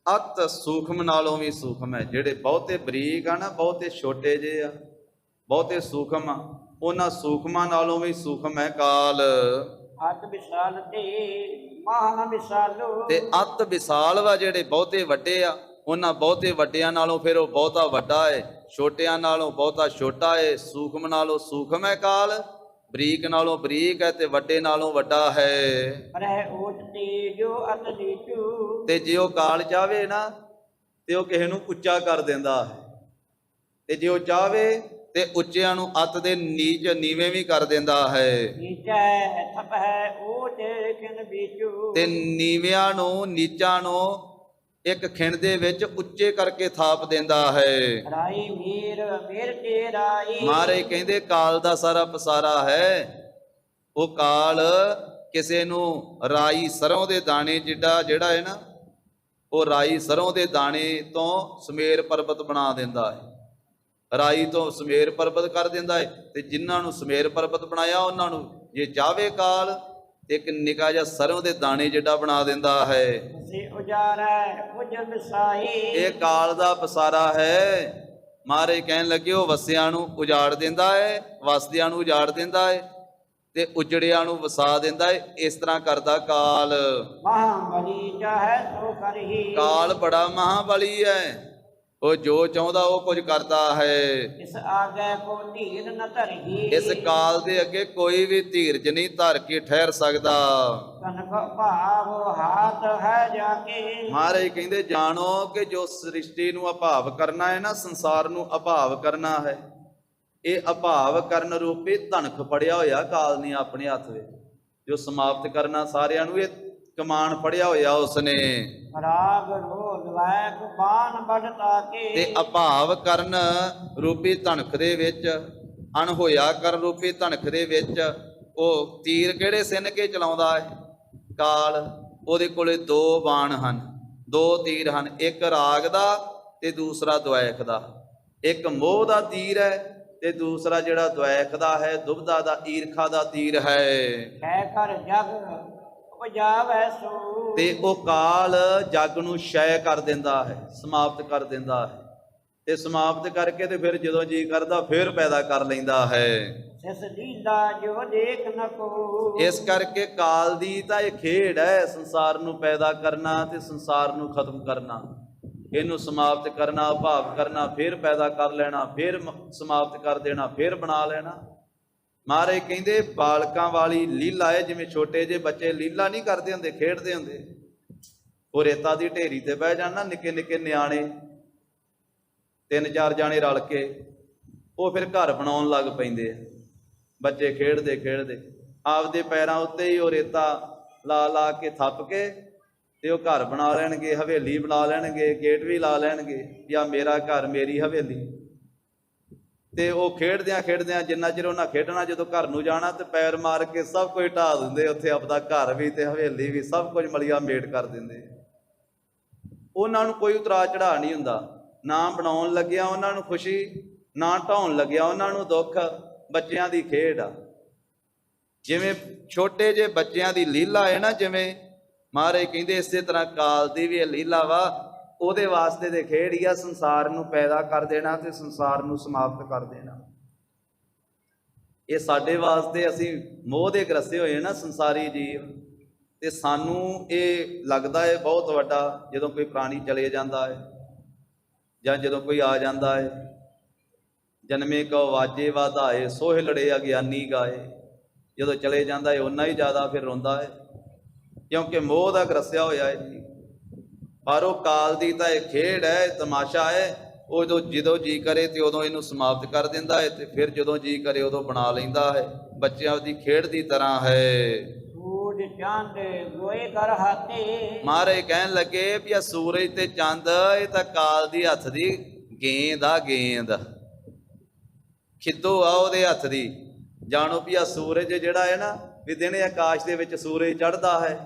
ਅਤ ਸੂਖਮ ਨਾਲੋਂ ਵੀ ਸੂਖਮ ਹੈ। ਜਿਹੜੇ ਬਹੁਤੇ ਬਰੀਕ ਆ ਨਾ, ਬਹੁਤੇ ਛੋਟੇ ਜੇ ਆ, ਬਹੁਤੇ ਸੂਖਮ ਆ, ਉਹਨਾਂ ਸੂਖਮਾਂ ਨਾਲੋਂ ਵੀ ਸੂਖਮ ਹੈ ਕਾਲ। ਅਤ ਵਿਸ਼ਾਲ ਤੇ ਮਹਾ ਵਿਸ਼ਾਲੂ। ਤੇ ਅਤ ਵਿਸ਼ਾਲ ਵਾ, ਜਿਹੜੇ ਬਹੁਤੇ ਵੱਡੇ ਆ, ਉਹਨਾਂ ਬਹੁਤੇ ਵੱਡਿਆਂ ਨਾਲੋਂ ਫਿਰ ਉਹ ਬਹੁਤਾ ਵੱਡਾ ਹੈ, ਛੋਟਿਆਂ ਨਾਲੋਂ ਬਹੁਤਾ ਛੋਟਾ ਹੈ। ਸੂਖਮ ਨਾਲੋਂ ਸੂਖਮ ਹੈ ਕਾਲ, ਬਰੀਕ ਨਾਲੋਂ ਬਰੀਕ ਹੈ, ਤੇ ਵੱਡੇ ਨਾਲੋਂ ਵੱਡਾ ਹੈ। ਰਹਿ ਓਚ ਤੇ ਜੋ ਅਤ ਨੀਚੂ। ਤੇ ਜੇ ਉਹ ਕਾਲ ਚਾਹਵੇ ਨਾ ਤੇ ਉਹ ਕਿਸੇ ਨੂੰ ਉੱਚਾ ਕਰ ਦਿੰਦਾ ਹੈ, ਤੇ ਜੇ ਉਹ ਚਾਹਵੇ ਤੇ ਉੱਚਿਆਂ ਨੂੰ ਅੱਤ ਦੇ ਨੀਚ ਨੀਵੇਂ ਵੀ ਕਰ ਦਿੰਦਾ ਹੈ। ਨੀਚੈ ਥਪ ਹੈ ਓਚ ਕਿਨ ਬੀਚੂ। ਤੇ ਨੀਵਿਆਂ ਨੂੰ, ਨੀਚਾਂ ਨੂੰ ਇੱਕ ਖਿਣ ਦੇ ਵਿੱਚ ਉੱਚੇ ਕਰਕੇ ਥਾਪ ਦਿੰਦਾ ਹੈ। ਰਾਈ ਮੀਰ ਮੇਰ ਤੇ ਰਾਈ। ਮਹਾਰਾਜ ਕਹਿੰਦੇ ਕਾਲ ਦਾ ਸਾਰਾ ਪਸਾਰਾ ਹੈ। ਉਹ ਕਾਲ ਕਿਸੇ ਨੂੰ ਰਾਈ ਸਰੋਂ ਦੇ ਦਾਣੇ ਜਿਹੜਾ ਹੈ ਨਾ, ਉਹ ਰਾਈ ਸਰੋਂ ਦੇ ਦਾਣੇ ਤੋਂ ਸਮੇਰ ਪਰਬਤ ਬਣਾ ਦਿੰਦਾ ਹੈ। ਰਾਈ ਤੋਂ ਸਮੇਰ ਪਰਬਤ ਕਰ ਦਿੰਦਾ ਹੈ। ਤੇ ਜਿਨ੍ਹਾਂ ਨੂੰ ਸਮੇਰ ਪਰਬਤ ਬਣਾਇਆ, ਉਹਨਾਂ ਨੂੰ ਜੇ ਚਾਹਵੇ ਕਾਲ ਤੇ ਇੱਕ ਨਿੱਕਾ ਜਿਹਾ ਸਰੋਂ ਦੇ ਦਾਣੇ ਜਿਹੜਾ ਬਣਾ ਦਿੰਦਾ ਹੈ। ਸੇ ਉਜਾਰੈ ਉਜਲ ਵਿਸਾਈ। ਇਹ ਕਾਲ ਦਾ ਪਸਾਰਾ ਹੈ। ਮਹਾਰਾਜ ਕਹਿਣ ਲੱਗੇ ਉਹ ਵਸਿਆਂ ਨੂੰ ਉਜਾੜ ਦਿੰਦਾ ਹੈ, ਵਸਦਿਆਂ ਨੂੰ ਉਜਾੜ ਦਿੰਦਾ ਹੈ, ਤੇ ਉਜੜਿਆਂ ਨੂੰ ਵਸਾ ਦਿੰਦਾ ਹੈ। ਇਸ ਤਰ੍ਹਾਂ ਕਰਦਾ ਕਾਲ। ਮਹਾਬਲੀ ਚਾਹੈ ਸੋ ਕਰਹੀ। ਕਾਲ ਬੜਾ ਮਹਾਬਲੀ ਹੈ, ਉਹ ਜੋ ਚਾਹੁੰਦਾ ਉਹ ਕੁਝ ਕਰਦਾ ਹੈ। ਇਸ ਆਗੇ ਕੋ ਧੀਰ ਨ ਧਰਹੀ। ਇਸ ਕਾਲ ਦੇ ਅੱਗੇ ਕੋਈ ਵੀ ਧੀਰਜ ਨਹੀਂ ਧਰ ਕੇ ਠਹਿਰ ਸਕਦਾ। ਕਨਕ ਭਾਵ ਹਾਥ ਹੈ ਜਾ ਕੇ। ਮਹਾਰਾਜ ਕਹਿੰਦੇ ਜਾਣੋ ਕਿ ਜੋ ਸ੍ਰਿਸ਼ਟੀ ਨੂੰ ਅਭਾਵ ਕਰਨਾ ਹੈ ਨਾ, ਸੰਸਾਰ ਨੂੰ ਅਭਾਵ ਕਰਨਾ ਹੈ, ਇਹ ਅਭਾਵ ਕਰਨ ਰੂਪੀ ਧਨਖ ਫੜਿਆ ਹੋਇਆ ਕਾਲ ਨੇ ਆਪਣੇ ਹੱਥ ਵਿੱਚ। ਜੋ ਸਮਾਪਤ ਕਰਨਾ ਸਾਰਿਆਂ ਨੂੰ, ਇਹ ਕਮਾਨ ਫੜਿਆ ਹੋਇਆ ਉਸਨੇ। ਰਾਗ ਰੋਗ ਵੈਕ ਬਾਣ ਵੱਢਤਾ ਕੇ। ਤੇ ਅਭਾਵ ਕਰਨ ਰੂਪੀ ਧਨਖ ਦੇ ਵਿੱਚ, ਅਣਹੋਇਆ ਕਰਨ ਰੂਪੀ ਧਨਖ ਦੇ ਵਿੱਚ ਉਹ ਤੀਰ ਕਿਹੜੇ ਸਿੰਨ ਕੇ ਚਲਾਉਂਦਾ ਹੈ ਕਾਲ। ਉਹਦੇ ਕੋਲੇ ਦੋ ਬਾਣ ਹਨ, ਦੋ ਤੀਰ ਹਨ, ਇੱਕ ਰਾਗ ਦਾ ਤੇ ਦੂਸਰਾ ਦੁਐਖ ਦਾ। ਇੱਕ ਮੋਹ ਦਾ ਤੀਰ ਹੈ ਤੇ ਦੂਸਰਾ ਜਿਹੜਾ ਦੁਐਖ ਦਾ ਹੈ, ਦੁਬਦਾ ਦਾ, ਈਰਖਾ ਦਾ ਤੀਰ ਹੈ। ਹੈ ਕਰ ਜਗ ਉਪਜਾਵੈ ਸੋ। ਤੇ ਉਹ ਕਾਲ ਜਗ ਨੂੰ ਸ਼ੈ ਕਰ ਦਿੰਦਾ ਹੈ, ਸਮਾਪਤ ਕਰ ਦਿੰਦਾ ਹੈ। ਤੇ ਸਮਾਪਤ ਕਰਕੇ ਤੇ ਫਿਰ ਜਦੋਂ ਜੀ ਕਰਦਾ ਫਿਰ ਪੈਦਾ ਕਰ ਲੈਂਦਾ ਹੈ। ਸਿਸ ਲੀਲਾ ਜੋ ਦੇਖ ਨ ਕੋ। ਇਸ ਕਰਕੇ ਕਾਲ ਦੀ ਤਾਂ ਇਹ ਖੇਡ ਹੈ, ਸੰਸਾਰ ਨੂੰ ਪੈਦਾ ਕਰਨਾ ਤੇ ਸੰਸਾਰ ਨੂੰ ਖਤਮ ਕਰਨਾ, ਇਹਨੂੰ ਸਮਾਪਤ ਕਰਨਾ, ਅਭਾਵ ਕਰਨਾ, ਫਿਰ ਪੈਦਾ ਕਰ ਲੈਣਾ, ਫਿਰ ਸਮਾਪਤ ਕਰ ਦੇਣਾ, ਫਿਰ ਬਣਾ ਲੈਣਾ। ਮਹਾਰਾਜ ਕਹਿੰਦੇ ਬਾਲਕਾਂ ਵਾਲੀ ਲੀਲਾ ਹੈ। ਜਿਵੇਂ ਛੋਟੇ ਜਿਹੇ ਬੱਚੇ ਲੀਲਾ ਨਹੀਂ ਕਰਦੇ ਹੁੰਦੇ, ਖੇਡਦੇ ਹੁੰਦੇ, ਉਹ ਰੇਤਾ ਦੀ ਢੇਰੀ ਤੇ ਬਹਿ ਜਾਣ ਨਾ, ਨਿੱਕੇ ਨਿੱਕੇ ਨਿਆਣੇ 3-4 ਜਾਣੇ ਰਲ ਕੇ, ਉਹ ਫਿਰ ਘਰ ਬਣਾਉਣ ਲੱਗ ਪੈਂਦੇ ਆ। ਬੱਚੇ ਖੇਡਦੇ ਖੇਡਦੇ ਆਪਦੇ ਪੈਰਾਂ ਉੱਤੇ ਹੀ ਉਹ ਰੇਤਾ ਲਾ ਲਾ ਕੇ ਥੱਪ ਕੇ ਤੇ ਉਹ ਘਰ ਬਣਾ ਲੈਣਗੇ, ਹਵੇਲੀ ਬਣਾ ਲੈਣਗੇ, ਗੇਟ ਵੀ ਲਾ ਲੈਣਗੇ, ਜਾਂ ਮੇਰਾ ਘਰ ਮੇਰੀ ਹਵੇਲੀ। ਤੇ ਉਹ ਖੇਡਦਿਆਂ ਖੇਡਦਿਆਂ ਜਿੰਨਾ ਚਿਰ ਉਹਨਾਂ ਖੇਡਣਾ, ਜਦੋਂ ਘਰ ਨੂੰ ਜਾਣਾ ਤੇ ਪੈਰ ਮਾਰ ਕੇ ਸਭ ਕੁਝ ਢਾਹ ਦਿੰਦੇ, ਉੱਥੇ ਆਪਦਾ ਘਰ ਵੀ ਤੇ ਹਵੇਲੀ ਵੀ ਸਭ ਕੁਝ ਮਲੀਆ ਮੇਟ ਕਰ ਦਿੰਦੇ। ਉਹਨਾਂ ਨੂੰ ਕੋਈ ਉਤਰਾ ਚੜਾ ਨਹੀਂ ਹੁੰਦਾ, ਨਾ ਬਣਾਉਣ ਲੱਗਿਆ ਉਹਨਾਂ ਨੂੰ ਖੁਸ਼ੀ, ਨਾ ਢਾਉਣ ਲੱਗਿਆ ਉਹਨਾਂ ਨੂੰ ਦੁੱਖ। ਬੱਚਿਆਂ ਦੀ ਖੇਡ ਆ। ਜਿਵੇਂ ਛੋਟੇ ਜਿਹੇ ਬੱਚਿਆਂ ਦੀ ਲੀਲਾ ਹੈ ਨਾ, ਜਿਵੇਂ ਮਹਾਰਾਜ ਕਹਿੰਦੇ ਇਸੇ ਤਰ੍ਹਾਂ ਕਾਲ ਦੀ ਵੀ ਇਹ ਲੀਲਾ ਵਾ। ਉਹਦੇ ਵਾਸਤੇ ਦੇ ਖੇਡ ਹੀ ਆ, ਸੰਸਾਰ ਨੂੰ ਪੈਦਾ ਕਰ ਦੇਣਾ ਤੇ ਸੰਸਾਰ ਨੂੰ ਸਮਾਪਤ ਕਰ ਦੇਣਾ। ਇਹ ਸਾਡੇ ਵਾਸਤੇ, ਅਸੀਂ ਮੋਹ ਦੇ ਗ੍ਰਸੇ ਹੋਏ ਨਾ ਸੰਸਾਰੀ ਜੀਵ, ਤੇ ਸਾਨੂੰ ਇਹ ਲੱਗਦਾ ਹੈ ਬਹੁਤ ਵੱਡਾ ਜਦੋਂ ਕੋਈ ਪ੍ਰਾਣੀ ਚਲੇ ਜਾਂਦਾ ਹੈ ਜਾਂ ਜਦੋਂ ਕੋਈ ਆ ਜਾਂਦਾ ਹੈ। ਜਨਮੇ ਕਉ ਵਾਜੇ ਵਾਧਾਏ, ਸੋਹਿ ਲੜੇ ਅਗਿਆਨੀ ਗਾਏ। ਜਦੋਂ ਚਲੇ ਜਾਂਦਾ ਹੈ ਓਨਾ ਹੀ ਜ਼ਿਆਦਾ ਫਿਰ ਰੋਂਦਾ ਹੈ, ਕਿਉਂਕਿ ਮੋਹ ਦਾ ਗ੍ਰਸਿਆ ਹੋਇਆ ਹੈ ਜੀ। ਪਰ ਉਹ ਕਾਲ ਦੀ ਤਾਂ ਇਹ ਖੇਡ ਹੈ, ਤਮਾਸ਼ਾ ਹੈ। ਉਹ ਜਦੋਂ ਜੀ ਕਰੇ ਤੇ ਉਦੋਂ ਇਹਨੂੰ ਸਮਾਪਤ ਕਰ ਦਿੰਦਾ ਹੈ, ਤੇ ਫਿਰ ਜਦੋਂ ਜੀ ਕਰੇ ਉਦੋਂ ਬਣਾ ਲੈਂਦਾ ਹੈ। ਬੱਚਿਆਂ ਦੀ ਖੇਡ ਦੀ ਤਰ੍ਹਾਂ ਹੈ। ਸੂਰਜ ਚੰਦ ਗੋਏ ਕਰ ਹਾਤੇ। ਮਹਾਰਾਜ ਕਹਿਣ ਲੱਗੇ ਵੀ ਆ ਸੂਰਜ ਤੇ ਚੰਦ, ਇਹ ਤਾਂ ਕਾਲ ਦੀ ਹੱਥ ਦੀ ਗੇਂਦ ਆ, ਗੇਂਦ ਖਿੱਦੋ ਆ ਉਹਦੇ ਹੱਥ ਦੀ। ਜਾਣੋ ਵੀ ਆ ਸੂਰਜ ਜਿਹੜਾ ਹੈ ਨਾ, ਵੀ ਦਿਨੇ ਆਕਾਸ਼ ਦੇ ਵਿੱਚ ਸੂਰਜ ਚੜ੍ਹਦਾ ਹੈ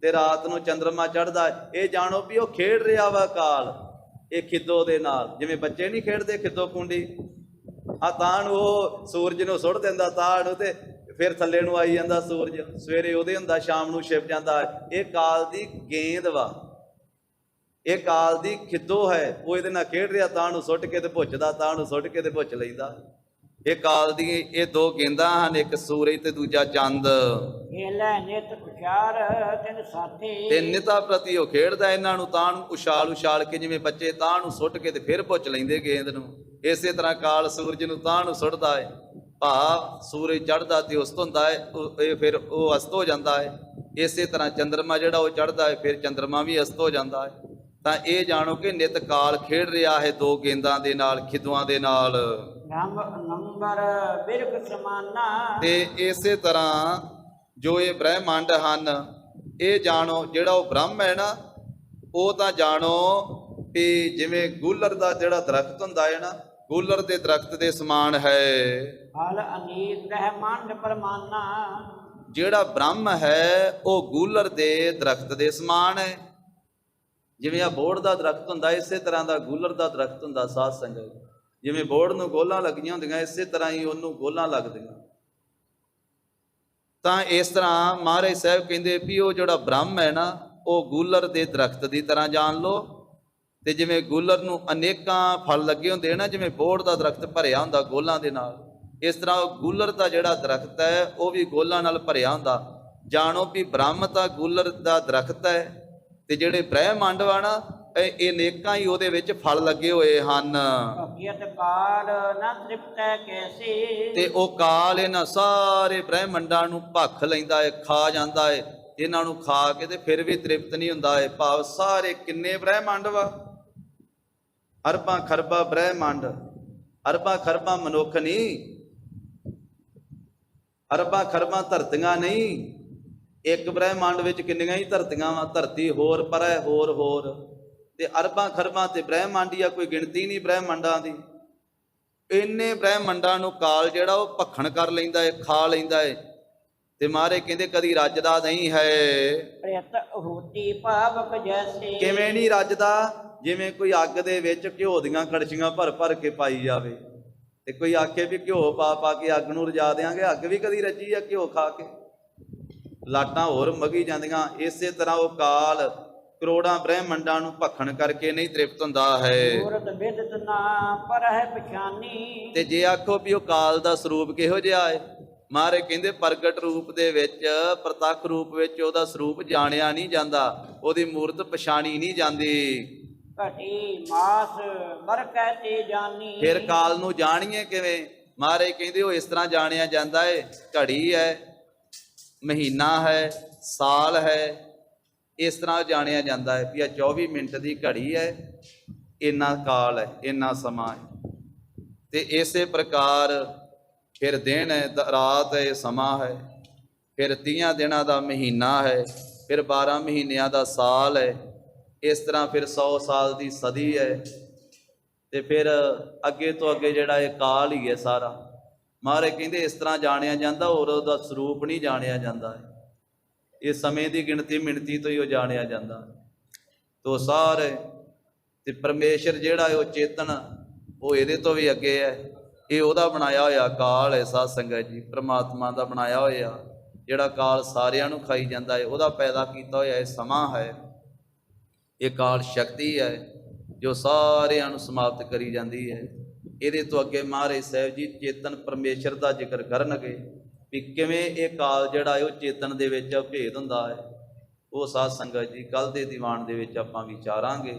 ਤੇ ਰਾਤ ਨੂੰ ਚੰਦਰਮਾ ਚੜ੍ਹਦਾ ਹੈ। ਇਹ ਜਾਣੋ ਵੀ ਉਹ ਖੇਡ ਰਿਹਾ ਵਾ ਕਾਲ, ਇਹ ਖਿੱਦੋ ਦੇ ਨਾਲ। ਜਿਵੇਂ ਬੱਚੇ ਨਹੀਂ ਖੇਡਦੇ ਖਿੱਦੋ ਕੁੰਡੀ, ਆ ਤਾਂ ਨੂੰ ਉਹ ਸੂਰਜ ਨੂੰ ਸੁੱਟ ਦਿੰਦਾ, ਤਾਂ ਨੂੰ ਤੇ ਫਿਰ ਥੱਲੇ ਨੂੰ ਆਈ ਜਾਂਦਾ ਸੂਰਜ, ਸਵੇਰੇ ਉਹਦੇ ਹੁੰਦਾ, ਸ਼ਾਮ ਨੂੰ ਛਿਪ ਜਾਂਦਾ। ਇਹ ਕਾਲ ਦੀ ਗੇਂਦ ਵਾ, ਇਹ ਕਾਲ ਦੀ ਖਿੱਦੋ ਹੈ। ਉਹ ਇਹਦੇ ਨਾਲ ਖੇਡ ਰਿਹਾ, ਤਾਂ ਨੂੰ ਸੁੱਟ ਕੇ ਤੇ ਭੁੱਜਦਾ, ਤਾਂ ਨੂੰ ਸੁੱਟ ਕੇ ਤੇ ਭੁੱਜ ਲੈਂਦਾ। ਇਹ ਕਾਲ ਦੀ ਇਹ ਦੋ ਗੇਂਦਾਂ ਹਨ, ਇੱਕ ਸੂਰਜ ਤੇ ਦੂਜਾ ਚੰਦ। ਖੇਲੈ ਨਿਤ ਉਚਾਰ ਤਿਨ ਸਾਥੀ। ਤੇ ਨਿਤਾ ਪ੍ਰਤੀ ਉਹ ਖੇਡਦਾ ਇਹਨਾਂ ਨੂੰ, ਤਾਂ ਨੂੰ ਉਛਾਲ ਉਛਾਲ ਕੇ, ਜਿਵੇਂ ਬੱਚੇ ਤਾਂ ਨੂੰ ਸੁੱਟ ਕੇ ਤੇ ਫਿਰ ਭੁੱਜ ਲੈਂਦੇ ਗੇਂਦ ਨੂੰ। ਇਸੇ ਤਰ੍ਹਾਂ ਕਾਲ ਸੂਰਜ ਨੂੰ ਤਾਂ ਨੂੰ ਸੁੱਟਦਾ ਹੈ। ਭਾ ਸੂਰਜ ਚੜ੍ਹਦਾ ਤੇ ਉਸਤ ਹੁੰਦਾ ਹੈ, ਇਹ ਫਿਰ ਉਹ ਅਸਤ ਹੋ ਜਾਂਦਾ ਹੈ। ਇਸੇ ਤਰ੍ਹਾਂ ਚੰਦਰਮਾ ਜਿਹੜਾ ਉਹ ਚੜ੍ਹਦਾ ਹੈ, ਫਿਰ ਚੰਦਰਮਾ ਵੀ ਅਸਤ ਹੋ ਜਾਂਦਾ ਹੈ। ਤਾਂ ਇਹ ਜਾਣੋ ਕਿ ਨਿਤ ਕਾਲ ਖੇਡ ਰਿਹਾ ਹੈ ਦੋ ਗੇਂਦਾਂ ਦੇ ਨਾਲ, ਖਿੱਦੂਆਂ ਦੇ ਨਾਲ। ਨੰਬਰ ਬਿਰਖ ਸਮਾਨਾ। ਤੇ ਇਸੇ ਤਰ੍ਹਾਂ ਜੋ ਇਹ ਬ੍ਰਹਿਮੰਡ ਹਨ, ਇਹ ਜਾਣੋ ਜਿਹੜਾ ਉਹ ਬ੍ਰਹਮ ਹੈ ਨਾ, ਉਹ ਤਾਂ ਜਾਣੋ ਵੀ ਜਿਵੇਂ ਗੂਲਰ ਦਾ ਜਿਹੜਾ ਦਰਖਤ ਹੁੰਦਾ ਹੈ ਨਾ, ਗੂਲਰ ਦੇ ਦਰਖਤ ਦੇ ਸਮਾਨ ਹੈ। ਹਲ ਅਨੀਕ ਬ੍ਰਹਮੰਡ ਪਰਮਾਨਾ। ਜਿਹੜਾ ਬ੍ਰਹਮ ਹੈ ਉਹ ਗੂਲਰ ਦੇ ਦਰਖਤ ਦੇ ਸਮਾਨ ਹੈ। ਜਿਵੇਂ ਆ ਬੋਹੜ ਦਾ ਦਰਖਤ ਹੁੰਦਾ, ਇਸੇ ਤਰ੍ਹਾਂ ਦਾ ਗੂਲਰ ਦਾ ਦਰਖਤ ਹੁੰਦਾ। ਸਾਧ ਸੰਗਤ, ਜਿਵੇਂ ਬੋਹੜ ਨੂੰ ਗੋਲਾਂ ਲੱਗੀਆਂ ਹੁੰਦੀਆਂ, ਇਸੇ ਤਰ੍ਹਾਂ ਹੀ ਉਹਨੂੰ ਗੋਲਾਂ ਲੱਗਦੀਆਂ। ਤਾਂ ਇਸ ਤਰ੍ਹਾਂ ਮਹਾਰਾਜ ਸਾਹਿਬ ਕਹਿੰਦੇ ਵੀ ਉਹ ਜਿਹੜਾ ਬ੍ਰਹਮ ਹੈ ਨਾ, ਉਹ ਗੂਲਰ ਦੇ ਦਰਖਤ ਦੀ ਤਰ੍ਹਾਂ ਜਾਣ ਲਓ। ਤੇ ਜਿਵੇਂ ਗੂਲਰ ਨੂੰ ਅਨੇਕਾਂ ਫਲ ਲੱਗੇ ਹੁੰਦੇ ਨਾ, ਜਿਵੇਂ ਬੋਹੜ ਦਾ ਦਰਖਤ ਭਰਿਆ ਹੁੰਦਾ ਗੋਲਾਂ ਦੇ ਨਾਲ, ਇਸ ਤਰ੍ਹਾਂ ਉਹ ਗੂਲਰ ਦਾ ਜਿਹੜਾ ਦਰਖਤ ਹੈ ਉਹ ਵੀ ਗੋਲਾਂ ਨਾਲ ਭਰਿਆ ਹੁੰਦਾ। ਜਾਣੋ ਵੀ ਬ੍ਰਹਮ ਤਾਂ ਗੂਲਰ ਦਾ ਦਰਖਤ ਹੈ, ਤੇ ਜਿਹੜੇ ਬ੍ਰਹਿਮੰਡ ਵਾ ਨਾ, ਇਹ ਅਨੇਕਾਂ ਹੀ ਉਹਦੇ ਵਿੱਚ ਫਲ ਲੱਗੇ ਹੋਏ ਹਨ। ਕਾਲ ਨਾ ਤ੍ਰਿਪਤੈ ਕੈਸੀ। ਤੇ ਉਹ ਕਾਲ ਇਹਨਾਂ ਸਾਰੇ ਬ੍ਰਹਿਮੰਡਾਂ ਨੂੰ ਭੱਖ ਲੈਂਦਾ ਹੈ, ਖਾ ਜਾਂਦਾ ਹੈ। ਇਹਨਾਂ ਨੂੰ ਖਾ ਕੇ ਤੇ ਫਿਰ ਵੀ ਤ੍ਰਿਪਤ ਨਹੀਂ ਹੁੰਦਾ ਹੈ। ਭਾਵ ਸਾਰੇ ਕਿੰਨੇ ਬ੍ਰਹਿਮੰਡ ਵਾ, ਅਰਬਾਂ ਖਰਬਾਂ ਬ੍ਰਹਿਮੰਡ, ਅਰਬਾਂ ਖਰਬਾਂ ਮਨੁੱਖ ਨਹੀਂ, ਅਰਬਾਂ ਖਰਬਾਂ ਧਰਤੀਆਂ ਨਹੀਂ। ਇੱਕ ਬ੍ਰਹਿਮੰਡ ਵਿੱਚ ਕਿੰਨੀਆਂ ਹੀ ਧਰਤੀਆਂ ਵਾ, ਧਰਤੀ ਹੋਰ ਪਰੈ ਹੋਰ ਹੋਰ, ਤੇ ਅਰਬਾਂ ਖਰਬਾਂ ਤੇ ਬ੍ਰਹਿਮੰਡ ਹੀ ਆ, ਕੋਈ ਗਿਣਤੀ ਨਹੀਂ ਬ੍ਰਹਿਮੰਡਾਂ ਦੀ। ਇੰਨੇ ਬ੍ਰਹਿਮੰਡਾਂ ਨੂੰ ਕਾਲ ਜਿਹੜਾ ਉਹ ਭੱਖਣ ਕਰ ਲੈਂਦਾ ਹੈ, ਖਾ ਲੈਂਦਾ ਹੈ। ਤੇ ਮਹਾਰਾਜ ਕਹਿੰਦੇ ਕਦੀ ਰੱਜਦਾ ਨਹੀਂ ਹੈ। ਪ੍ਰਿਤ ਹੋਤੀ ਪਾਵਕ ਜੈਸੇ। ਕਿਵੇਂ ਨਹੀਂ ਰੱਜਦਾ? ਜਿਵੇਂ ਕੋਈ ਅੱਗ ਦੇ ਵਿੱਚ ਘਿਓ ਦੀਆਂ ਕੜਛੀਆਂ ਭਰ ਭਰ ਕੇ ਪਾਈ ਜਾਵੇ, ਤੇ ਕੋਈ ਆਖੇ ਵੀ ਘਿਓ ਪਾ ਪਾ ਕੇ ਅੱਗ ਨੂੰ ਰਜਾ ਦਿਆਂਗੇ, ਅੱਗ ਵੀ ਕਦੀ ਰੱਜੀ ਆ ਘਿਓ ਖਾ ਕੇ? ਲਾਟਾਂ ਹੋਰ ਮਗੀ ਜਾਂਦੀਆਂ। ਇਸੇ ਤਰ੍ਹਾਂ ਉਹ ਕਾਲ ਕਰੋੜਾਂ ਬ੍ਰਹਿਮੰਡਾਂ ਨੂੰ ਭੱਖਣ ਕਰਕੇ ਨਹੀਂ ਤ੍ਰਿਪਤ ਹੁੰਦਾ ਹੈ। ਤੇ ਜੇ ਆਖੋ ਵੀ ਉਹ ਕਾਲ ਦਾ ਸਰੂਪ ਕਿਹੋ ਜਿਹਾ ਹੈ, ਮਹਾਰਾਜ ਕਹਿੰਦੇ ਪ੍ਰਗਟ ਰੂਪ ਦੇ ਵਿੱਚ, ਪ੍ਰਤੱਖ ਰੂਪ ਵਿੱਚ ਉਹਦਾ ਸਰੂਪ ਜਾਣਿਆ ਨਹੀਂ ਜਾਂਦਾ, ਉਹਦੀ ਮੂਰਤ ਪਛਾਣੀ ਨਹੀਂ ਜਾਂਦੀ। ਘਟੀ ਮਾਸ ਬਰਕੈ ਤੇ ਜਾਨੀ। ਫਿਰ ਕਾਲ ਨੂੰ ਜਾਣੀਏ ਕਿਵੇਂ? ਮਹਾਰਾਜ ਕਹਿੰਦੇ ਉਹ ਇਸ ਤਰ੍ਹਾਂ ਜਾਣਿਆ ਜਾਂਦਾ ਹੈ, ਘੜੀ ਹੈ, ਮਹੀਨਾ ਹੈ, ਸਾਲ ਹੈ, ਇਸ ਤਰ੍ਹਾਂ ਜਾਣਿਆ ਜਾਂਦਾ ਹੈ ਵੀ ਆ 24 ਮਿੰਟ ਦੀ ਘੜੀ ਹੈ, ਇੰਨਾ ਕਾਲ ਹੈ, ਇੰਨਾ ਸਮਾਂ ਹੈ। ਤੇ ਇਸੇ ਪ੍ਰਕਾਰ ਫਿਰ ਦਿਨ ਹੈ, ਰਾਤ ਹੈ, ਇਹ ਸਮਾਂ ਹੈ। ਫਿਰ 30 ਦਿਨਾਂ ਦਾ ਮਹੀਨਾ ਹੈ, ਫਿਰ 12 ਮਹੀਨਿਆਂ ਦਾ ਸਾਲ ਹੈ। ਇਸ ਤਰ੍ਹਾਂ ਫਿਰ 100 ਸਾਲ ਦੀ ਸਦੀ ਹੈ। ਤੇ ਫਿਰ ਅੱਗੇ ਤੋਂ ਅੱਗੇ ਜਿਹੜਾ ਇਹ ਕਾਲ ਹੀ ਹੈ ਸਾਰਾ। ਮਹਾਰਾਜ ਕਹਿੰਦੇ ਇਸ ਤਰ੍ਹਾਂ ਜਾਣਿਆ ਜਾਂਦਾ, ਹੋਰ ਉਹਦਾ ਸਰੂਪ ਨਹੀਂ ਜਾਣਿਆ ਜਾਂਦਾ ਹੈ। ਇਹ ਸਮੇਂ ਦੀ ਗਿਣਤੀ ਮਿਣਤੀ ਤੋਂ ਹੀ ਉਹ ਜਾਣਿਆ ਜਾਂਦਾ। ਤੋ ਸਾਰੇ ਤੇ ਪਰਮੇਸ਼ਰ ਜਿਹੜਾ ਹੈ ਉਹ ਚੇਤਨ, ਉਹ ਇਹਦੇ ਤੋਂ ਵੀ ਅੱਗੇ ਹੈ। ਇਹ ਉਹਦਾ ਬਣਾਇਆ ਹੋਇਆ ਕਾਲ ਹੈ। ਸਾਧ ਸੰਗਤ ਜੀ, ਪ੍ਰਮਾਤਮਾ ਦਾ ਬਣਾਇਆ ਹੋਇਆ ਜਿਹੜਾ ਕਾਲ ਸਾਰਿਆਂ ਨੂੰ ਖਾਈ ਜਾਂਦਾ ਹੈ, ਉਹਦਾ ਪੈਦਾ ਕੀਤਾ ਹੋਇਆ ਇਹ ਸਮਾਂ ਹੈ। ਇਹ ਕਾਲ ਸ਼ਕਤੀ ਹੈ ਜੋ ਸਾਰਿਆਂ ਨੂੰ ਸਮਾਪਤ ਕਰੀ ਜਾਂਦੀ ਹੈ। ਇਹਦੇ ਤੋਂ ਅੱਗੇ ਮਹਾਰਾਜ ਸਾਹਿਬ ਜੀ ਚੇਤਨ ਪਰਮੇਸ਼ਰ ਦਾ ਜ਼ਿਕਰ ਕਰਨਗੇ ਵੀ ਕਿਵੇਂ ਇਹ ਕਾਲ ਜਿਹੜਾ ਹੈ ਉਹ ਚੇਤਨ ਦੇ ਵਿੱਚ ਭੇਦ ਹੁੰਦਾ ਹੈ। ਉਹ ਸਾਧ ਸੰਗਤ ਜੀ ਕੱਲ੍ਹ ਦੇ ਦੀਵਾਨ ਦੇ ਵਿੱਚ ਆਪਾਂ ਵਿਚਾਰਾਂਗੇ।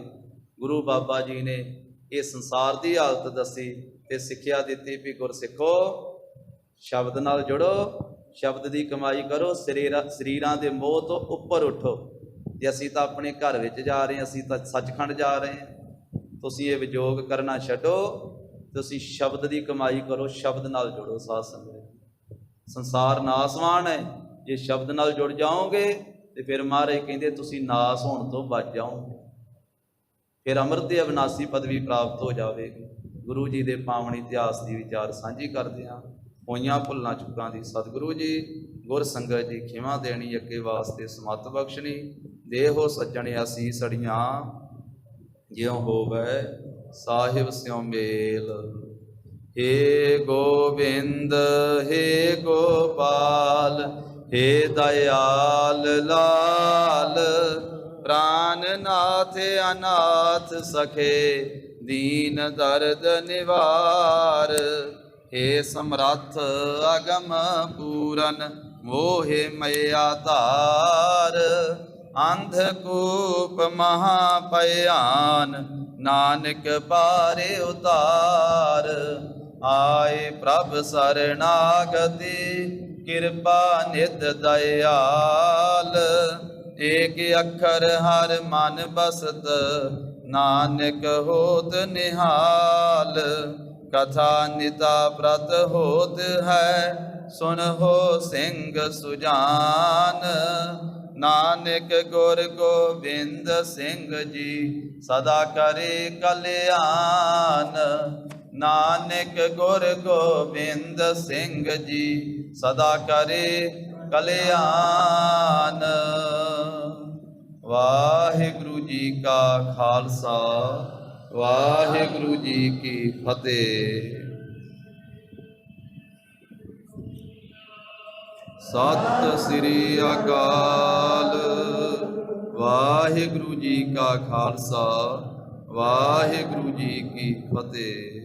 ਗੁਰੂ ਬਾਬਾ ਜੀ ਨੇ ਇਹ ਸੰਸਾਰ ਦੀ ਹਾਲਤ ਦੱਸੀ ਤੇ ਸਿੱਖਿਆ ਦਿੱਤੀ ਵੀ ਗੁਰਸਿੱਖੋ ਸ਼ਬਦ ਨਾਲ ਜੁੜੋ, ਸ਼ਬਦ ਦੀ ਕਮਾਈ ਕਰੋ, ਸਰੀਰਾਂ ਦੇ ਮੋਹ ਤੋਂ ਉੱਪਰ ਉੱਠੋ। ਤੇ ਅਸੀਂ ਤਾਂ ਆਪਣੇ ਘਰ ਵਿੱਚ ਜਾ ਰਹੇ ਹਾਂ, ਅਸੀਂ ਤਾਂ ਸੱਚਖੰਡ ਜਾ ਰਹੇ ਹਾਂ। ਤੁਸੀਂ ਇਹ ਵਿਜੋਗ ਕਰਨਾ ਛੱਡੋ, ਤੁਸੀਂ ਸ਼ਬਦ ਦੀ ਕਮਾਈ ਕਰੋ, ਸ਼ਬਦ ਨਾਲ ਜੁੜੋ। ਸਾਧ ਸੰਗਤ ਸੰਸਾਰ ਨਾਸਵਾਨ ਹੈ, ਜੇ ਸ਼ਬਦ ਨਾਲ ਜੁੜ ਜਾਓਗੇ ਤੇ ਫਿਰ ਮਹਾਰਾਜ ਕਹਿੰਦੇ ਤੁਸੀਂ ਨਾਸ ਹੋਣ ਤੋਂ ਬਚ ਜਾਓਗੇ, ਫਿਰ ਅੰਮ੍ਰਿਤ ਤੇ ਅਵਿਨਾਸੀ ਪਦਵੀ ਪ੍ਰਾਪਤ ਹੋ ਜਾਵੇਗੀ। ਗੁਰੂ ਜੀ ਦੇ ਪਾਵਨ ਇਤਿਹਾਸ ਦੀ ਵਿਚਾਰ ਸਾਂਝੀ ਕਰਦੇ ਹਾਂ। ਹੋਈਆਂ ਭੁੱਲਾਂ ਚੁੱਕਾਂ ਦੀ ਸਤਿਗੁਰੂ ਜੀ ਗੁਰ ਸੰਗਤ ਜੀ ਖਿਮਾ ਦੇਣੀ, ਅੱਗੇ ਵਾਸਤੇ ਸਮੱਤ ਬਖਸ਼ਣੀ। ਦੇਹੋ ਸੱਜਣ ਅਸੀਸ ਅੜੀਆਂ, ਜਿਉ ਹੋਵੇ ਸਾਹਿਬ ਸਿਉ ਮੇਲ। हे गोविंद हे गोपाल हे दयाल लाल प्राणनाथ अनाथ सखे दीन दर्द निवार हे समर्थ अगम पूरन मोहे मैया धार अंधकूप महाभयान नानक पारे उतार आए प्रभ शरणागति कृपा नित दयाल एक अक्षर हर मन बसत नानक होत निहाल कथा निता व्रत होत है सुन हो सिंह सुजान नानक गुर गोविंद सिंह जी सदा करे कल्याण नानक गुर गोविंद सिंह जी सदा करे कल्याण वाहिगुरु जी का खालसा वाहिगुरु जी की फतेह। सत श्री अकाल वाहिगुरु जी का खालसा वाहिगुरु जी की फतेह।